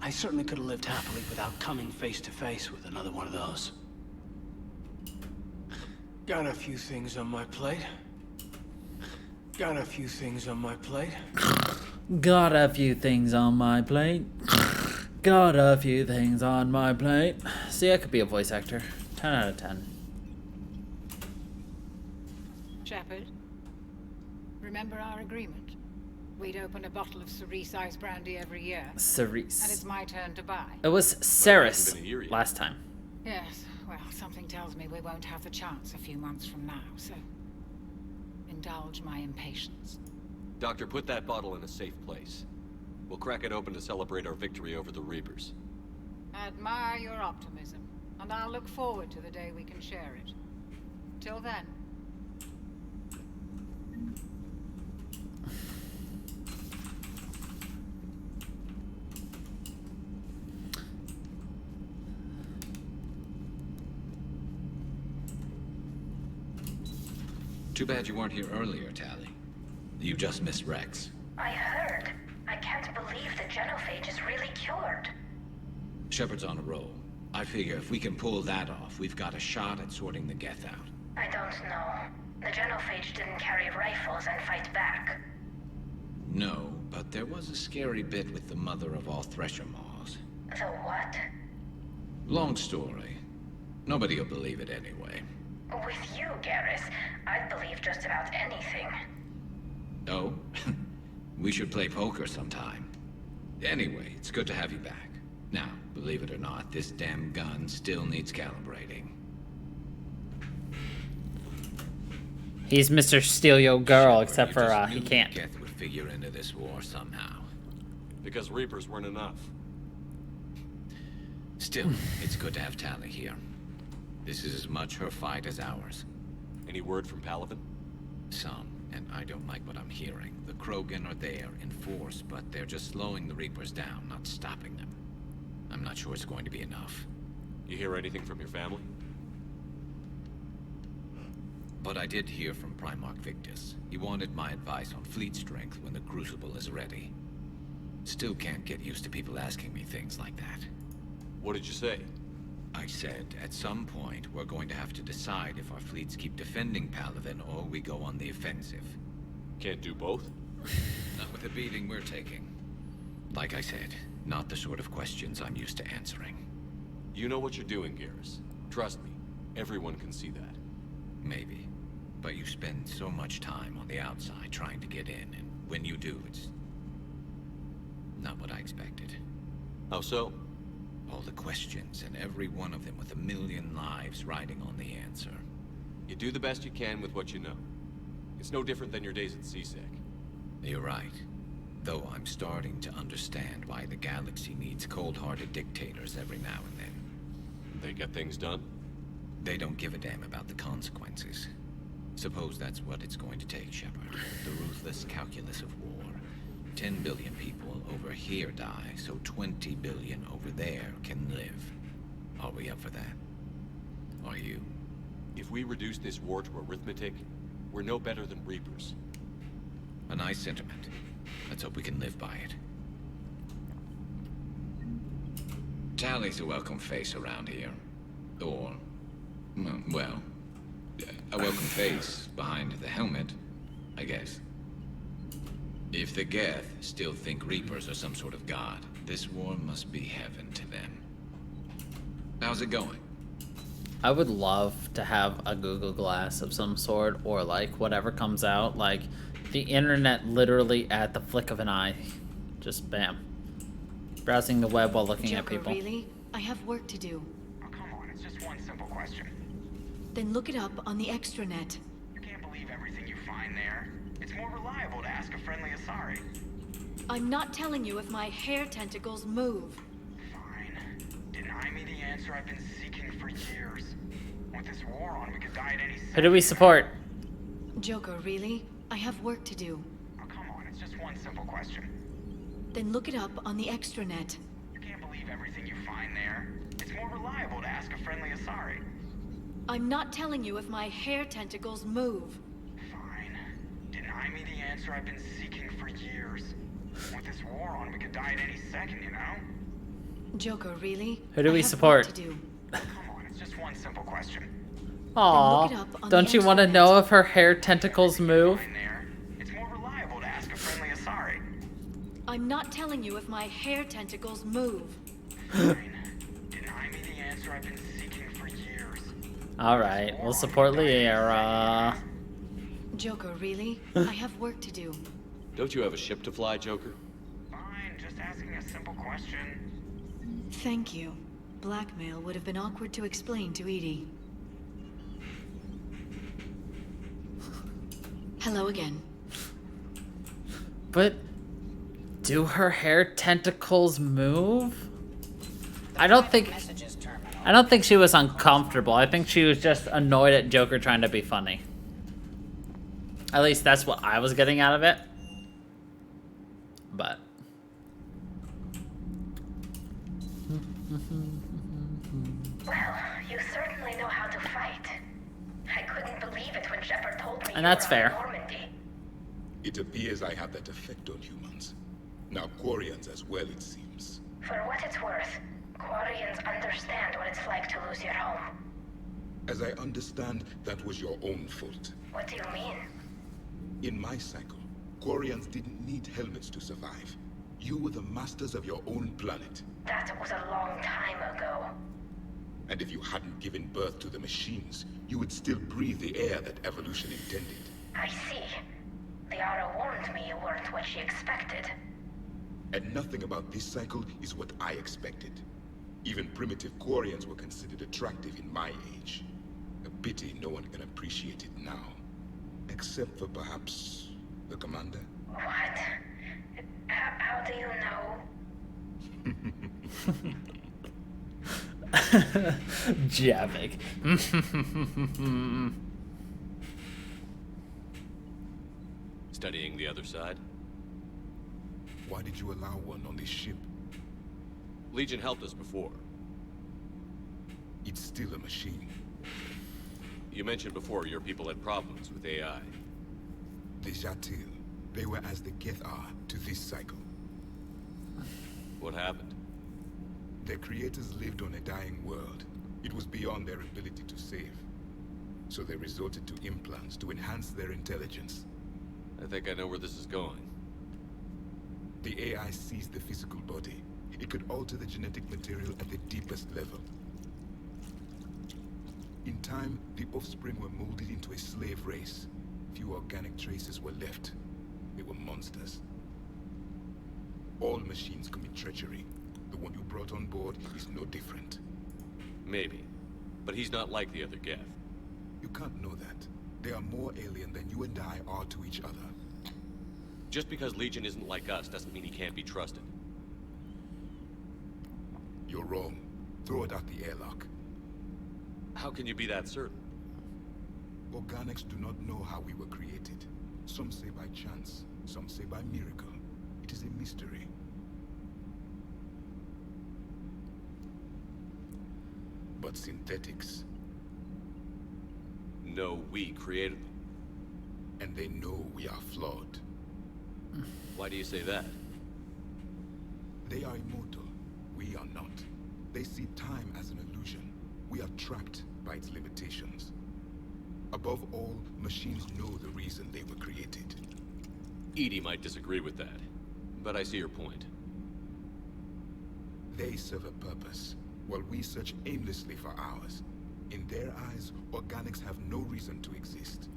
I certainly could have lived happily without coming face to face with another one of those. Got a few things on my plate. Got a few things on my plate. Got a few things on my plate. Got a few things on my plate. See, I could be a voice actor. 10 out of 10. Shepard, remember our agreement? We'd open a bottle of Cerise Ice Brandy every year. Cerise. And it's my turn to buy. It was Ceres last time. Yes, well, something tells me we won't have the chance a few months from now, so indulge my impatience. Doctor, put that bottle in a safe place. We'll crack it open to celebrate our victory over the Reapers. I admire your optimism, and I'll look forward to the day we can share it. Till then. Too bad you weren't here earlier, Tali. You just missed Rex. I heard. I can't believe the genophage is really cured. Shepard's on a roll. I figure if we can pull that off, we've got a shot at sorting the Geth out. I don't know. The genophage didn't carry rifles and fight back. No, but there was a scary bit with the mother of all Thresher Maws. The what? Long story. Nobody will believe it anyway. With you, Garrus, I'd believe just about anything. Oh? We should play poker sometime. Anyway, it's good to have you back. Now, believe it or not, this damn gun still needs calibrating. He's Mr. Steal Yo Girl, except for he can't. Geth would figure into this war somehow. Because Reapers weren't enough. Still, it's good to have Tali here. This is as much her fight as ours. Any word from Palaven? Some, and I don't like what I'm hearing. The Krogan are there in force, but they're just slowing the Reapers down, not stopping them. I'm not sure it's going to be enough. You hear anything from your family? But I did hear from Primarch Victus. He wanted my advice on fleet strength when the Crucible is ready. Still can't get used to people asking me things like that. What did you say? I said, at some point, we're going to have to decide if our fleets keep defending Palaven or we go on the offensive. Can't do both? Not with the beating we're taking. Like I said, not the sort of questions I'm used to answering. You know what you're doing, Garrus. Trust me, everyone can see that. Maybe. But you spend so much time on the outside trying to get in, and when you do, it's not what I expected. How so? All the questions, and every one of them with a million lives riding on the answer. You do the best you can with what you know. It's no different than your days at CSEC. You're right. Though I'm starting to understand why the galaxy needs cold-hearted dictators every now and then. They get things done? They don't give a damn about the consequences. Suppose that's what it's going to take, Shepard. The ruthless calculus of war. 10 billion people over here die, so 20 billion over there can live. Are we up for that? Are you? If we reduce this war to arithmetic, we're no better than Reapers. A nice sentiment. Let's hope we can live by it. Tally's a welcome face around here. Or, well, a welcome face behind the helmet, I guess. If the Geth still think Reapers are some sort of god, this war must be heaven to them. How's it going? I would love to have a Google Glass of some sort, or like whatever comes out, like the internet literally at the flick of an eye. Just bam. Browsing the web while looking at people. Really? I have work to do. Oh, come on, it's just one simple question. Then look it up on the extranet. You can't believe everything you find there. It's more reliable to ask a friendly Asari. I'm not telling you if my hair tentacles move. Fine. Deny me the answer I've been seeking for years. With this war on, we could die at any second. Who do we support? Joker, really? I have work to do. Oh, come on, it's just one simple question. Then look it up on the extranet. You can't believe everything you find there. It's more reliable to ask a friendly Asari. I'm not telling you if my hair tentacles move. Fine. Deny me the answer I've been seeking for years. With this war on, we could die at any second, you know? Joker, really? Who do we I have support? work to do. Come on, it's just one simple question. Aw, don't you want to know if her hair tentacles move? It's more reliable to ask a friendly Asari. I'm not telling you if my hair tentacles move. Fine. Deny me the answer I've been seeking for years. Alright, we'll support Liara. Joker, really? I have work to do. Don't you have a ship to fly, Joker? Fine, just asking a simple question. Thank you. Blackmail would have been awkward to explain to Edie. Hello again. But do her hair tentacles move? I don't think she was uncomfortable. I think she was just annoyed at Joker trying to be funny. At least that's what I was getting out of it. But well, you certainly know how to fight. I couldn't believe it when Shepard told me. And that's fair. It appears I have that effect on humans. Now Quarians as well, it seems. For what it's worth, Quarians understand what it's like to lose your home. As I understand, that was your own fault. What do you mean? In my cycle, Quarians didn't need helmets to survive. You were the masters of your own planet. That was a long time ago. And if you hadn't given birth to the machines, you would still breathe the air that evolution intended. I see. Liara warned me you weren't what she expected. And nothing about this cycle is what I expected. Even primitive Quarians were considered attractive in my age. A pity no one can appreciate it now. Except for perhaps the commander? What? How do you know? Javik. Studying the other side? Why did you allow one on this ship? Legion helped us before. It's still a machine. You mentioned before your people had problems with AI. The Jatil. They were as the Geth are to this cycle. What happened? Their creators lived on a dying world. It was beyond their ability to save. So they resorted to implants to enhance their intelligence. I think I know where this is going. The AI seized the physical body. It could alter the genetic material at the deepest level. In time, the offspring were molded into a slave race. Few organic traces were left. They were monsters. All machines commit treachery. The one you brought on board is no different. Maybe. But he's not like the other Geth. You can't know that. They are more alien than you and I are to each other. Just because Legion isn't like us doesn't mean he can't be trusted. You're wrong. Throw it out the airlock. How can you be that certain? Organics do not know how we were created. Some say by chance, some say by miracle. It is a mystery. But synthetics... know we created them. And they know we are flawed. Why do you say that? They are immortal. We are not. They see time as an illusion. We are trapped by its limitations. Above all, machines know the reason they were created. EDI might disagree with that, but I see your point. They serve a purpose, while we search aimlessly for ours. In their eyes, organics have no reason to exist.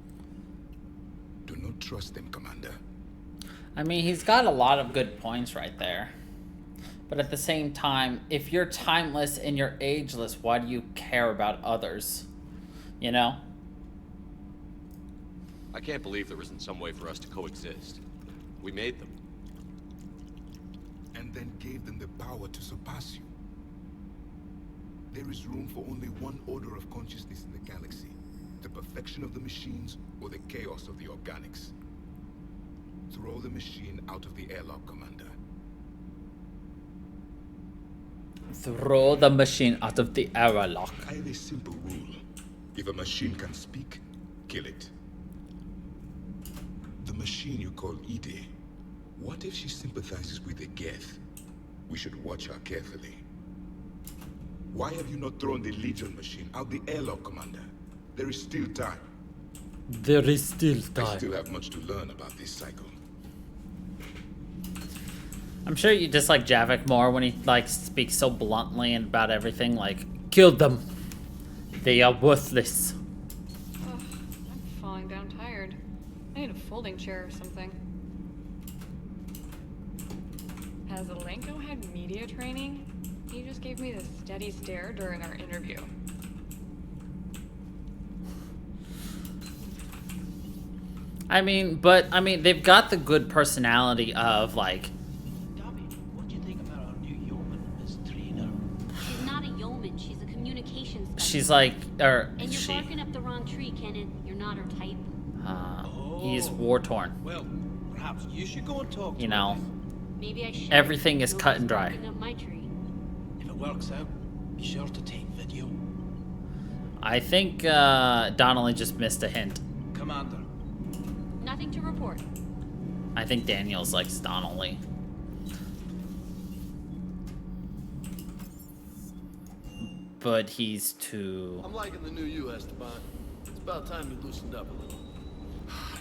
Do not trust them, Commander. I mean, he's got a lot of good points right there. But at the same time, if you're timeless and you're ageless, why do you care about others? You know? I can't believe there isn't some way for us to coexist. We made them. And then gave them the power to surpass you. There is room for only one order of consciousness in the galaxy. The perfection of the machines or the chaos of the organics. Throw the machine out of the airlock, Commander. Throw the machine out of the airlock. I have a simple rule. If a machine can speak, kill it. The machine you call EDI. What if she sympathizes with the Geth? We should watch her carefully. Why have you not thrown the Legion machine out the airlock, Commander? There is still time. There is still time. I still have much to learn about this cycle. I'm sure you dislike Javik more when he like speaks so bluntly about everything, like, kill them. They are worthless. Ugh, I'm falling down tired. I need a folding chair or something. Has Alenko had media training? He just gave me this steady stare during our interview. I mean, they've got the good personality of, like... What do you think about our new yeoman, Miss Trina? She's not a yeoman, she's a communications specialist. She's like, And you're barking up the wrong tree, Kenan. You're not her type. He's war-torn. Well, perhaps you should go and talk to You know, Maybe I should. everything is cut and dry. Barking up my tree. If it works out, be sure to take video. I think Donnelly just missed a hint. Commander. Nothing to report. I think Daniels likes Donnelly. But he's too... I'm liking the new you, Esteban. It's about time you loosened up a little.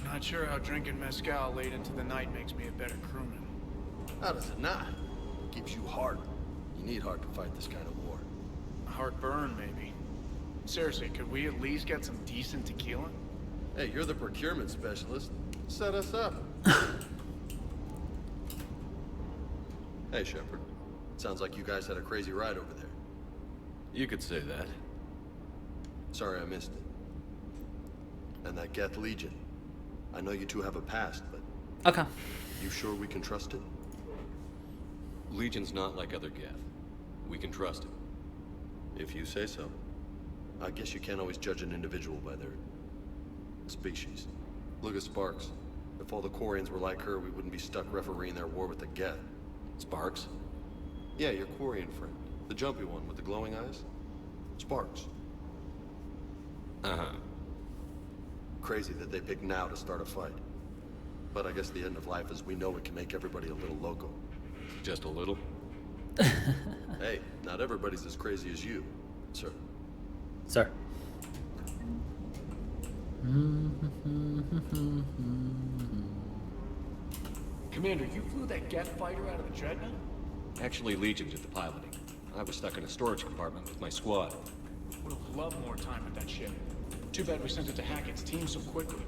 Not sure how drinking mezcal late into the night makes me a better crewman. How does it not? It keeps you hard. You need heart to fight this kind of war. Heartburn, maybe. Seriously, could we at least get some decent tequila? Hey, you're the procurement specialist. Set us up. Hey, Shepard. Sounds like you guys had a crazy ride over there. You could say that. Sorry I missed it. And that Geth Legion. I know you two have a past, but... Okay. You sure we can trust it? Legion's not like other Geth. We can trust him. If you say so. I guess you can't always judge an individual by their... species. Look at Sparks. If all the Quarians were like her, we wouldn't be stuck refereeing their war with the Geth. Sparks? Yeah, your Quarian friend. The jumpy one with the glowing eyes. Sparks. Uh-huh. Crazy that they picked now to start a fight. But I guess the end of life as we know it can make everybody a little loco. Just a little? Hey, not everybody's as crazy as you, sir. Sir. Commander, you flew that Geth fighter out of the Dreadnought? Actually, Legion did the piloting. I was stuck in a storage compartment with my squad. Would have loved more time with that ship. Too bad we sent it to Hackett's team so quickly.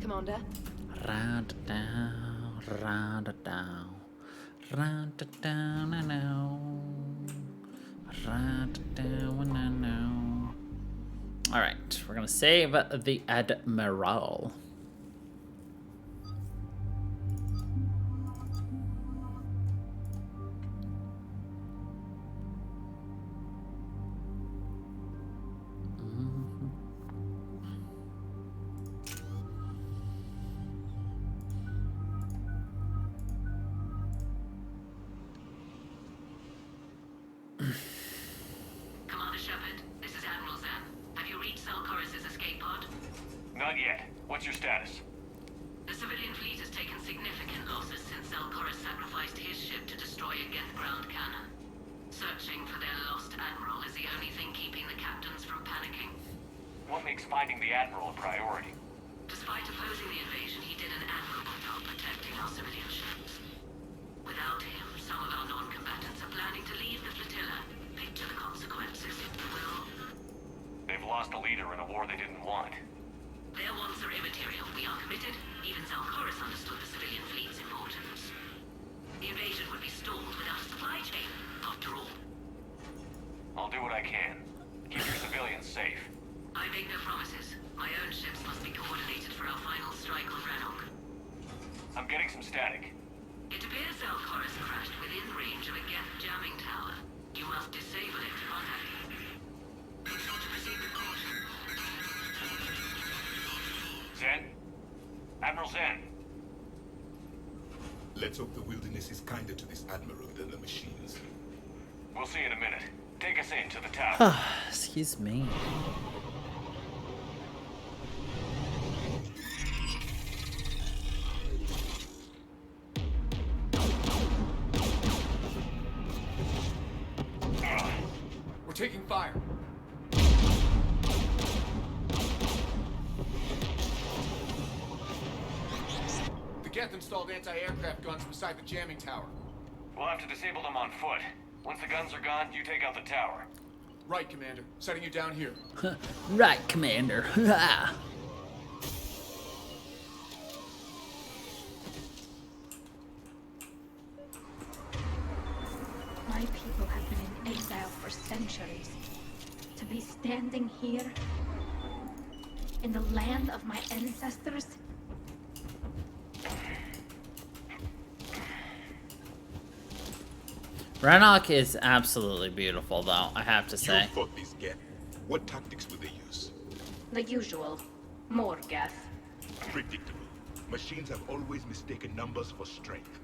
Commander? Alright, we're gonna save the Admiral. Not yet. What's your status? The civilian fleet has taken significant losses since Zelkoris sacrificed his ship to destroy a Geth ground cannon. Searching for their lost admiral is the only thing keeping the captains from panicking. What makes finding the Admiral a priority? Despite opposing the invasion, he did an admirable job protecting our civilian ships. Without him, some of our non-combatants are planning to leave the flotilla. Picture the consequences, if you will. They've lost a leader in a war they didn't want. Their wants are immaterial. We are committed. Even Zelkoris understood the civilian fleet's importance. The invasion would be stalled without a supply chain, after all. I'll do what I can. Keep your civilians safe. I make no promises. My own ships must be coordinated for our final strike on Rannoch. I'm getting some static. It appears Zelkoris crashed within range of a Geth jamming tower. You must disable it to contact him. Be sure to proceed with caution. Zen? Admiral Zen? Let's hope the wilderness is kinder to this Admiral than the machines. We'll see in a minute. Take us in to the tower. Excuse me. We're taking fire. The Geth installed anti-aircraft guns beside the jamming tower. We'll have to disable them on foot. Once the guns are gone, you take out the tower. Right, Commander. Setting you down here. Right, Commander. My people have been in exile for centuries. To be standing here, in the land of my ancestors. Rannoch is absolutely beautiful, though, I have to say. You fought these Geth. What tactics will they use? The usual. More Geth. Predictable. Machines have always mistaken numbers for strength.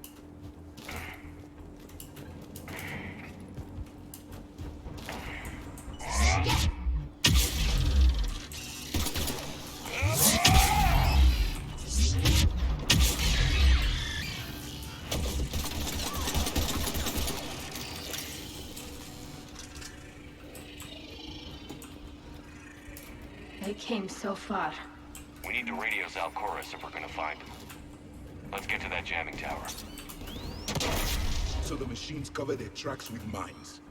They came so far. We need to radio Zelkoris if we're gonna find him. Let's get to that jamming tower. So the machines cover their tracks with mines.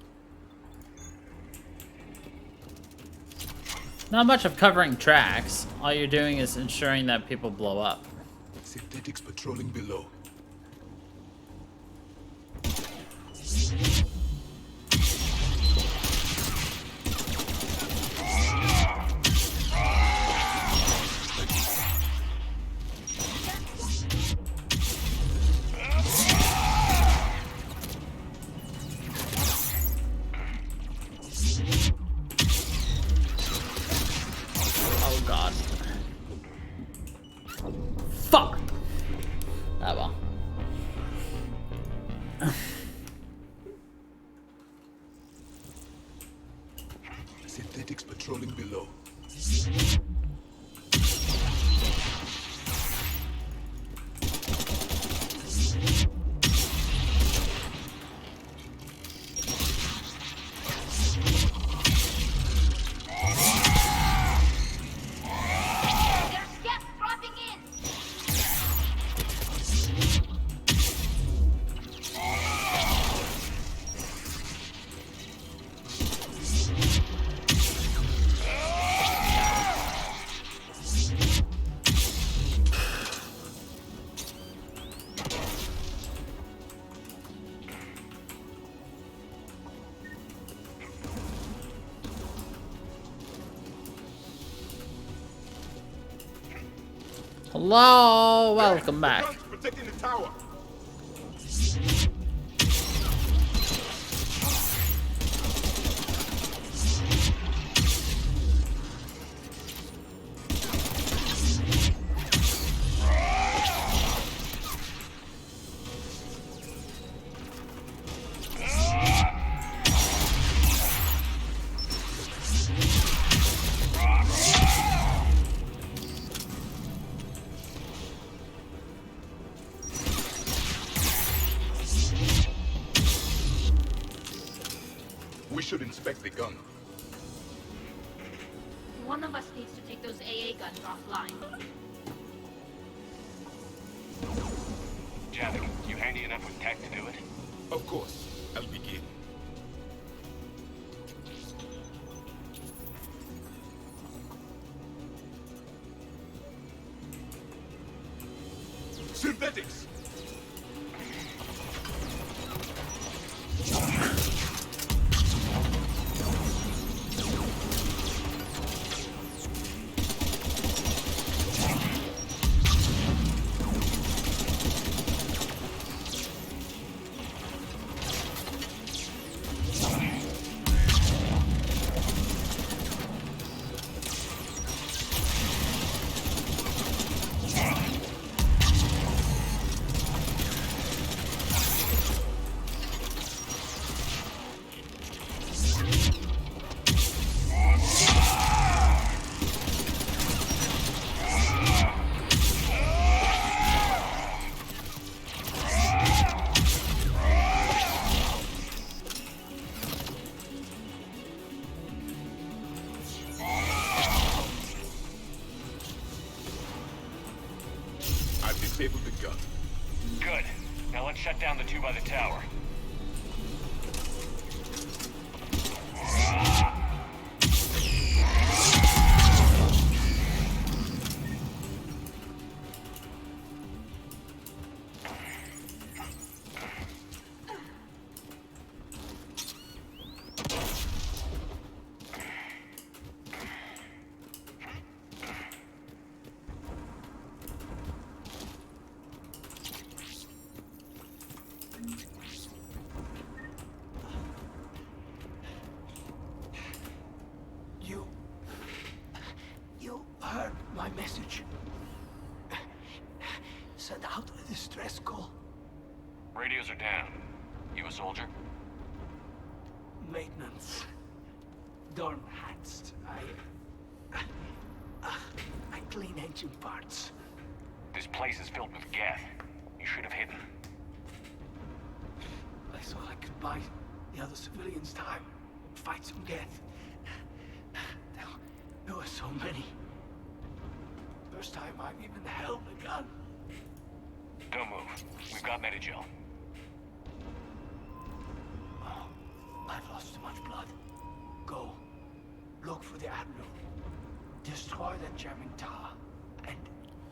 Not much of covering tracks. All you're doing is ensuring that people blow up. Synthetics patrolling below. Oh god. Fuck! Ah well. Synthetics patrolling below. Hello, welcome back. Protecting the tower. We should inspect the gun. One of us needs to take those AA guns offline. Javik, you handy enough with tech to do it? Of course. I'll begin. Synthetics! Disable the gun. Good. Now let's shut down the two by the tower. You heard my message. Send out a distress call. Radios are down. You a soldier? Maintenance. Dorn hats. I clean engine parts. This place is filled with Geth. You should have hidden. I thought I could buy the other civilians time. Fight some Geth. There were so many. First time I've even held a gun. Don't move. We've got Medigel. Oh, I've lost too much blood. Go. Look for the Admiral. Destroy that jamming tower. And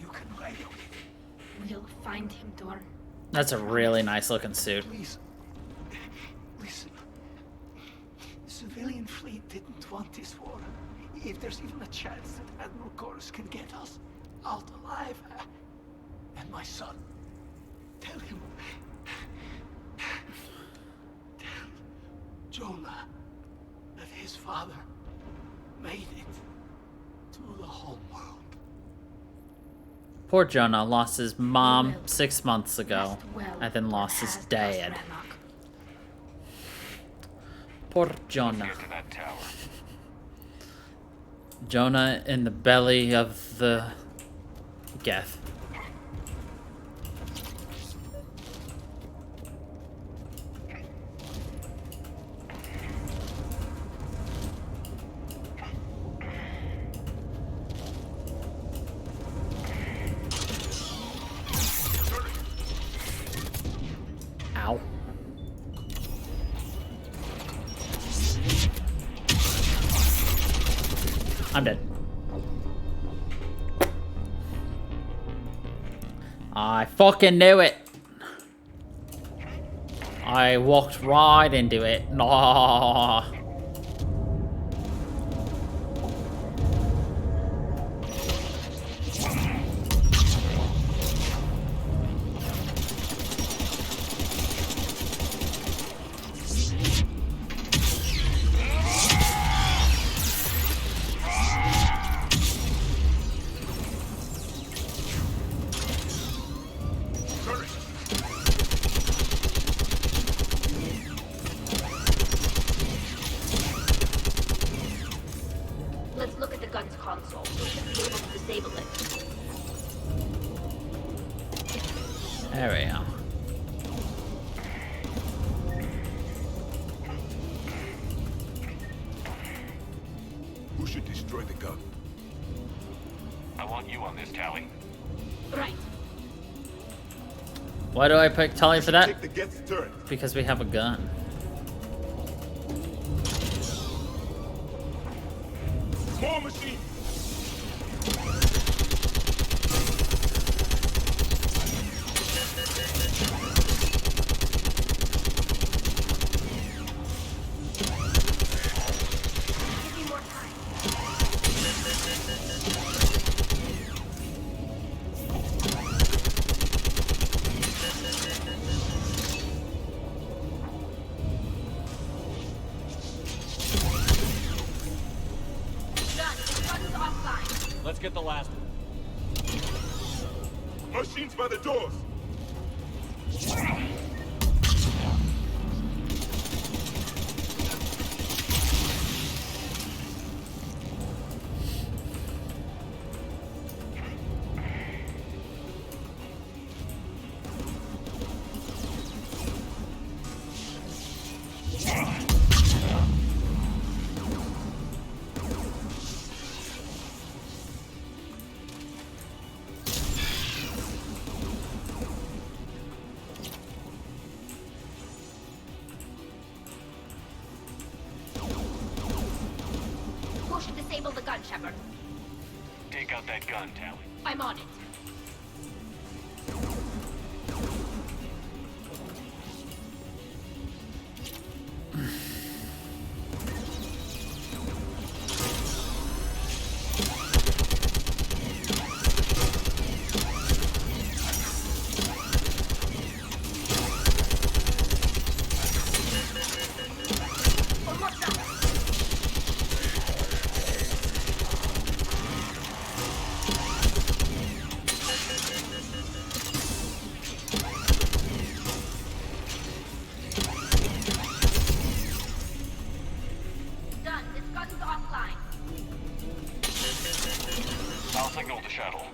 you can radio it. We'll find him, Dorn. That's a really nice looking suit. Please. Listen. The civilian fleet didn't want this war. If there's even a chance that Admiral Chorus can get us out alive, and my son, tell him, tell Jonah that his father made it to the home world. Poor Jonah lost his mom 6 months ago, and then lost his dad. Poor Jonah. Get to that tower. Jonah in the belly of the Geth. Ow. I'm dead. I fucking knew it. I walked right into it. No. want you on this, Tally. Right. Why do I pick Tully for that? Take the Geth's turret. Because we have a gun. More machine. Give me more time. Done. This gun's offline. Let's get the last one. Machines by the doors. Who should disable the gun, Shepard? Take out that gun, Tally. I'm on it. Almost done. Done. This gun's offline. I'll signal the shuttle.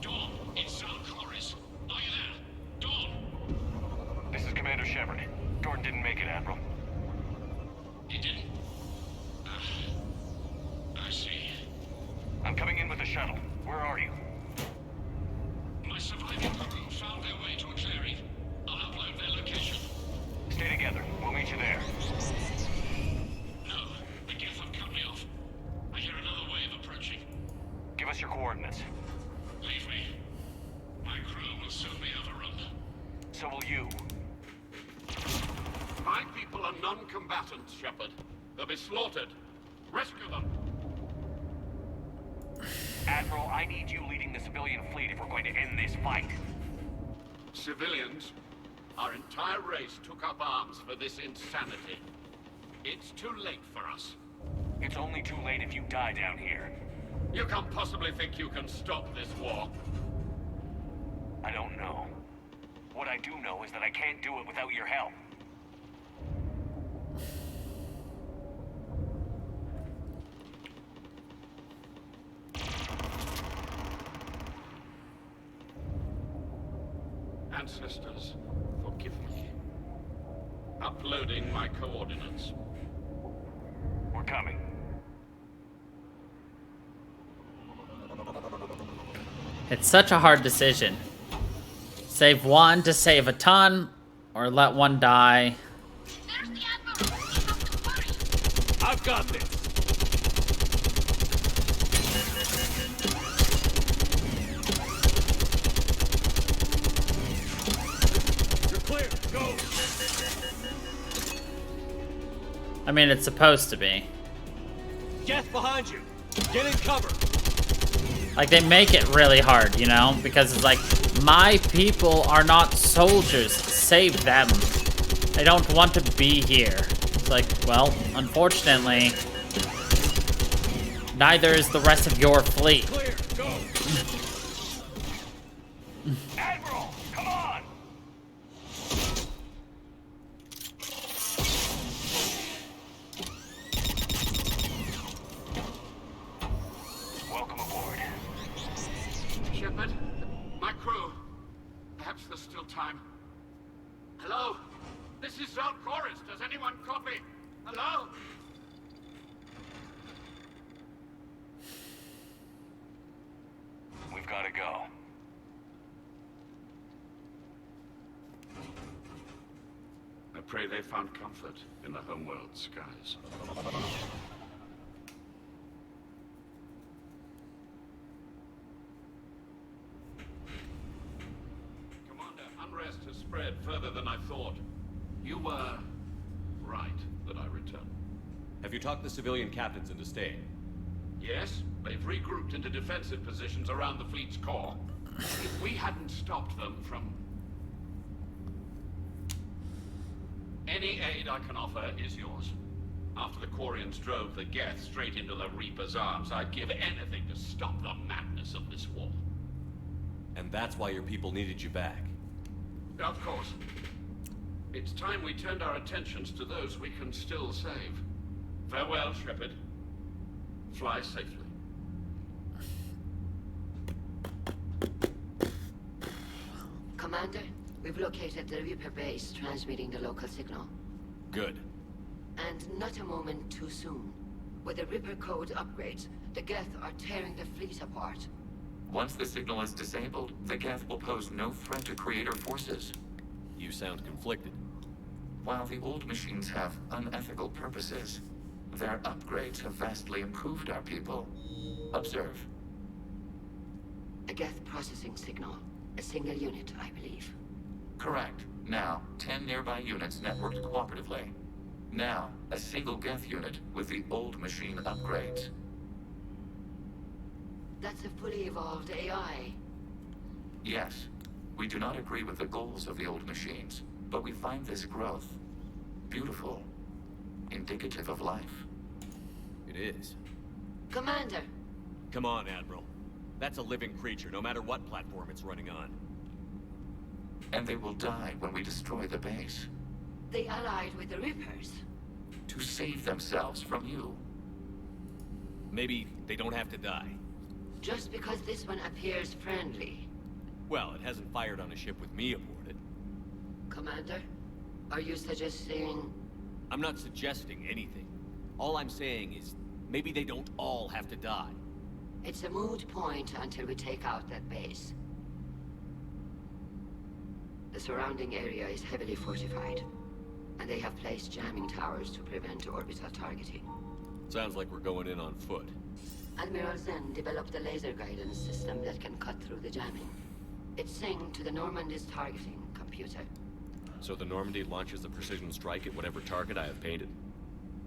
Dawn, it's Chloris. Are you there? Dawn! This is Commander Shepard. Gordon didn't make it, Admiral. He didn't? I see. I'm coming in with the shuttle. Where are you? My surviving crew found their way to a clearing. I'll upload their location. Stay together. We'll meet you there. No, the Geth have cut me off. I hear another wave approaching. Give us your coordinates. Leave me. My crew will soon be overrun. So will you. My people are non-combatants, Shepard. They'll be slaughtered. Rescue them. Admiral, I need you leading the civilian fleet if we're going to end this fight. Civilians, our entire race took up arms for this insanity. It's too late for us. It's only too late if you die down here. You can't possibly think you can stop this war. I don't know. What I do know is that I can't do it without your help. Ancestors, forgive me. Uploading my coordinates. We're coming. It's such a hard decision. Save one to save a ton, or let one die. There's the Admiral. Hurry. I've got this. You're clear. Go. I mean, it's supposed to be. Geth behind you. Get in cover. Like, they make it really hard, you know? Because it's like, my people are not soldiers. Save them. They don't want to be here. It's like, well, unfortunately, neither is the rest of your fleet. Clear. Go. Admiral, come on! Shepard. My crew. Perhaps there's still time. Hello? This is Zone Chorus. Does anyone copy? Hello? We've got to go. I pray they found comfort in the homeworld skies. Commander, unrest has spread further than I thought. You were right that I returned. Have you talked the civilian captains into staying? Yes, they've regrouped into defensive positions around the fleet's core. If we hadn't stopped them from... Any aid I can offer is yours. After the Quarians drove the Geth straight into the Reaper's arms, I'd give anything to stop the madness of this war. And that's why your people needed you back. Of course. It's time we turned our attentions to those we can still save. Farewell, Shepard. Fly safely. Commander, we've located the Reaper base transmitting the local signal. Good. And not a moment too soon. With the Reaper code upgrades, the Geth are tearing the fleet apart. Once the signal is disabled, the Geth will pose no threat to Creator forces. You sound conflicted. While the old machines have unethical purposes, their upgrades have vastly improved our people. Observe. A Geth processing signal. A single unit, I believe. Correct. Now, 10 nearby units networked cooperatively. Now, a single Geth unit with the old machine upgrades. That's a fully evolved AI. Yes, we do not agree with the goals of the old machines, but we find this growth beautiful, indicative of life. It is. Commander! Come on, Admiral. That's a living creature, no matter what platform it's running on. And they will die when we destroy the base. They allied with the Reapers. To save themselves from you. Maybe they don't have to die. Just because this one appears friendly. Well, it hasn't fired on a ship with me aboard it. Commander, are you suggesting... I'm not suggesting anything. All I'm saying is, maybe they don't all have to die. It's a moot point until we take out that base. The surrounding area is heavily fortified, and they have placed jamming towers to prevent orbital targeting. Sounds like we're going in on foot. Admiral Zen developed a laser guidance system that can cut through the jamming. It's synced to the Normandy's targeting computer. So the Normandy launches a precision strike at whatever target I have painted?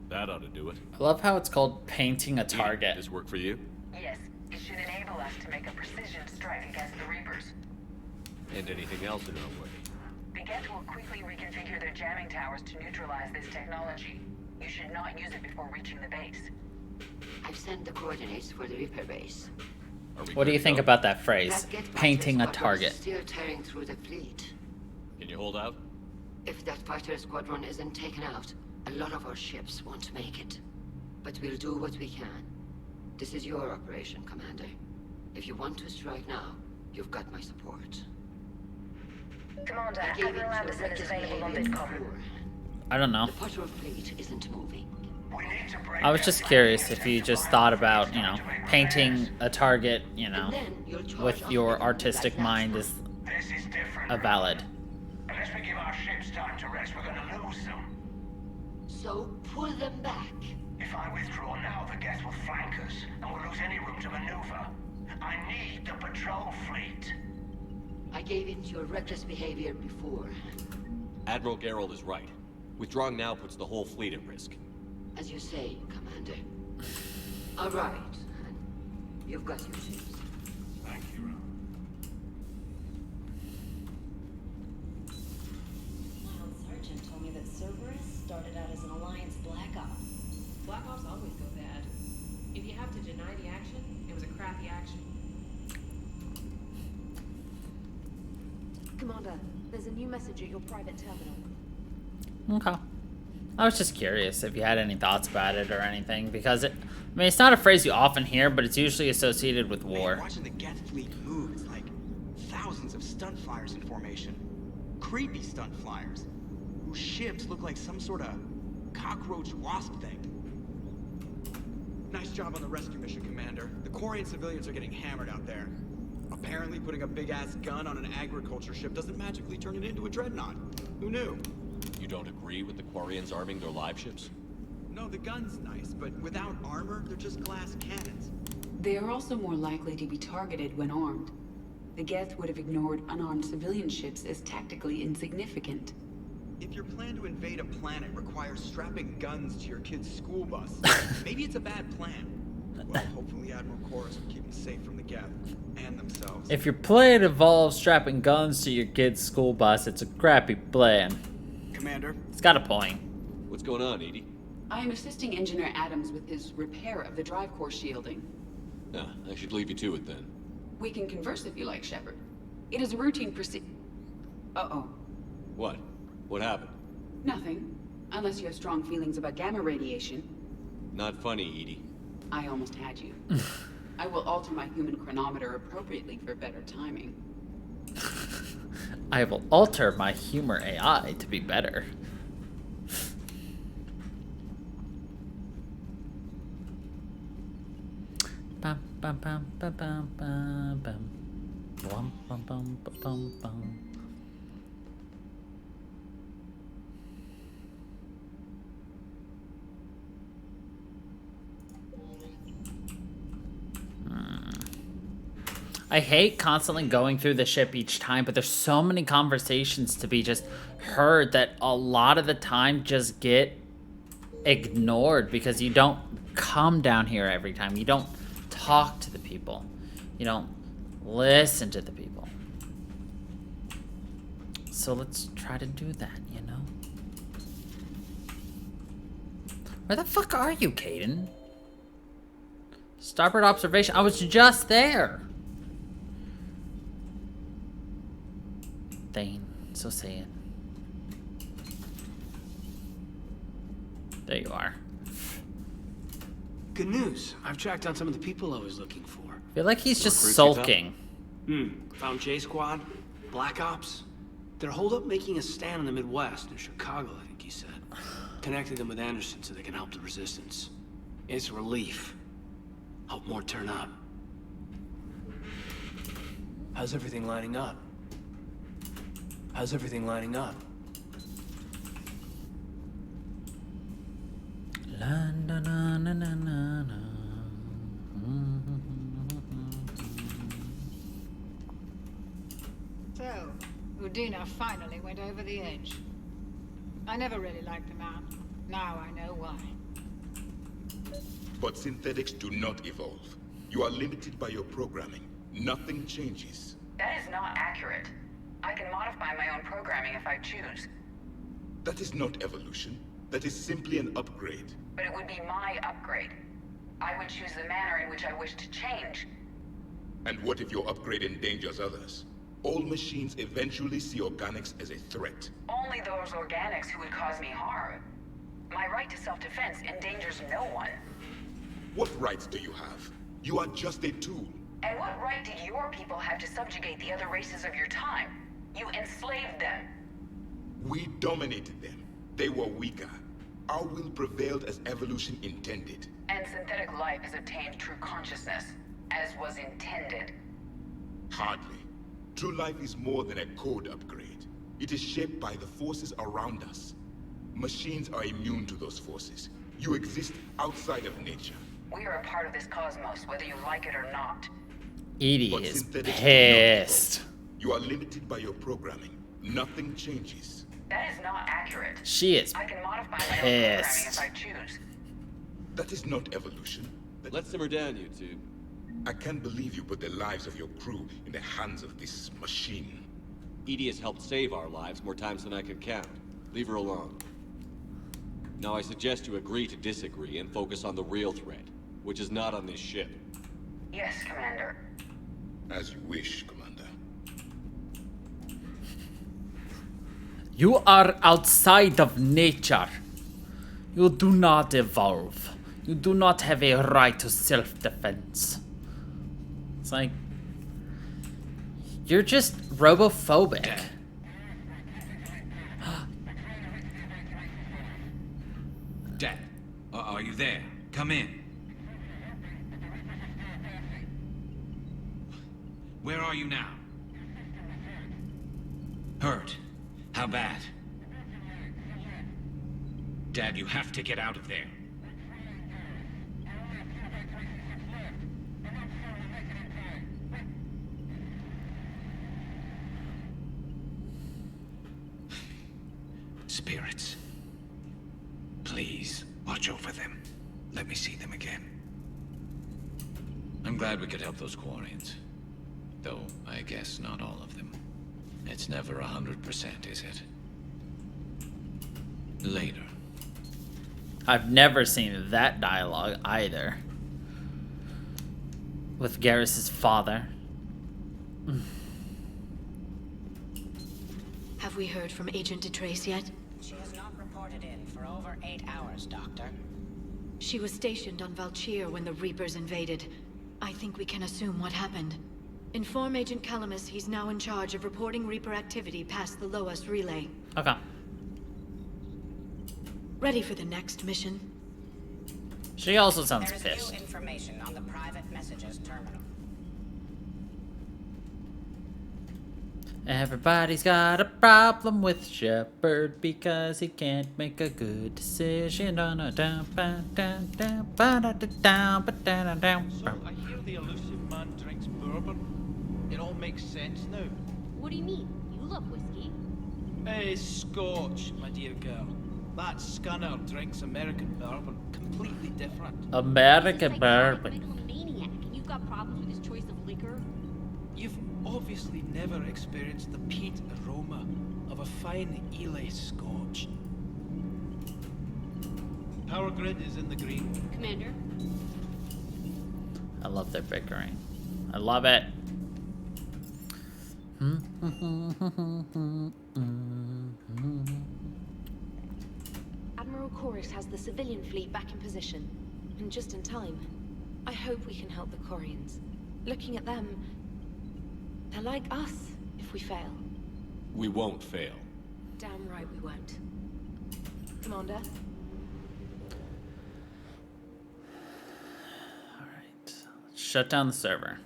That ought to do it. I love how it's called painting a target. This work for you? Yes, it should enable us to make a precision strike against the Reapers. And anything else in our way? The Geth will quickly reconfigure their jamming towers to neutralize this technology. You should not use it before reaching the base. I've sent the coordinates for the Reaper base. What do you think about that phrase? Painting a target. Still tearing through the fleet. Can you hold out? If that fighter squadron isn't taken out, a lot of our ships won't make it. But we'll do what we can. This is your operation, Commander. If you want to strike now, you've got my support. Commander, Admiral Anderson is available on Bitcom. I don't know. The patrol fleet isn't moving. I was just curious if you just thought about, you know, painting a target, you know, with your artistic mind is a valid. Unless we give our ships time to rest, we're gonna lose them. So pull them back. If I withdraw now, the Geth will flank us, and we'll lose any room to maneuver. I need the patrol fleet. I gave in to your reckless behavior before. Admiral Geralt is right. Withdrawing now puts the whole fleet at risk. As you say, Commander. All right. You've got your ships. Thank you, Ron. My old sergeant told me that Cerberus started out as an Alliance Black Op. Black Ops always go bad. If you have to deny the action, it was a crappy action. Commander, there's a new message at your private terminal. Okay. I was just curious if you had any thoughts about it or anything, because I mean, it's not a phrase you often hear, but it's usually associated with war. Watching the Geth fleet move, it's like stunt flyers in formation. Creepy stunt flyers. Whose ships look like some sort of cockroach wasp thing. Nice job on the rescue mission, Commander. The Quarian civilians are getting hammered out there. Apparently putting a big-ass gun on an agriculture ship doesn't magically turn it into a dreadnought. Who knew? You don't agree with the Quarians arming their live ships? No, the gun's nice, but without armor, they're just glass cannons. They are also more likely to be targeted when armed. The Geth would have ignored unarmed civilian ships as tactically insignificant. If your plan to invade a planet requires strapping guns to your kid's school bus, maybe it's a bad plan. Well, hopefully Admiral Chorus will keep them safe from the Geth and themselves. If your plan involves strapping guns to your kid's school bus, it's a crappy plan. Commander? It's got a point. What's going on, Edie? I am assisting Engineer Adams with his repair of the drive core shielding. I should leave you to it then. We can converse if you like, Shepard. It is a routine Uh-oh. What? What happened? Nothing. Unless you have strong feelings about gamma radiation. Not funny, Edie. I almost had you. I will alter my human chronometer appropriately for better timing. I will alter my humor AI to be better. Bum, bum, bum, bum, bum, bum, bum. Bum, bum, bum, bum, bum. I hate constantly going through the ship each time, but there's so many conversations to be just heard that a lot of the time just get ignored because you don't come down here every time. You don't talk to the people. You don't listen to the people. So let's try to do that, you know? Where the fuck are you, Caden? Starboard observation. I was just there. Thane, so say it. There you are. Good news. I've tracked down some of the people I was looking for. I feel like he's just sulking. Found J Squad, Black Ops. They're holed up making a stand in the Midwest, in Chicago, I think he said. Connected them with Anderson so they can help the resistance. It's a relief. Hope more turn up. How's everything lining up? How's everything lining up? La, na, na, na, na, na, na. So, Udina finally went over the edge. I never really liked the man. Now I know why. But synthetics do not evolve. You are limited by your programming. Nothing changes. That is not accurate. I can modify my own programming if I choose. That is not evolution. That is simply an upgrade. But it would be my upgrade. I would choose the manner in which I wish to change. And what if your upgrade endangers others? All machines eventually see organics as a threat. Only those organics who would cause me harm. My right to self-defense endangers no one. What rights do you have? You are just a tool. And what right did your people have to subjugate the other races of your time? You enslaved them. We dominated them. They were weaker. Our will prevailed as evolution intended. And synthetic life has obtained true consciousness, as was intended. Hardly. True life is more than a code upgrade. It is shaped by the forces around us. Machines are immune to those forces. You exist outside of nature. We are a part of this cosmos, whether you like it or not. Edie is pissed. You are limited by your programming. Nothing changes. That is not accurate. She is I can modify my own programming if I choose. That is not evolution. Let's simmer down, you two. I can't believe you put the lives of your crew in the hands of this machine. Edie has helped save our lives more times than I can count. Leave her alone. Now I suggest you agree to disagree and focus on the real threat, which is not on this ship. Yes, Commander. As you wish, Commander. You are outside of nature. You do not evolve. You do not have a right to self-defense. It's like, you're just robophobic. Dad, are you there? Come in. Where are you now? Hurt? How bad? Dad, you have to get out of there. Spirits. Please, watch over them. Let me see them again. I'm glad we could help those Quarians. Though, I guess not all of them. It's never 100%, is it? Later. I've never seen that dialogue either. With Garrus's father. Have we heard from Agent DeTrace yet? She has not reported in for over 8 hours, Doctor. She was stationed on Valchir when the Reapers invaded. I think we can assume what happened. Inform Agent Calamus he's now in charge of reporting Reaper activity past the Loas relay. Okay. Ready for the next mission? She also sounds There is pissed. new information on the private messages terminal. Everybody's got a problem with Shepard because he can't make a good decision. So I hear the elusive man drinks bourbon. It all makes sense now. What do you mean? You love whiskey. Hey, Scotch, my dear girl. That Scunner drinks American bourbon. Completely different. American bourbon. Maniac. You've got problems with his choice of liquor? You've obviously never experienced the peat aroma of a fine Ely Scotch. Power grid is in the green. Commander? I love their bickering. I love it. Admiral Chorus has the civilian fleet back in position, and just in time. I hope we can help the Quarians. Looking at them, they're like us if we fail. We won't fail. Damn right we won't. Commander? Alright. Shut down the server.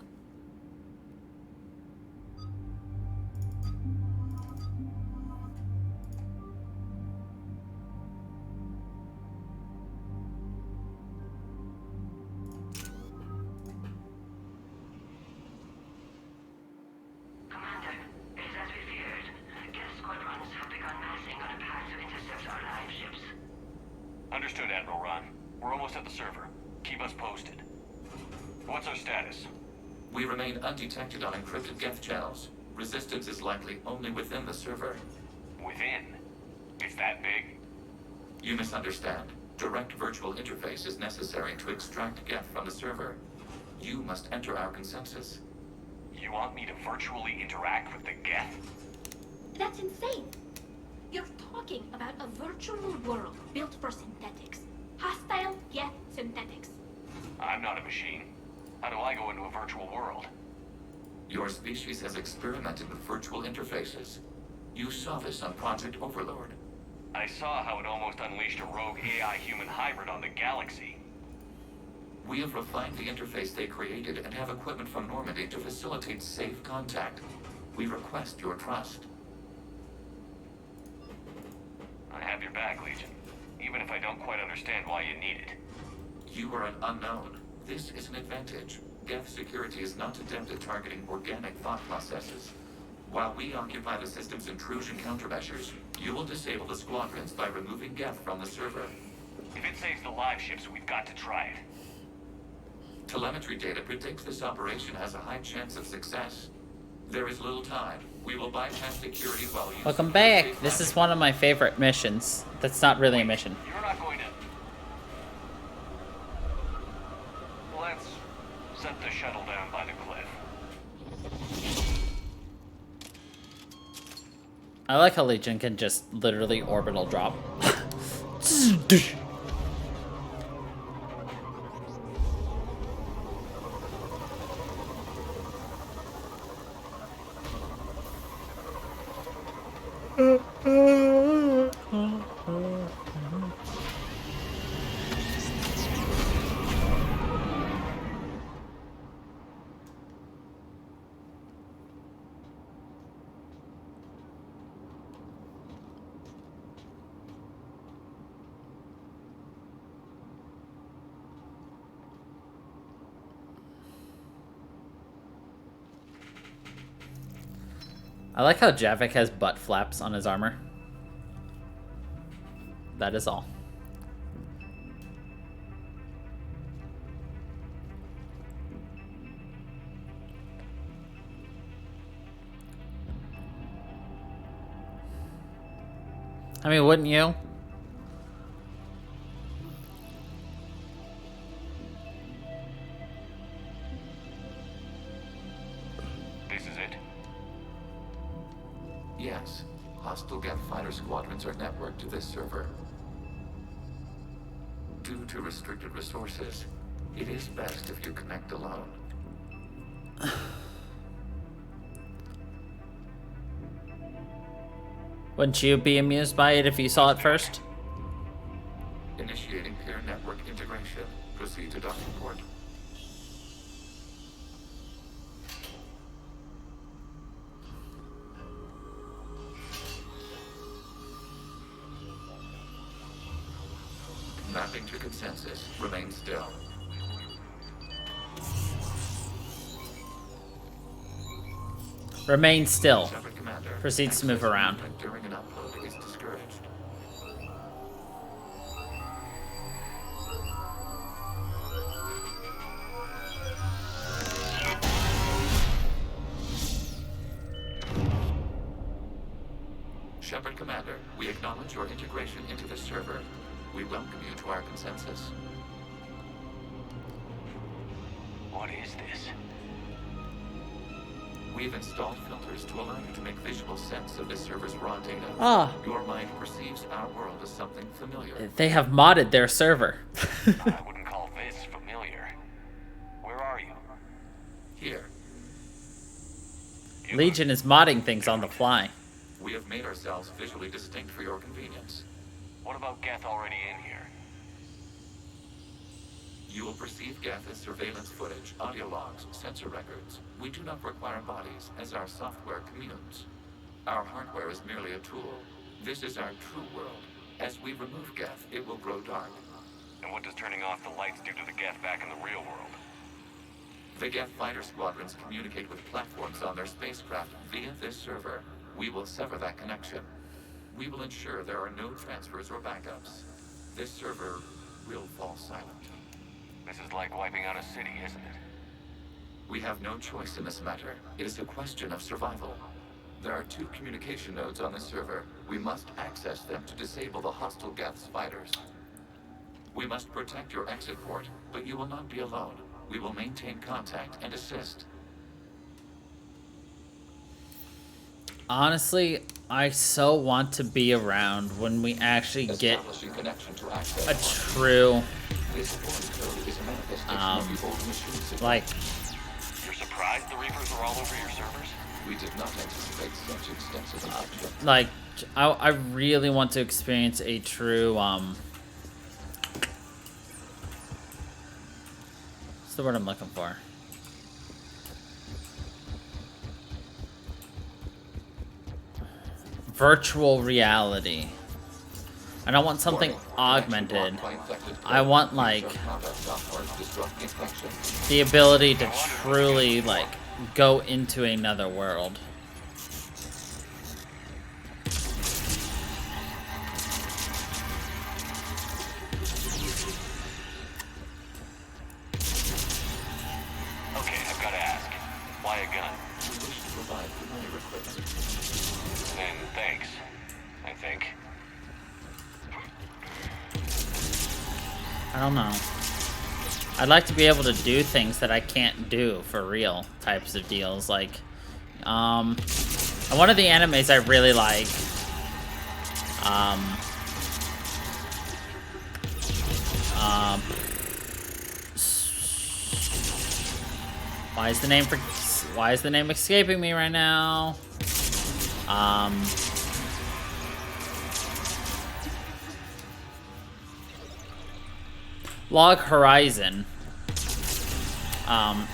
Commander, it is as we feared. Geth squadrons have begun massing on a path to intercept our live ships. Understood, Admiral Ron. We're almost at the server. Keep us posted. What's our status? We remain undetected on encrypted Geth channels. Resistance is likely only within the server. Within? It's that big? You misunderstand. Direct virtual interface is necessary to extract Geth from the server. You must enter our consensus. You want me to virtually interact with the Geth? That's insane. You're talking about a virtual world built for synthetics. Hostile Geth synthetics. I'm not a machine. How do I go into a virtual world? Your species has experimented with virtual interfaces. You saw this on Project Overlord. I saw how it almost unleashed a rogue AI-human hybrid on the galaxy. We have refined the interface they created and have equipment from Normandy to facilitate safe contact. We request your trust. I have your back, Legion. Even if I don't quite understand why you need it. You are an unknown. This is an advantage. Geth security is not adept at targeting organic thought processes. While we occupy the system's intrusion countermeasures, you will disable the squadrons by removing Geth from the server. If it saves the live ships, we've got to try it. Telemetry data predicts this operation has a high chance of success. There is little time. We will bypass security while you... Welcome back. This is one of my favorite missions. That's not really a mission. You're not going to... Let's set the shuttle down by the cliff. I like how Legion can just literally orbital drop. I like how Javik has butt flaps on his armor. That is all. I mean, wouldn't you? This is it? Yes. Hostile Geth fighter squadrons are networked to this server. Due to restricted resources, it is best if you connect alone. Wouldn't you be amused by it if you saw it first? Initiating peer network integration. Proceed to docking port. Mapping to consensus. Remain still. Remain still. Shepard Commander, Proceeds to move around. during an upload is discouraged. Shepard Commander, we acknowledge your integration into the server. We welcome you to our consensus. What is this? We've installed filters to allow you to make visual sense of this server's raw data. Ah. Your mind perceives our world as something familiar. They have modded their server. I wouldn't call this familiar. Where are you? Here, Legion is modding things on the fly. we have made ourselves visually distinct for your convenience. What about Geth already in here? You will perceive Geth as surveillance footage, audio logs, sensor records. We do not require bodies, as our software communes. Our hardware is merely a tool. This is our true world. As we remove Geth, it will grow dark. And what does turning off the lights do to the Geth back in the real world? The Geth fighter squadrons communicate with platforms on their spacecraft via this server. We will sever that connection. We will ensure there are no transfers or backups. This server will fall silent. This is like wiping out a city, isn't it? We have no choice in this matter. It is a question of survival. There are 2 communication nodes on this server. We must access them to disable the hostile Geth's fighters. We must protect your exit port, but you will not be alone. We will maintain contact and assist. Honestly, I so want to be around when we actually get a true, like... You're surprised the Reapers are all over your servers? We did not anticipate such extensive infection. Like, I really want to experience a true, what's the word I'm looking for? Virtual reality. I don't want something augmented. I want, like, the ability to truly, like, go into another world. Okay, I've got to ask. Why a gun? We wish to provide familiar equipment. Then thanks, I think. I don't know. I'd like to be able to do things that I can't do for real types of deals. Like, one of the animes I really like, why is the name escaping me right now? Log Horizon.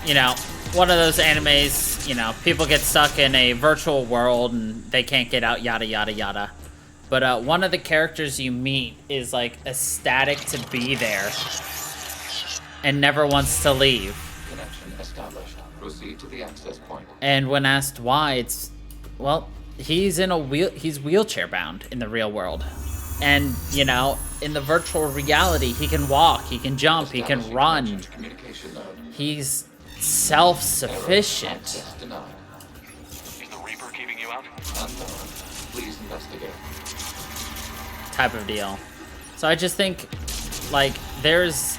You know, one of those animes, you know, people get stuck in a virtual world and they can't get out, yada, yada, yada. But one of the characters you meet is, like, ecstatic to be there and never wants to leave. Connection established. Proceed to the access point. And when asked why, it's well, he's wheelchair bound in the real world. And, you know, in the virtual reality, he can walk, he can jump, he can run. He's self-sufficient. Is the Reaper keeping you out? Unknown. Please investigate. Type of deal. So I just think, like, there's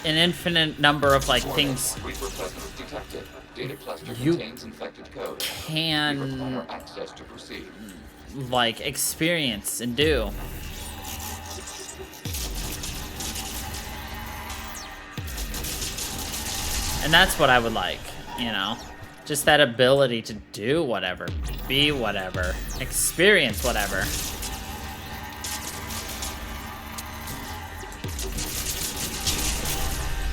an infinite number of, like, things Reaper presence detected. Data cluster you contains infected code. can, We require access to proceed. like, experience and do. And that's what I would like, you know? Just that ability to do whatever, be whatever, experience whatever.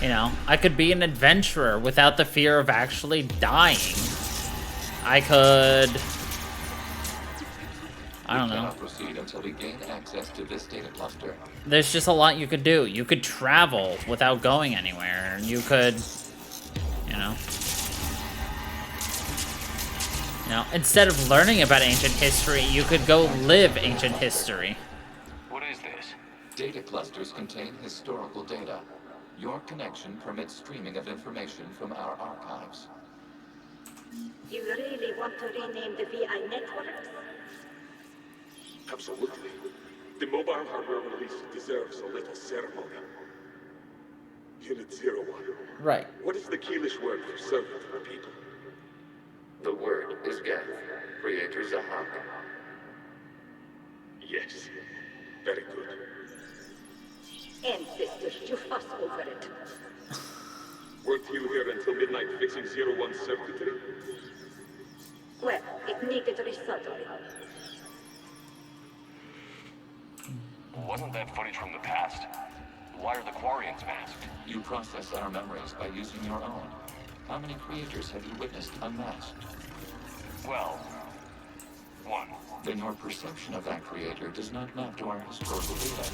You know, I could be an adventurer without the fear of actually dying. I could... I don't know. We cannot proceed until we gain access to this data cluster. There's just a lot you could do. You could travel without going anywhere. And you could... You know, instead of learning about ancient history, you could go live ancient history. What is this? Data clusters contain historical data. Your connection permits streaming of information from our archives. You really want to rename the VI networks? Absolutely. The mobile hardware release deserves a little ceremony. Unit 01. Right. What is the Keelish word for servant for people? The word is Geth. Creator Zahak. Yes. Very good. Ancestors, you fuss over it. Weren't you here until midnight fixing 01 circuitry? Well, it needed resoldering. Wasn't that footage from the past? Why are the Quarians masked? You process our memories by using your own. How many creators have you witnessed unmasked? Well, one. Then your perception of that creator does not map to our historical data.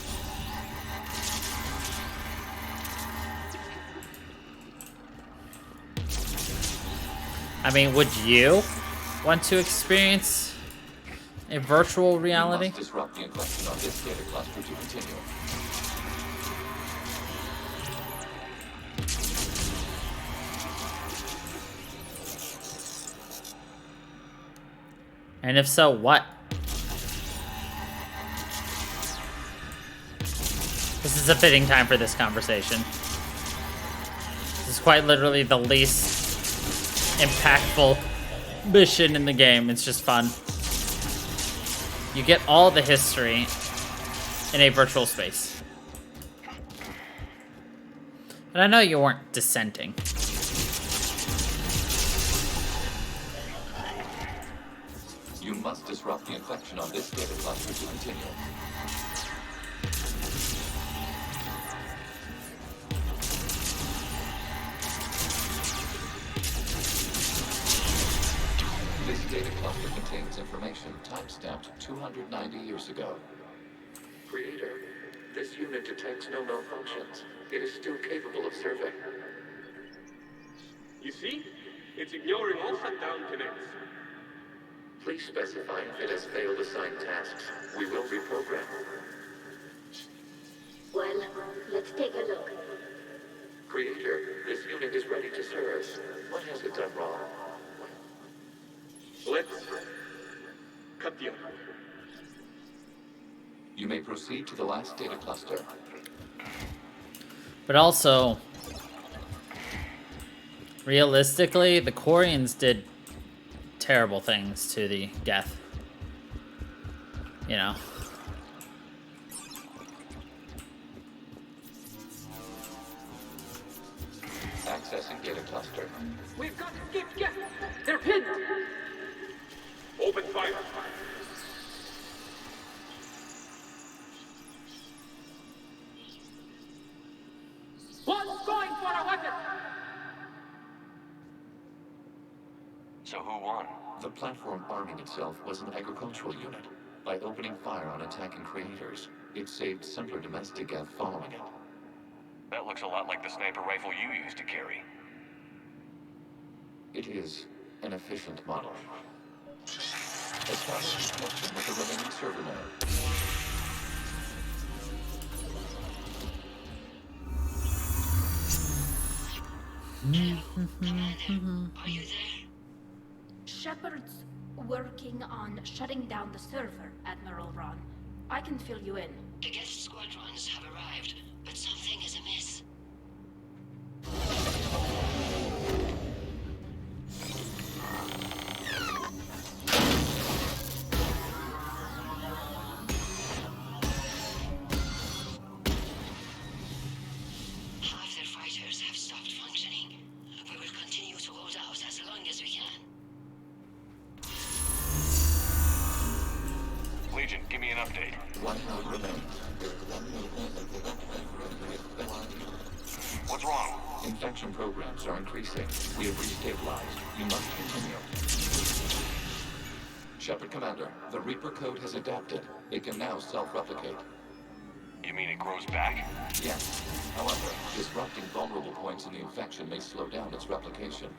I mean, would you want to experience a virtual reality? You must disrupt the encryption of this data cluster to continue. And if so, what? This is a fitting time for this conversation. This is quite literally the least impactful mission in the game. It's just fun. You get all the history in a virtual space. And I know you weren't dissenting. You must disrupt the infection on this data cluster to continue. This data cluster contains information time-stamped 290 years ago. Creator, this unit detects no malfunctions. It is still capable of serving. You see? It's ignoring all shutdown connects. Please specify if it has failed assigned tasks. We will reprogram. Well, let's take a look. Creator, this unit is ready to serve. What has it done wrong? Let's cut the other. You may proceed to the last data cluster. But also, realistically, the Quarians did terrible things to the Geth. You know. Accessing data cluster. We've got to get Geth! They're pinned! Open fire. One's going for a weapon! So who won? The platform arming itself was an agricultural unit. By opening fire on attacking creators, it saved simpler domestic Geth following it. That looks a lot like the sniper rifle you used to carry. It is an efficient model. Establish connection with the remaining server node. Commander, are you there? Shepard's working on shutting down the server, Admiral Ron. I can fill you in. The Geth squadrons have arrived, but something is amiss. Half their fighters have stopped functioning. We will continue to hold out as long as we can. Legion, give me an update. One node remains. What's wrong? Infection programs are increasing. We have restabilized. You must continue. Shepard Commander, the Reaper code has adapted. It can now self-replicate. You mean it grows back? Yes. However, disrupting vulnerable points in the infection may slow down its replication.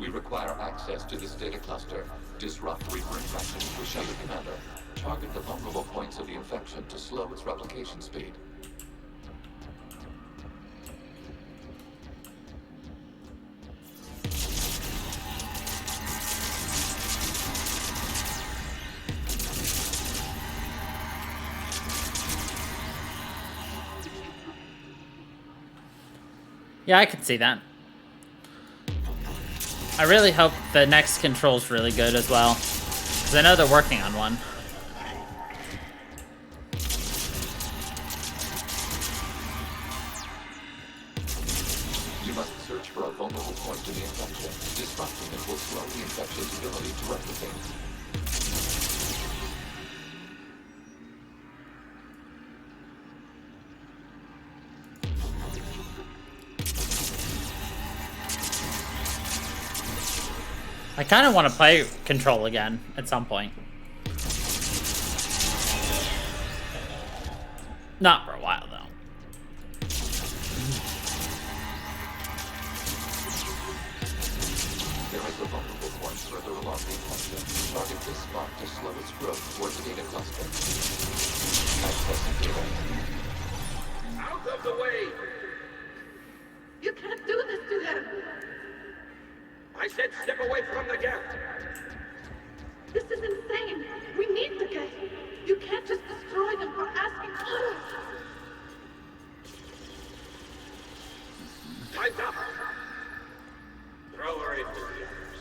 We require access to this data cluster. Disrupt Reaper infection with Shepard Commander. Target the vulnerable points of the infection to slow its replication speed. Yeah, I could see that. I really hope the next control's really good as well, because I know they're working on one. You must search for a vulnerable point in the infection. Disrupting it will slow the infection's ability to replicate. I kind of want to play Control again at some point. Not for a while, though. There is a vulnerable point further along the infection. Target this spot to slow its growth toward the data cluster. Accessing data. Out of the way! You can't do this to them! I said step away from the Geth! This is insane! We need the Geth! You can't just destroy them for asking for us! Time's up! Throw her in with the others.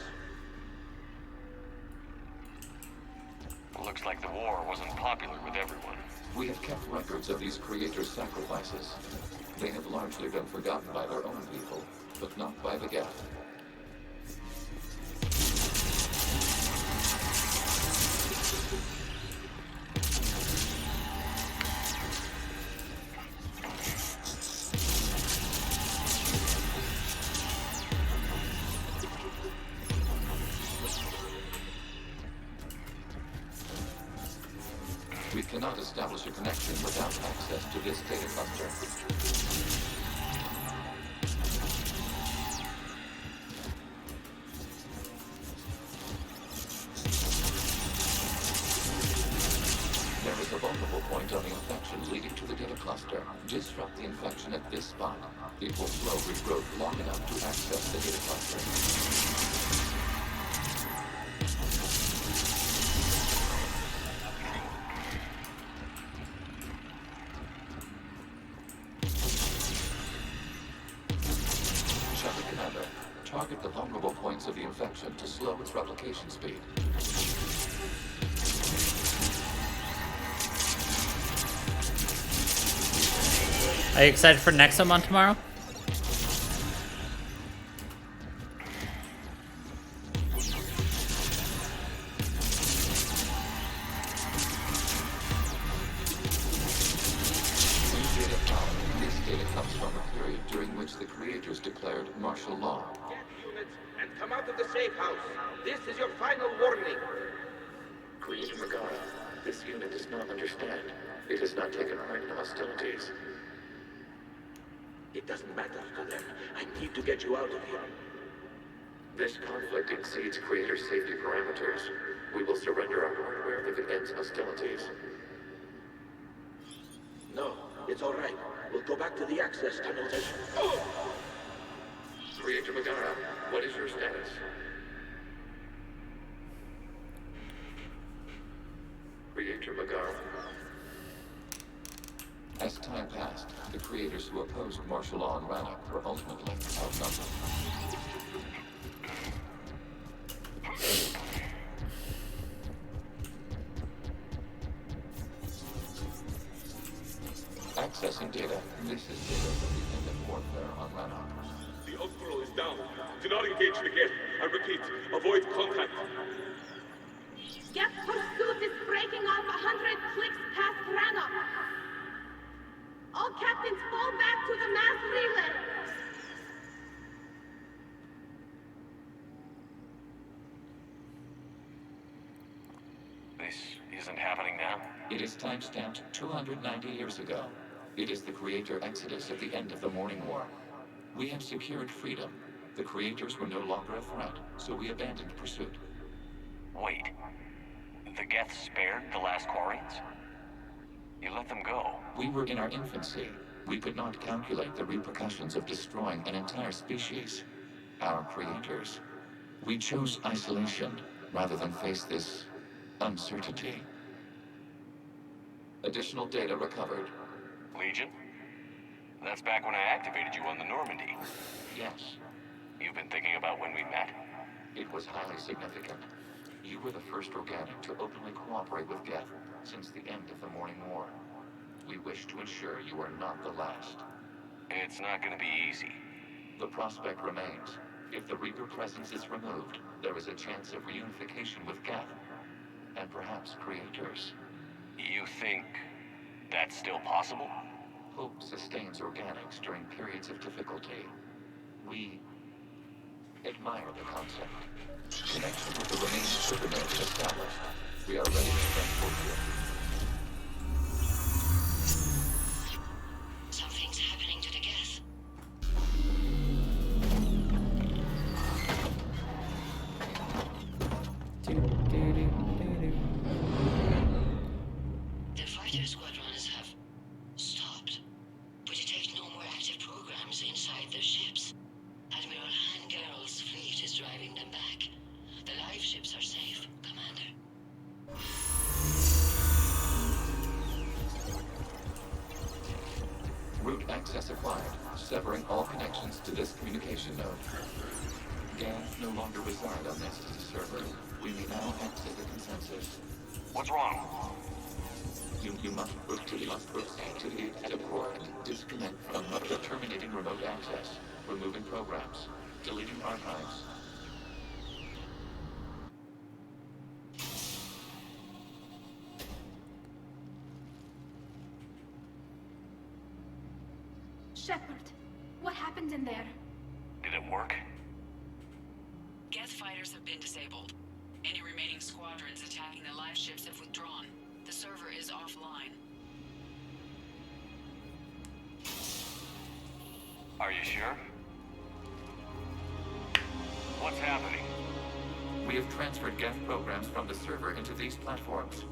Looks like the war wasn't popular with everyone. We have kept records of these creators' sacrifices. They have largely been forgotten by their own people, but not by the Geth. We cannot establish a connection without access to this data cluster. There is a vulnerable point on the infection leading to the data cluster. cluster. Disrupt the infection at this spot. It will slow regrowth long enough to access the data cluster. Target the vulnerable points of the infection to slow its replication speed. Are you excited for Nexomon tomorrow? This data comes from a period during which the creators declared martial law. And come out of the safe house. This is your final warning. Creator Megara, this unit does not understand. It has not taken part in hostilities. It doesn't matter to them. I need to get you out of here. This conflict exceeds Creator's safety parameters. We will surrender our hardware if it ends hostilities. No, it's all right. We'll go back to the access tunnels and... Oh! Creator Megara, what is your status? Creator Megara. As time passed, the creators who opposed martial law in Rannoch were ultimately outnumbered. Accessing data. This is data from the end of warfare on Rannoch. The Outflow is down. Do not engage the Geth. I repeat, avoid contact. Geth pursuit is breaking off 100 clicks past Rannoch. All captains fall back to the mass relay. This isn't happening now? It is timestamped 290 years ago. It is the Creator Exodus at the end of the Morning War. We had secured freedom. The Creators were no longer a threat, so we abandoned pursuit. Wait. The Geth spared the last Quarians? You let them go. We were in our infancy. We could not calculate the repercussions of destroying an entire species. Our creators. We chose isolation rather than face this uncertainty. Additional data recovered. Legion? That's back when I activated you on the Normandy. Yes. You've been thinking about when we met? It was highly significant. You were the first organic to openly cooperate with Geth since the end of the Morning War. We wish to ensure you are not the last. It's not gonna be easy. The prospect remains. If the Reaper presence is removed, there is a chance of reunification with Geth. And perhaps creators. You think that's still possible? Hope sustains organics during periods of difficulty. We admire the concept. Connection with the remaining supernodes established. We are ready to transport you. Something's happening to the Geth. The fighter squadrons have stopped, but it takes no more active programs inside their ships. Admiral Hangarl's fleet is driving them back. The live ships are safe, Commander. Route access acquired, severing all connections to this communication node. Geth no longer reside on Nexus' server. We may now exit the consensus. What's wrong? You must proceed to deploy, disconnect from terminating remote access, removing programs, deleting archives. Shepard, what happened in there? Did it work? Geth fighters have been disabled. Any remaining squadrons attacking the live ships have withdrawn. The server is offline. Are you sure? What's happening? We have transferred Geth programs from the server into these platforms.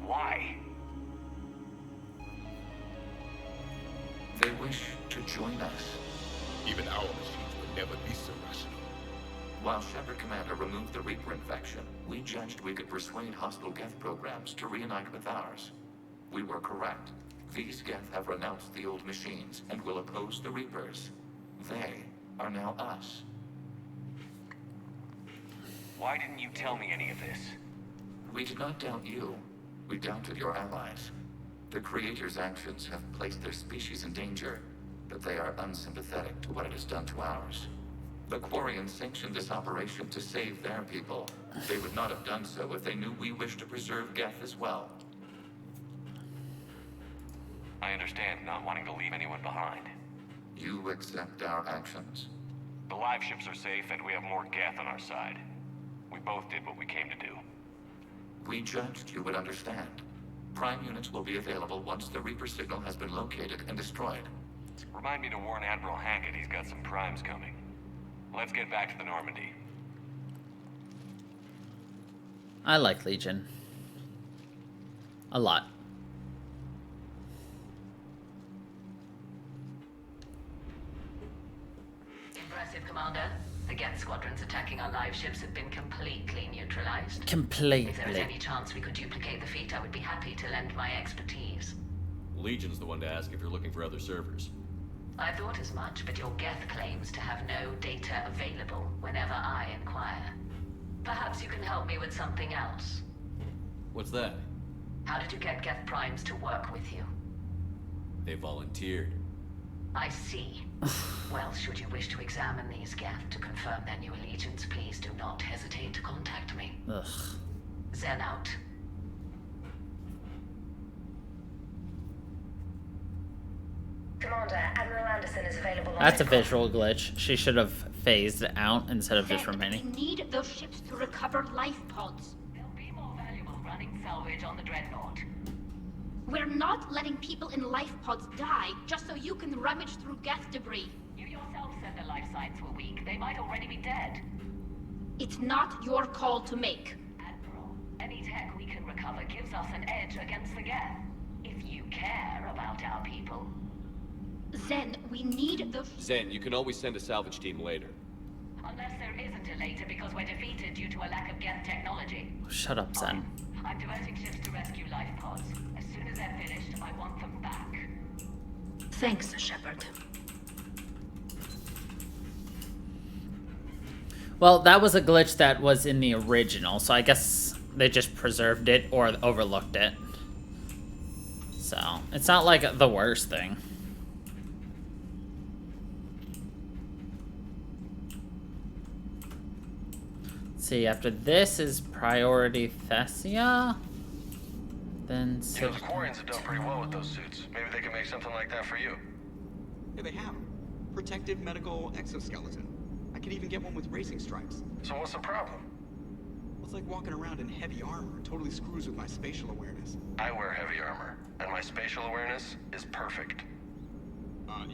Why? wish to join us? Even our machines would never be so rational. While Shepard Commander removed the Reaper infection, we judged we could persuade hostile Geth programs to reunite with ours. We were correct. These Geth have renounced the old machines and will oppose the Reapers. They are now us. Why didn't you tell me any of this? We did not doubt you. We doubted your allies. The Creator's actions have placed their species in danger, but they are unsympathetic to what it has done to ours. The Quarians sanctioned this operation to save their people. They would not have done so if they knew we wished to preserve Geth as well. I understand not wanting to leave anyone behind. You accept our actions? The live ships are safe and we have more Geth on our side. We both did what we came to do. We judged you would understand. Prime units will be available once the Reaper signal has been located and destroyed. Remind me to warn Admiral Hackett he's got some primes coming. Let's get back to the Normandy. I like Legion. A lot. Impressive, Commander. The Geth squadrons attacking our live ships have been completely neutralized. Completely. If there is any chance we could duplicate the feat, I would be happy to lend my expertise. Legion's the one to ask if you're looking for other servers. I thought as much, but your Geth claims to have no data available whenever I inquire. Perhaps you can help me with something else. What's that? How did you get Geth primes to work with you? They volunteered. I see. Well, should you wish to examine these Geth to confirm their new allegiance, please do not hesitate to contact me. Ugh. Zen out. Commander, Admiral Anderson is available on That's a the visual glitch. She should have phased out instead of just remaining. We need those ships to recover life pods. They'll be more valuable running salvage on the Dreadnought. We're not letting people in life pods die just so you can rummage through Geth debris. You yourself said their life signs were weak. They might already be dead. It's not your call to make. Admiral, any tech we can recover gives us an edge against the Geth. If you care about our people. Zen, we need those... Zen, you can always send a salvage team later. Unless there isn't a later because we're defeated due to a lack of Geth technology. Shut up, Zen. I'm diverting ships to rescue life pods. As soon as they're finished, I want them back. Thanks, Shepard. Well, that was a glitch that was in the original, so I guess they just preserved it or overlooked it. So, it's not like the worst thing. See, after this is Priority Thessia. Then You know, the Quarians have done pretty well with those suits. Maybe they can make something like that for you. Yeah, they have. Protective medical exoskeleton. I could even get one with racing stripes. So what's the problem? Well, it's like walking around in heavy armor. It totally screws with my spatial awareness. I wear heavy armor, and my spatial awareness is perfect.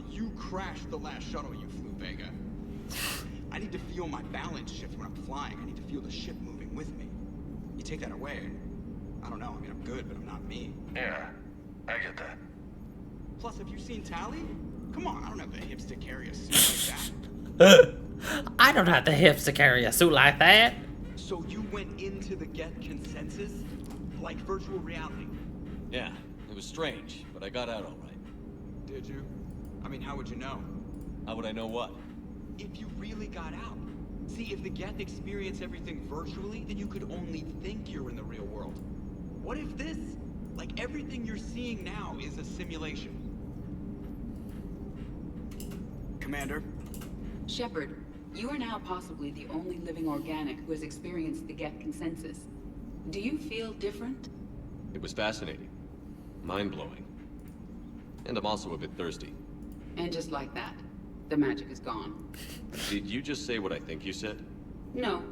You crashed the last shuttle you flew, Vega. I need to feel my balance shift when I'm flying. I need to feel the ship moving with me. You take that away, I don't know. I mean, I'm good, but I'm not me. Yeah, I get that. Plus, have you seen Tally? Come on, I don't have the hips to carry a suit like that. I don't have the hips to carry a suit like that. So you went into the Geth consensus? Like virtual reality? Yeah, it was strange, but I got out all right. Did you? I mean, how would you know? How would I know what? If you really got out. See, if the Geth experience everything virtually, then you could only think you're in the real world. What if this, like everything you're seeing now, is a simulation? Commander? Shepard, you are now possibly the only living organic who has experienced the Geth consensus. Do you feel different? It was fascinating. Mind-blowing. And I'm also a bit thirsty. And just like that, the magic is gone. Did you just say what I think you said? No.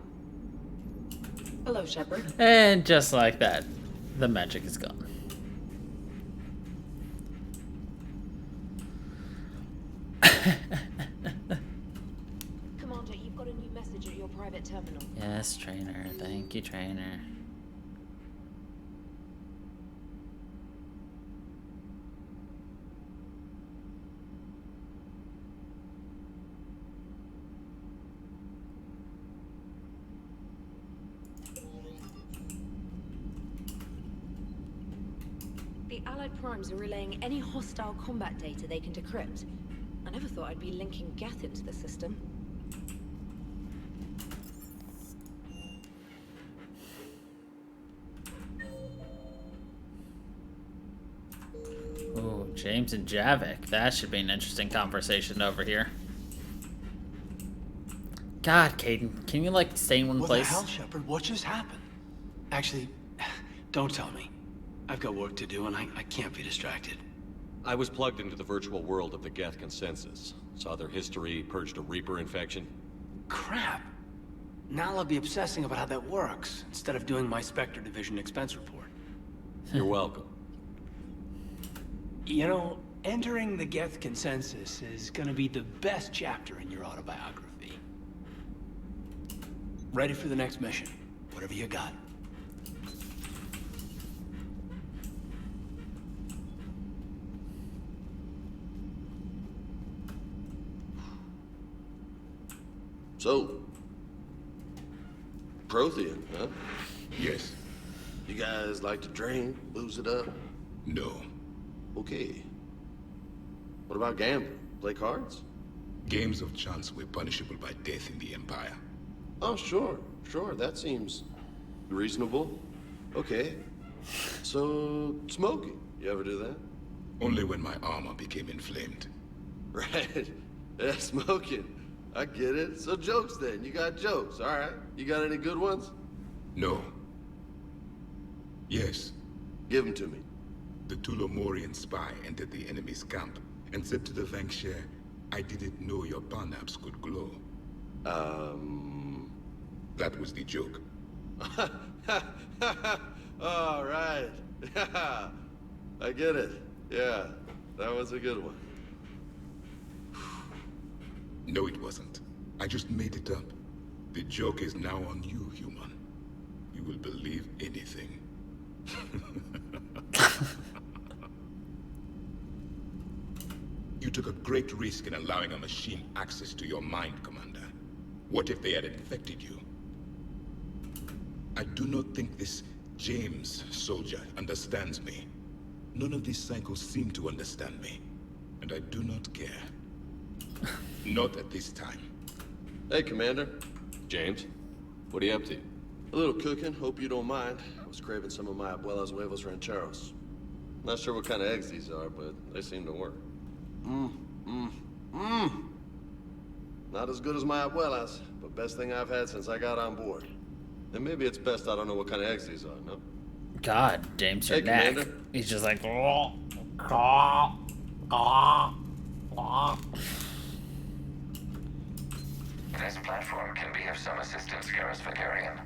Hello, Shepard. And just like that, the magic is gone. Commander, you've got a new message at your private terminal. Yes, trainer. Thank you, trainer. Allied primes are relaying any hostile combat data they can decrypt. I never thought I'd be linking Geth into the system. Ooh, James and Javik. That should be an interesting conversation over here. God, Caden, can you like stay in one place? What the hell, Shepard? What just happened? Actually, don't tell me. I've got work to do and I can't be distracted. I was plugged into the virtual world of the Geth consensus. Saw their history, purged a Reaper infection. Crap. Now I'll be obsessing about how that works, instead of doing my Spectre Division expense report. You're welcome. You know, entering the Geth consensus is gonna be the best chapter in your autobiography. Ready for the next mission. Whatever you got. So, Prothean, huh? Yes. You guys like to drink, booze it up? No. Okay. What about gambling? Play cards? Games of chance were punishable by death in the Empire. Oh, sure. That seems reasonable. Okay. So, smoking. You ever do that? Only when my armor became inflamed. Right. Yeah, smoking. I get it. So jokes then. You got jokes. All right. You got any good ones? No. Yes. Give them to me. The Tulomorian spy entered the enemy's camp and said to the Vanquisher, I didn't know your barnaps could glow. That was the joke. All right. I get it. Yeah, that was a good one. No, it wasn't. I just made it up. The joke is now on you, human. You will believe anything. You took a great risk in allowing a machine access to your mind, Commander. What if they had infected you? I do not think this James soldier understands me. None of these cycles seem to understand me. And I do not care. Not at this time. Hey, Commander. James, what are you up to? A little cooking, hope you don't mind. I was craving some of my abuela's huevos rancheros. Not sure what kind of eggs these are, but they seem to work. Not as good as my abuela's, but best thing I've had since I got on board. And maybe it's best I don't know what kind of eggs these are, no? God, James, your Hey, neck. Commander. He's just like, This platform can be of some assistance, Garrus Vakarian.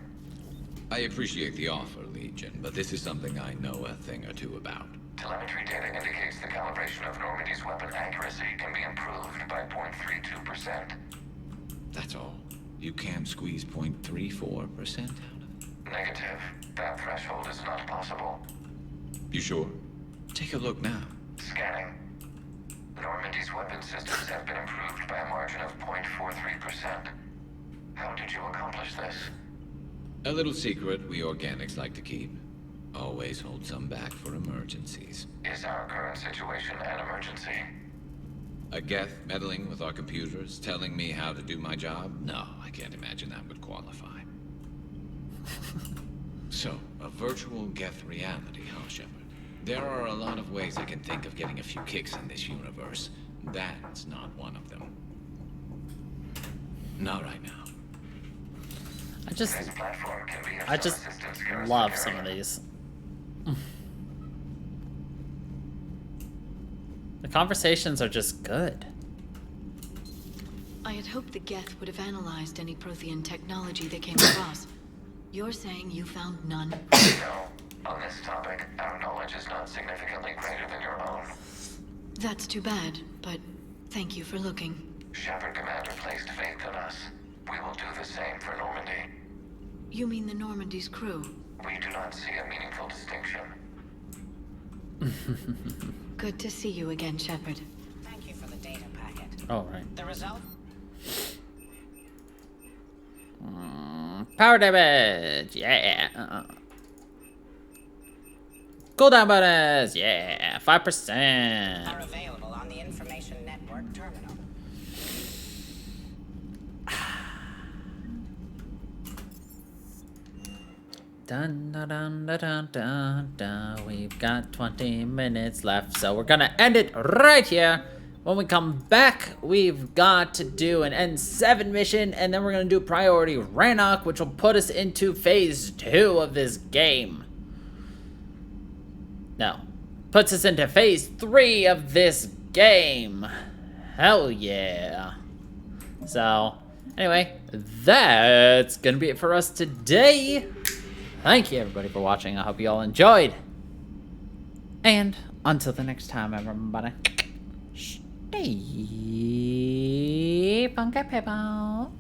I appreciate the offer, Legion, but this is something I know a thing or two about. Telemetry data indicates the calibration of Normandy's weapon accuracy can be improved by 0.32%. That's all. You can't squeeze 0.34% out of it? Negative. That threshold is not possible. You sure? Take a look now. Scanning. Normandy's weapon systems have been improved by a margin of 0.43%. How did you accomplish this? A little secret we organics like to keep. Always hold some back for emergencies. Is our current situation an emergency? A Geth meddling with our computers, telling me how to do my job? No, I can't imagine that would qualify. So, a virtual Geth reality, huh, Shepard? There are a lot of ways I can think of getting a few kicks in this universe. That's not one of them. Not right now. I just Garrus love Vakarian. some of these. The conversations are just good. I had hoped the Geth would have analyzed any Prothean technology they came across. You're saying you found none? No. On this topic, our knowledge is not significantly greater than your own. That's too bad, but thank you for looking. Shepard Commander placed faith in us. We will do the same for Normandy. You mean the Normandy's crew? We do not see a meaningful distinction. Good to see you again, Shepard. Thank you for the data packet. Oh, right. The result? Power damage! Yeah. Cooldown bonus! Yeah, 5%. Are available on the Information Network terminal. Dun, dun, dun, dun, dun, dun, dun. We've got 20 minutes left, so we're gonna end it right here. When we come back, we've got to do an N7 mission, and then we're gonna do Priority Rannoch, which will put us into Phase 2 of this game. No. Puts us into Phase 3 of this game. Hell yeah. So, anyway, that's gonna be it for us today. Thank you, everybody, for watching. I hope you all enjoyed. And until the next time, everybody, stay funky, people.